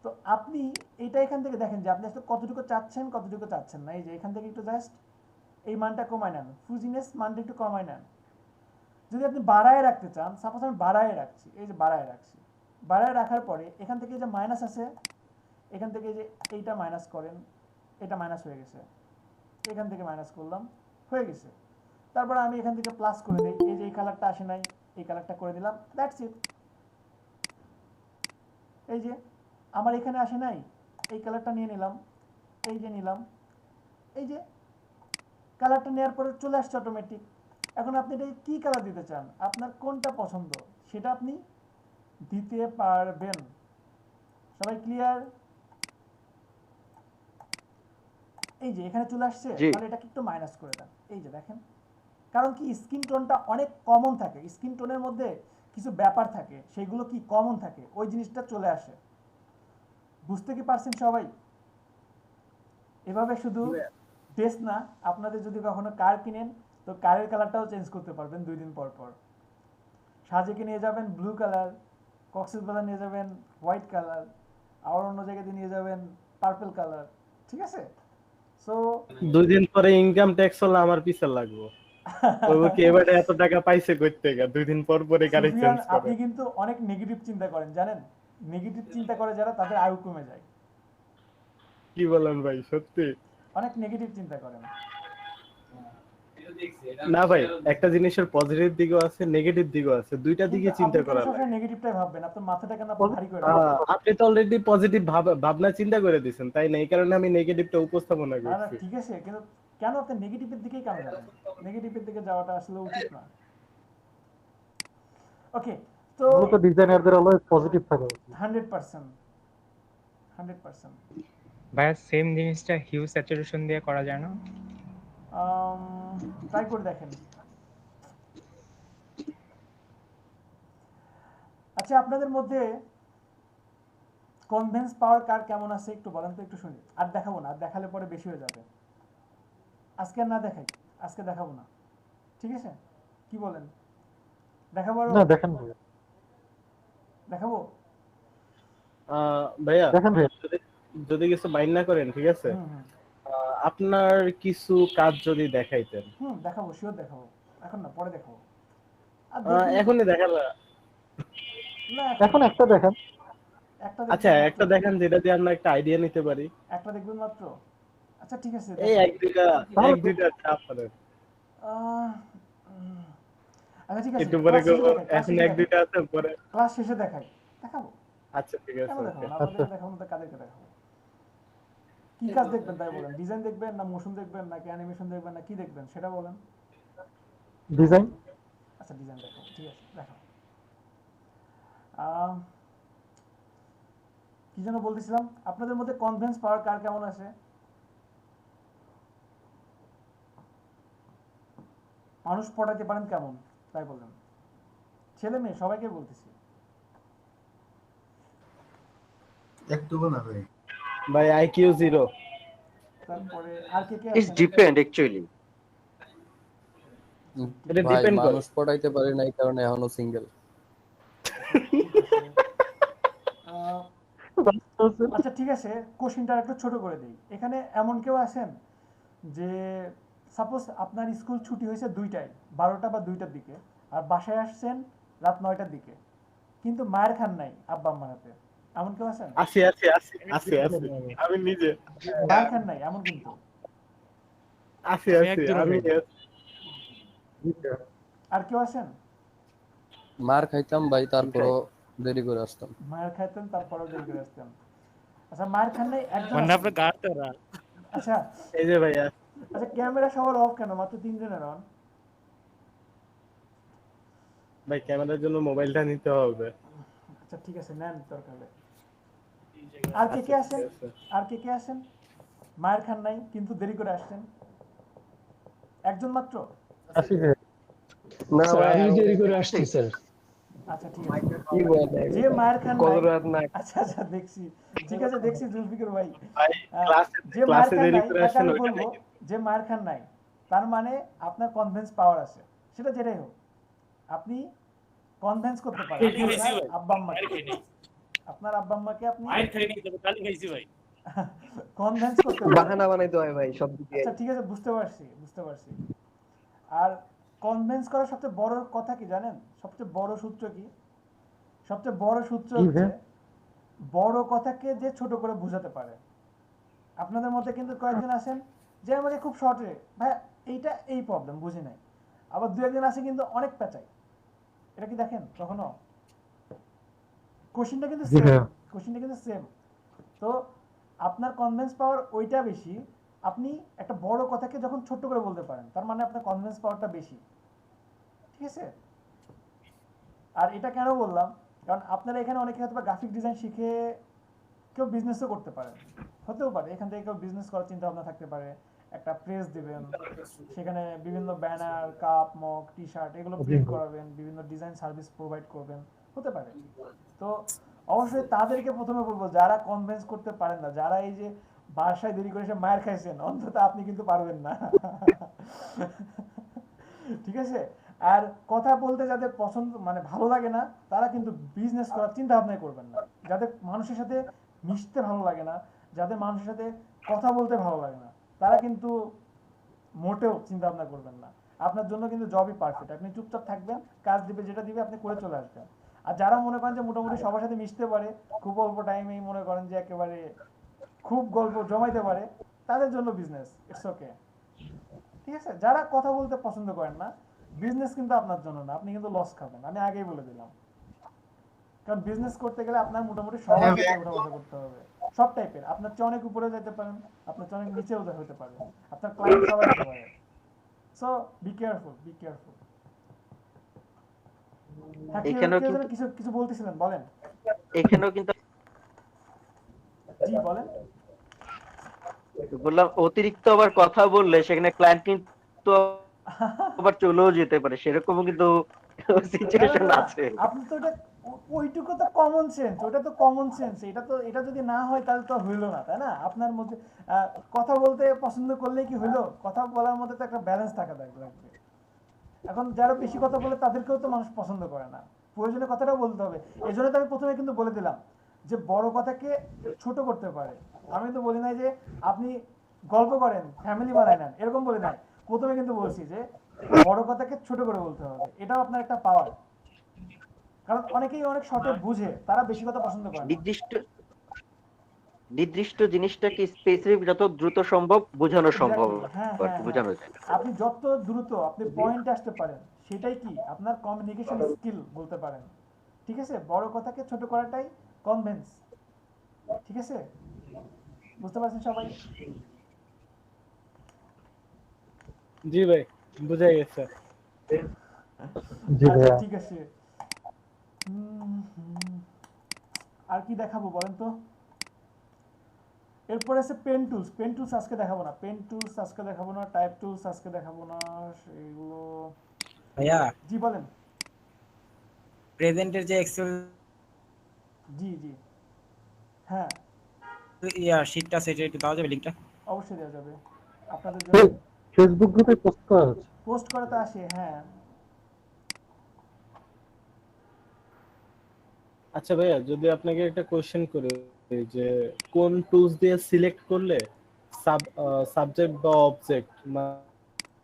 Speaker 1: তো আপনি এটা এখান থেকে দেখেন যে আপনি আসলে কতটুকু চাচ্ছেন, কতটুকু চাচ্ছেন না। এই যে এখান থেকে একটু জাস্ট এই মানটা কমায় নেন, ফুজিনেস মানটা একটু কমায় নেন। যদি আপনি বাড়ায় রাখতে চান, সাপোজ আমি বাড়ায় রাখছি, এই যে বাড়ায় রাখছি, বাড়ায় রাখার পরে এখান থেকে যে মাইনাস আছে, এখান থেকে যে এইটা মাইনাস করেন, এটা মাইনাস হয়ে গেছে, এখান থেকে মাইনাস করলাম, হয়ে গেছে। তারপর আমি এখান থেকে প্লাস করে দিই, এই যে এই কালারটা আসে নাই, এই কালারটা করে দিলাম, দ্যাটস ইট। এই যে আমার এখানে আসে নাই, এই কালারটা নিয়ে নিলাম, এই যে নিলাম, এই যে কালারটা নেওয়ার পরে চলে আসছে অটোমেটিক। এখন আপনি এটা কি কালার দিতে চান, আপনার কোনটা পছন্দ সেটা আপনি দিতে পারবেন। সবাই ক্লিয়ার? এই যে এখানে চলে আসছে, তাহলে এটাকে একটু মাইনাস করে দেন। এই যে দেখেন, কারণ কি স্কিন টোনটা অনেক কমন থাকে, স্কিন টোনের মধ্যে কিছু ব্যাপার থাকে, সেগুলো কি কমন থাকে, ওই জিনিসটা চলে আসে। বুঝতে কি পারছেন সবাই? এভাবে শুধু ড্রেস না, আপনাদের যদি কখনো কার কিনেন তো কারের কালারটাও চেঞ্জ করতে পারবেন 2 দিন পর পর। সাজেকে নিয়ে যাবেন ব্লু কালার, কক্সবাজার নিয়ে যাবেন হোয়াইট কালার, আবার অন্য জায়গাতে নিয়ে যাবেন পার্পল কালার, ঠিক আছে? সো
Speaker 4: 2 দিন পরে ইনকাম ট্যাক্স হলে আমার পিছে লাগবো। ওই কি এবারে এত টাকা পাইছে কই থেকে? 2 দিন পর পরে গাড়ি চেঞ্জ করে।
Speaker 1: আপনি কিন্তু অনেক নেগেটিভ চিন্তা করেন, জানেন? নেগেটিভ চিন্তা করে যারা, তাদের আয়ু কমে যায়।
Speaker 4: কি বলেন ভাই, সত্যি?
Speaker 1: অনেক নেগেটিভ চিন্তা করেন।
Speaker 4: না ভাই, একটা জিনিসের পজিটিভ দিকও আছে, নেগেটিভ দিকও আছে, দুইটা দিকে চিন্তা করা লাগে।
Speaker 1: আপনি নেগেটিভটাই ভাববেন, আপনার মাথাটা কেন ভারী করে রাখবেন?
Speaker 4: আপনি তো অলরেডি পজিটিভ ভাবনা চিন্তা করে দিয়েছেন, তাই না? এই কারণে আমি নেগেটিভটা উপস্থাপনা
Speaker 1: না
Speaker 4: করছি।
Speaker 1: ঠিক আছে, কিন্তু কেন আপনি নেগেটিভের দিকেই কেন যাবেন? নেগেটিভের দিকে যাওয়াটা আসলে উচিত না। ওকে, তো
Speaker 5: মূলত ডিজাইনারদের অলওয়েজ পজিটিভ থাকা উচিত।
Speaker 1: 100%। 100%।
Speaker 7: ভাইয়া সেম জিনিসটা হিউ স্যাচুরেশন দিয়ে করা যায় না?
Speaker 1: ট্রাই করে দেখেন। আচ্ছা, আপনাদের মধ্যে কনভেন্স পাওয়ার কার কেমন আছে একটু বলেন তো, একটু শুনি। আর দেখাবো না, আর দেখালে পরে বেশি হয়ে যাবে। আজকে আর না দেখাই, আজকে দেখাবো না, ঠিক আছে? কি বলেন? দেখাবো আরো?
Speaker 5: না দেখেন ভাইয়া,
Speaker 1: দেখাবো?
Speaker 4: ভাইয়া
Speaker 5: দেখেন ভাইয়া।
Speaker 4: যদি কিছু মাইন্ড না করেন, ঠিক আছে,
Speaker 1: হুম হুম
Speaker 4: আপনার কিছু কাজ যদি দেখাইতেন।
Speaker 1: হুম দেখাবো, শিওর দেখাবো। এখন না, পরে দেখাবো। আর দেখুন,
Speaker 4: এখনই দেখালা?
Speaker 1: না
Speaker 5: এখন একটা দেখেন।
Speaker 1: একটা
Speaker 4: আচ্ছা,
Speaker 1: দেখবেন
Speaker 4: একটা
Speaker 1: মাত্র?
Speaker 4: দেখান যেটা দিয়ে আমরা একটা আইডিয়া নিতে পারি।
Speaker 1: একটা দেখবেন মাত্র? আচ্ছা ঠিক আছে,
Speaker 4: এই
Speaker 1: দেখাবো।
Speaker 4: এক দুইটা চাপ করেন।
Speaker 1: আহ, উম, আচ্ছা ঠিক আছে,
Speaker 4: একটু পরে
Speaker 1: ক্লাস শেষে
Speaker 4: করবো,
Speaker 1: দেখাই, ক্লাস
Speaker 4: এখন
Speaker 1: শেষে
Speaker 4: এক
Speaker 1: দেখাই,
Speaker 4: দুইটা আছে পরে।
Speaker 1: ক্লাস শেষে দেখাই। দেখাবো?
Speaker 4: আচ্ছা ঠিক
Speaker 1: কেন
Speaker 4: আছে,
Speaker 1: দেখাবো
Speaker 4: ওকে।
Speaker 1: না?
Speaker 5: আচ্ছা
Speaker 1: আপনাদেরকে দেখাবো না তো কাদেরকে দেখাবো? কি কাজ দেখবেন তাই বলেন? ডিজাইন দেখবেন, না মোশন দেখবেন, নাকি অ্যানিমেশন দেখবেন, না কি দেখবেন সেটা বলেন।
Speaker 5: ডিজাইন।
Speaker 1: আচ্ছা ডিজাইন দেখাবো, ঠিক আছে দেখাবো। আহ, কি যেন বলতেছিলাম, আপনাদের মধ্যে কনফিডেন্স পাওয়ার কার কেমন আছে? মানুষ পটাইতে পারেন কেমন তাই বলেন। ছেলে মেয়ে সবাইকে বলতেছি।
Speaker 11: একটুকু না ভাই।
Speaker 4: ভাই আইকিউ 0।
Speaker 1: তারপরে আর কে কে
Speaker 2: ইটস
Speaker 1: আছেন?
Speaker 2: Depend actually.
Speaker 4: এটা
Speaker 12: ভাই
Speaker 4: ডিপেন্ড করে।
Speaker 12: মানুষ পড়াইতে পারে না এই কারণে এখনো সিঙ্গেল।
Speaker 1: ঠিক আছে। আচ্ছা ঠিক আছে, কোশ্চেনটা একটু ছোট করে দিই। এখানে এমন কেউ আছেন যে সাপোজ আপনার স্কুল ছুটি হয়েছে 2টায়, 12টা বা 2টার দিকে, আর বাসায় আসছেন রাত 9টার দিকে, কিন্তু মায়ের খান নাই আব্বা আম্মার হাতে, এমন কেউ আছেন?
Speaker 4: আছি আছি আছি আছি আছি আমি নিজে
Speaker 1: মায়ের খান নাই এমন কিন্তু?
Speaker 4: আছি আছি আমি
Speaker 1: আর কেউ আছেন?
Speaker 12: মার খাইতাম ভাই, তারপরও দেরি করে আসতাম।
Speaker 1: মায়ের খাইতেন তারপরেও দেরি করে আসতেন। আচ্ছা মায়ের খান নাই একজন
Speaker 7: মানে
Speaker 1: আছেন।
Speaker 7: আপনার গাড়িটা
Speaker 1: আচ্ছা
Speaker 4: এই যে ভাইয়া।
Speaker 1: আচ্ছা ক্যামেরা সবার অফ কেন? মাত্র 3 জনের অন।
Speaker 4: ভাই ক্যামেরার জন্য মোবাইলটা নিতে হবে।
Speaker 1: আচ্ছা ঠিক আছে, নেন দরকারে। আর কে কে আছেন? আর কে কে আছেন মায়ের খান নাই কিন্তু দেরি করে আসছেন? একজন মাত্র?
Speaker 5: আসি ভাইয়া।
Speaker 2: না ভাই,
Speaker 13: আমি দেরি করে আসছি স্যার।
Speaker 1: আচ্ছা ঠিক আছে,
Speaker 2: কি বলে
Speaker 1: যে মায়ের খান নাই।
Speaker 2: কত রাত না।
Speaker 1: আচ্ছা আচ্ছা দেখছি, ঠিক আছে দেখছি জুলফিকার ভাই।
Speaker 4: ভাই
Speaker 1: যে মায়ের
Speaker 4: ক্লাসে
Speaker 1: খান
Speaker 4: দেরি
Speaker 1: নাই
Speaker 4: করে
Speaker 1: তাকে
Speaker 4: আসছেন
Speaker 1: আমি
Speaker 4: ওইটা
Speaker 1: বলবো, যে মায়ের খান নাই তার মানে আপনার কনভিন্স পাওয়ার আছে, সেটা যেটাই হোক আপনি কনভিন্স করতে পারেন আপনার আব্বা আম্মাকে। আপনার আব্বা আম্মাকে আপনি কনভিন্স করতে পারেন।
Speaker 2: বাহানা বানাইতে হয় ভাই সব দিকে।
Speaker 1: আচ্ছা ঠিক আছে, বুঝতে পারছি বুঝতে পারছি। আর কনভিন্স করার সবচেয়ে বড় কথা কি জানেন? সবচেয়ে বড় সূত্র কি? সবচেয়ে বড় সূত্র হচ্ছে বড় কথাকে যে ছোট করে বোঝাতে পারে। আপনাদের মধ্যে কিন্তু কয়েকজন আছেন যে আমাকে খুব শর্টে, ভাই এইটা এই প্রবলেম বুঝি নাই, আবার দু একজন আছে কিন্তু অনেক পেঁচাই। এটা কি দেখেন কখনো? কোশ্চেনটা কিন্তু সেম, কোশ্চেনটা কিন্তু সেম। তো আপনার কনভিন্স পাওয়ার ওইটা বেশি, আপনি একটা বড় কথাকে যখন ছোট করে বলতে পারেন তার মানে আপনার কনভিন্স পাওয়ারটা বেশি, ঠিক আছে? আর এটা কেন বললাম, কারণ আপনারা এখানে অনেকে হয়তো গ্রাফিক ডিজাইন শিখে কেউ বিজনেসও করতে পারেন, হতেও পারে এখান থেকে কেউ বিজনেস করার চিন্তা ভাবনা থাকতে পারে। একটা প্রেস দিবেন, সেখানে বিভিন্ন banner, cup, mug, T shirt এগুলো প্রিন্ট করাবেন, বিভিন্ন ডিজাইন সার্ভিস প্রোভাইড করবেন, হতে পারে। তো অবশ্যই তাদেরকে প্রথমে বলবো যারা কনভিন্স করতে পারেন না, যারা এই যে বাসায় দেরি করে এসে মায়ের খাইছেন, অন্তত আপনি কিন্তু পারবেন না। ঠিক আছে? আর কথা বলতে যাদের পছন্দ মানে ভালো লাগে না, তারা কিন্তু বিজনেস করার চিন্তা ভাবনাই করবেন না। যাদের মানুষের সাথে মিশতে ভালো লাগে না, যাদের মানুষের সাথে কথা বলতে ভালো লাগে না, তারা কিন্তু মোটেও চিন্তা ভাবনা করবেন না। আপনার জন্য কিন্তু জবই পারফেক্ট। আপনি চুপচাপ থাকবেন, কাজ দিবে যেটা দিবে আপনি করে চলে আসবেন। আর যারা মনে করেন যে মোটামুটি সবার সাথে মিশতে পারে, খুব অল্প টাইমেই মনে করেন যে একেবারে খুব গল্প জমাইতে পারে, তাদের জন্য বিজনেস ইটস ওকে, ঠিক আছে? যারা কথা বলতে পছন্দ করেন না, বিজনেস কিন্তু আপনার জন্য না, আপনি কিন্তু লস খাবেন, আমি আগেই বলে দিলাম। কারণ বিজনেস করতে গেলে আপনার মোটামুটি সবার সাথে উঠাবসা করতে হবে, সব টাইপের। আপনার চেয়ে অনেক উপরে যেতে পারেন, আপনার চেয়ে অনেক নিচেও হতে পারে, আপনার ক্লায়েন্ট সবাই হতে পারে। So be careful, be careful.
Speaker 2: এখানেও কিন্তু
Speaker 1: কিছু কিছু বলতেছিলেন, বলেন।
Speaker 2: এখানেও কিন্তু
Speaker 1: জি বলেন।
Speaker 2: বললাম অতিরিক্ত আবার কথা বললে সেখানে ক্লায়েন্ট কিন্তু আবার চলেও যেতে পারে, সেরকমও কিন্তু সিচুয়েশন আছে।
Speaker 1: আপনি তো এটা ওইটুকু তো কমন সেন্স, ওটা তো কমন সেন্স। এটা তো এটা যদি না হয় তাহলে তো হইলো না, তাই না? আপনার মধ্যে কথা বলতে পছন্দ করলে কি হইলো? কথা বলার মধ্যে তো একটা ব্যালেন্স থাকা লাগবে। এখন যারা বেশি কথা বলে তাদেরকেও তো মানুষ পছন্দ করে না, প্রয়োজনীয় কথাটাও বলতে হবে। এই জন্য তো আমি প্রথমে কিন্তু বলে দিলাম যে বড় কথাকে ছোট করতে পারে। আমি তো বলি নাই যে আপনি গল্প করেন ফ্যামিলি বানায় নেন, এরকম বলি নাই। প্রথমে কিন্তু বলছি যে বড় কথাকে ছোট করে বলতে হবে, এটাও আপনার একটা পাওয়ার। কারণ অনেকেই অনেক শর্টে বুঝে, তারা বেশি কথা পছন্দ করে না।
Speaker 2: নির্দিষ্ট জিনিসটাকে স্পেসিফিক যত দ্রুত সম্ভব বোঝানো সম্ভব,
Speaker 1: হ্যাঁ
Speaker 2: আর
Speaker 1: হ্যাঁ
Speaker 2: কি
Speaker 1: হ্যাঁ,
Speaker 2: বোঝানো যায়।
Speaker 1: আপনি যত দ্রুত আপনি পয়েন্টে আসতে পারেন সেটাই কি আপনার কমিউনিকেশন স্কিল বলতে পারেন। ঠিক আছে, বড় কথাকে ছোট করাটাই কনভেন্স। ঠিক আছে, বুঝতে পারছেন সবাই?
Speaker 4: জি ভাই, বুঝাই গেছে।
Speaker 5: জি
Speaker 1: আচ্ছা
Speaker 5: ভাইয়া।
Speaker 1: ঠিক আছে। আর কি দেখাবো বলেন তো? এরপরে আছে পেন টুলস। পেন টুলস আজকে দেখাবো না, পেন টুলস আজকে দেখাবো না, টাইপ টুলস আজকে দেখাবো না, সেগুলো।
Speaker 6: ভাইয়া
Speaker 1: জি বলেন।
Speaker 6: প্রেজেন্টের যে এক্সেল
Speaker 1: জি জি হ্যাঁ,
Speaker 6: শীটটা সেটা একটু দেওয়া যাবে লিংকটা?
Speaker 1: অবশ্যই দেওয়া যাবে আপনাদের জন্য।
Speaker 5: ফেসবুক গ্রুপে পোস্ট করা হচ্ছে।
Speaker 1: পোস্ট করে তো আসে, হ্যাঁ।
Speaker 4: আচ্ছা ভাইয়া, যদি আপনাকে একটা কোশ্চেন করি যে কোন টুলস দিয়ে সিলেক্ট করলে সাবজেক্ট বা অবজেক্ট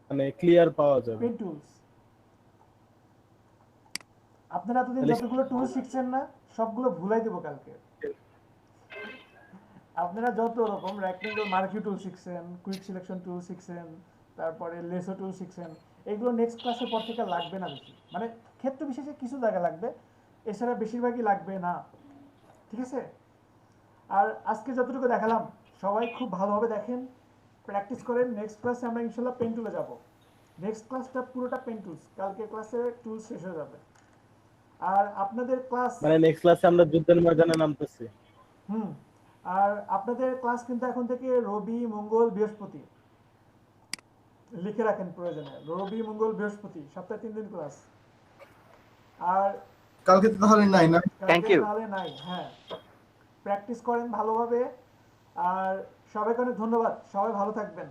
Speaker 4: মানে ক্লিয়ার পাওয়া যাবে?
Speaker 1: Pen tools. আপনারা এতদিন যতগুলো টুলস শিখছেন না, সবগুলো ভুলাই দেবো কালকে। আপনারা যত রকম রেক্টেঙ্গল মার্কিউ টুল শিখছেন, কুইক সিলেকশন টুল শিখছেন, তারপরে লেসো টুল শিখছেন, এগুলো নেক্সট ক্লাসের পর থেকে লাগবে না বেশি। মানে ক্ষেত্র বিশেষে কিছু জায়গা লাগবে, এছাড়া বেশিরভাগই লাগবে না। ঠিক আছে, আর আজকে যতটুকু দেখালাম সবাই খুব ভালোভাবে দেখেন, প্র্যাকটিস করেন। নেক্সট ক্লাসে আমরা ইনশাল্লাহ পেন টুলে যাব। নেক্সট ক্লাসটা পুরোটা পেন টুলস, কালকে ক্লাসে টুলস শেষ হয়ে যাবে। আর আপনাদের ক্লাস
Speaker 4: মানে নেক্সট ক্লাসে আমরা যুদ্ধের ময়দানে নামতেছি।
Speaker 1: আর আপনাদের ক্লাস কিন্তু এখন থেকে রবি মঙ্গল বৃহস্পতি, লিখে রাখেন প্রয়োজনে, রবি মঙ্গল বৃহস্পতি, সপ্তাহে 3 দিন ক্লাস। আর
Speaker 11: কালকে তো তাহলে নাই না?
Speaker 2: Thank you.
Speaker 1: তাহলে নাই, হ্যাঁ। প্র্যাকটিস করেন ভালোভাবে। আর সবাইকে অনেক ধন্যবাদ, সবাই ভালো থাকবেন।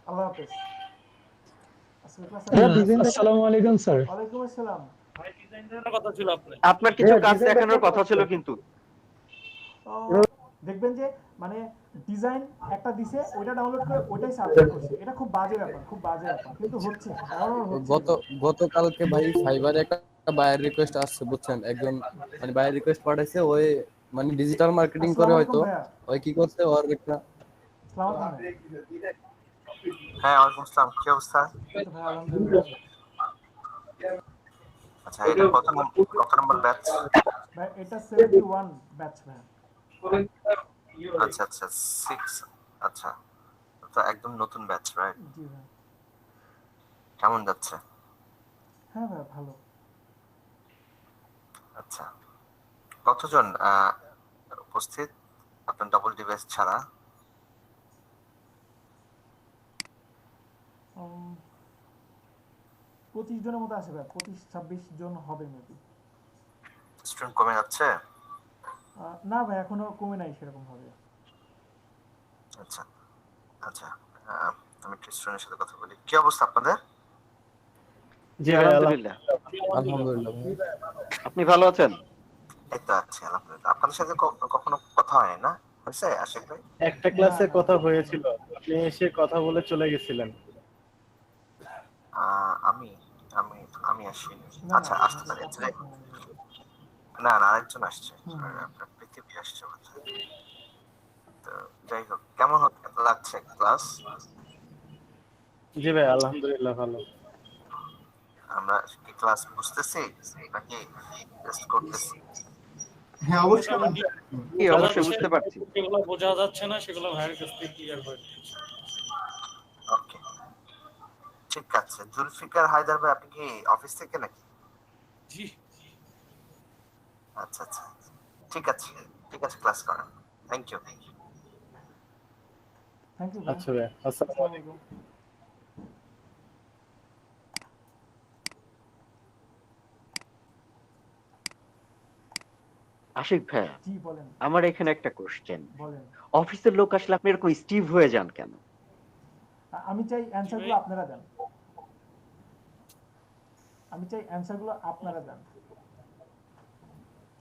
Speaker 1: আল্লাহ হাফেজ।
Speaker 5: আসসালামু আলাইকুম স্যার।
Speaker 1: ওয়ালাইকুম আসসালাম।
Speaker 2: আপনার কিছু কাজ দেখানোর কথা ছিল কিন্তু।
Speaker 1: দেখবেন যে মানে ডিজাইন একটা দিছে, ওইটা ডাউনলোড করে ওইটাই সাবমিট করছে। এটা খুব বাজে ব্যাপার, খুব বাজে ব্যাপার, কিন্তু হচ্ছে,
Speaker 12: গতকালকে ভাই ফাইবারে একটা বায়ার রিকোয়েস্ট আসছে, বুঝছেন? একজন মানে বায়ার রিকোয়েস্ট পাঠাইছে, ওই মানে ডিজিটাল মার্কেটিং করে হয়তো, ওই কি করছে ওর একটা।
Speaker 13: হ্যাঁ, ওয়ালাইকুম আসসালাম। কি অবস্থা? আচ্ছা, এটা কত নম্বর ব্যাচ?
Speaker 1: ভাই এটা 71 ব্যাচ ভাই।
Speaker 13: আচ্ছা আচ্ছা, 6। আচ্ছা, তো একদম নতুন ব্যাচ, রাইট?
Speaker 1: জি ভাই।
Speaker 13: কেমন যাচ্ছে?
Speaker 1: হ্যাঁ ভাই ভালো।
Speaker 13: আচ্ছা, কতজন উপস্থিত আপনার ডাবল ডিভাইস ছাড়া?
Speaker 1: 25 জনের মতো আছে ভাই, 25-26 জন হবে মেবি।
Speaker 13: স্টুডেন্ট কমে যাচ্ছে?
Speaker 1: না ভাই, এখনো কমে নাই সেরকম ভাবে।
Speaker 13: আচ্ছা আচ্ছা, আমি একটু স্টুডেন্টের সাথে কথা বলি। কি অবস্থা আপনাদের?
Speaker 2: জি আলহামদুলিল্লাহ।
Speaker 12: আলহামদুলিল্লাহ।
Speaker 2: আপনি ভালো আছেন?
Speaker 13: এই তো আছি আলহামদুলিল্লাহ। আপনাদের সাথে কখনো কথা হয় না? হয়েছে আশিক ভাই?
Speaker 4: একটা ক্লাসে কথা হয়েছিল, আপনি এসে কথা বলে চলে গেছিলেন।
Speaker 13: আমি আমি আমি আসি। আচ্ছা, আসতে পারি। না না, আরেকজন আসছে, আপনার পৃথিবী আসছে। তো যাই হোক, কেমন লাগছে ক্লাস?
Speaker 4: জি ভাই আলহামদুলিল্লাহ ভালো।
Speaker 13: আমরা কি ক্লাস বুঝতেছি নাকি টেস্ট করতেছি?
Speaker 11: হ্যাঁ অবশ্যই
Speaker 2: কি অবশ্যই বুঝতে পারছি।
Speaker 14: যেগুলো বোঝা যাচ্ছে না সেগুলো ভাইয়ের কাছ থেকে ক্লিয়ার করে দিচ্ছি।
Speaker 13: ওকে, ঠিক আছে। জুলফিকার হায়দার ভাই, আপনি কি অফিস থেকে নাকি?
Speaker 14: জি।
Speaker 13: আচ্ছা আচ্ছা, ঠিক আছে ঠিক আছে, ক্লাস করেন। Thank you.
Speaker 4: আচ্ছা ভাই, আসসালামু আলাইকুম।
Speaker 2: আশিক ভাই,
Speaker 1: জি বলেন।
Speaker 2: আমার এখানে একটা কোশ্চেন।
Speaker 1: বলেন।
Speaker 2: অফিসের লোক আসলে আপনি এরকম স্টিভ হয়ে যান কেন?
Speaker 1: আমি চাই অ্যানসারগুলো আপনারা দেন। আমি চাই অ্যানসার গুলো আপনারা দেন,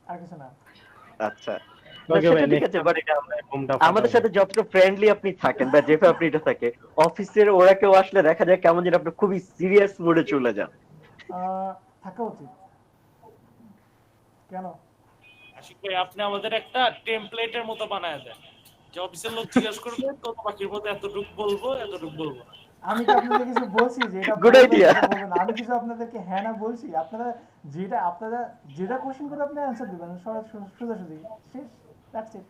Speaker 1: আর কিছু না।
Speaker 2: আচ্ছা
Speaker 4: ওকে ভাই,
Speaker 2: সেটা ঠিক আছে, বাট
Speaker 4: আমরা ঘুমটা
Speaker 2: আমাদের সাথে যতটা ফ্রেন্ডলি আপনি থাকেন বা যেভাবে আপনি এটা থাকে, অফিসের ওরা কেউ আসলে দেখা যায় কেমন যেন আপনি খুবই সিরিয়াস মোডে চলে যান।
Speaker 1: থাকা উচিত কেন?
Speaker 14: আশিক ভাই আপনি আমাদের একটা টেমপ্লেটের মতো বানায় দেন, যে অফিসের লোক জিজ্ঞেস করবে কত বাকির মধ্যে এতটুক বলবো এতটুক বলবো না।
Speaker 1: আমি কি আপনাদের কিছু বলছি যে এটা
Speaker 2: Good idea.
Speaker 1: বলবেন? আমি কিছু আপনাদেরকে হ্যাঁ না বলছি? আপনারা যেটা কোশ্চেন করে আপনি অ্যানসার দিবেন সোজাসুজি, শেষ, দ্যাটস ইট।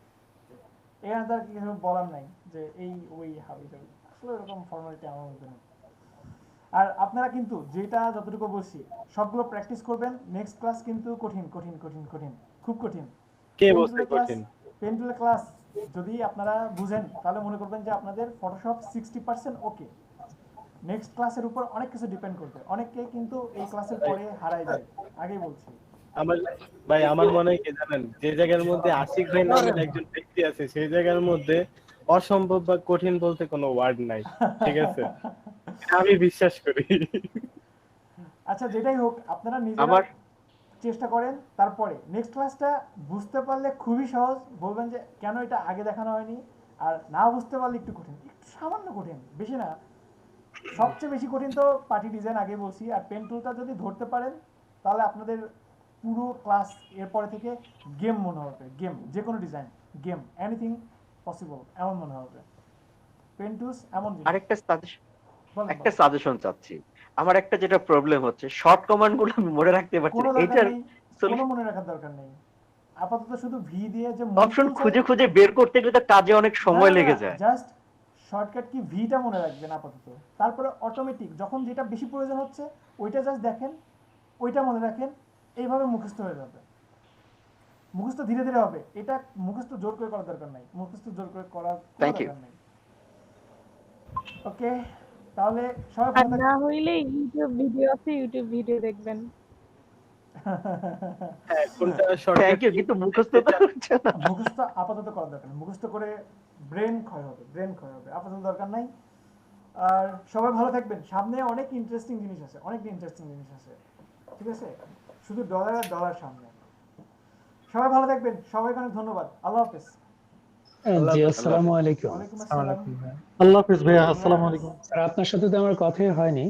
Speaker 1: এখানে তার কিছু বলার নাই যে এই ওই হাবি যাবে, আসলে এরকম ফর্মালিটি আমার মধ্যে নেই। আর আপনারা কিন্তু যেটা যতটুকু বলছি সবগুলো প্র্যাকটিস করবেন। নেক্সট ক্লাস কিন্তু কঠিন কঠিন কঠিন কঠিন, খুব কঠিন।
Speaker 4: কে বলছে কঠিন?
Speaker 1: পেন টুলের ক্লাস যদি আপনারা বুঝেন তাহলে মনে করবেন যে আপনাদের ফটোশপ 60% ওকে। নেক্সট ক্লাসের উপর অনেক কিছু ডিপেন্ড করবে। অনেকে কিন্তু এই ক্লাসের পরে হারায় যায়, আগেই বলছি।
Speaker 4: আমার মনে হয় কি জানেন, যে জায়গার মধ্যে আশিক ভাই নামের একজন ব্যক্তি আছে সেই জায়গার মধ্যে অসম্ভব বা কঠিন বলতে কোনো ওয়ার্ড নাই, ঠিক আছে? আমি বিশ্বাস করি।
Speaker 1: আচ্ছা যেটাই হোক, আপনারা নিজেরা চেষ্টা করেন। তারপরে নেক্সট ক্লাসটা বুঝতে পারলে খুবই সহজ, বলবেন যে কেন এটা আগে দেখানো হয়নি। আর না বুঝতে পারলে একটু কঠিন, একটু সামান্য কঠিন, বেশি না। সবচেয়ে বেশি কঠিন তো পার্টি ডিজাইন, আগে বলছি। আর পেন টুলটা যদি ধরতে পারেন তাহলে আপনাদের পুরো ক্লাস এরপরে থেকে গেম মনে হবে। গেম, যে কোনো ডিজাইন গেম, এনিথিং পসিবল এমন মনে হবে। পেন টুলস এমন জিনিস।
Speaker 2: একটা সাজেশন চাচ্ছি। আমার একটা যেটা প্রবলেম হচ্ছে, শর্ট কমান্ড গুলো আমি মনে রাখতে পারছি না। এটার
Speaker 1: কোনো মনে রাখার দরকার নেই, আপাতত শুধু ভি দিয়ে যে
Speaker 2: অপশন খুঁজে খুঁজে বের করতে গেলে তো কাজে অনেক সময় লেগে যায়।
Speaker 1: জাস্ট শর্টকাট কি ভিটা মনে রাখবেন আপাতত। তারপরে অটোমেটিক যখন যেটা বেশি প্রয়োজন হচ্ছে ওইটা জাস্ট দেখেন, ওইটা মনে রাখেন, এইভাবে মুখস্থ হয়ে যাবে। মুখস্থ ধীরে ধীরে হবে, এটা মুখস্থ জোর করে করার দরকার নাই, মুখস্থ জোর করে করার দরকার নাই। ওকে, তাহলে সবাই ভালো থাকবেন।
Speaker 15: না হইলে ইউটিউব ভিডিও আছে, ইউটিউব ভিডিও দেখবেন।
Speaker 4: হ্যাঁ, কোনটা শর্টকাট
Speaker 2: কিন্তু মুখস্থ তো হচ্ছে না।
Speaker 1: মুখস্থ আপাতত করার দরকার নেই, মুখস্থ করে ব্রেন ক্ষয় হবে, আপাতত দরকার নাই। আর সবাই ভালো থাকবেন। সামনে অনেক ইন্টারেস্টিং জিনিস আছে, ঠিক আছে? শুধু ডলার আর ডলার সামনে। সবাই ভালো থাকবেন, সবাইকে অনেক ধন্যবাদ। আল্লাহ হাফেজ।
Speaker 16: জি আসসালামু আলাইকুম।
Speaker 5: আল্লাহ হাফেজ ভাইয়া, আসসালামু আলাইকুম।
Speaker 16: স্যার আপনার সাথে তো আমার কথাই হয়নি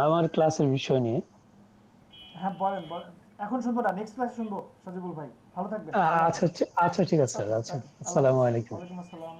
Speaker 16: আমার ক্লাসের বিষয় নিয়ে।
Speaker 1: হ্যাঁ বলেন, এখন শুনবো না, নেক্সট ক্লাসে শুনবো। সজিবুল ভাই ভালো থাকবেন।
Speaker 16: আচ্ছা ঠিক আছে স্যার। আচ্ছা, আসসালামু আলাইকুম।
Speaker 1: ওয়ালাইকুম আসসালাম।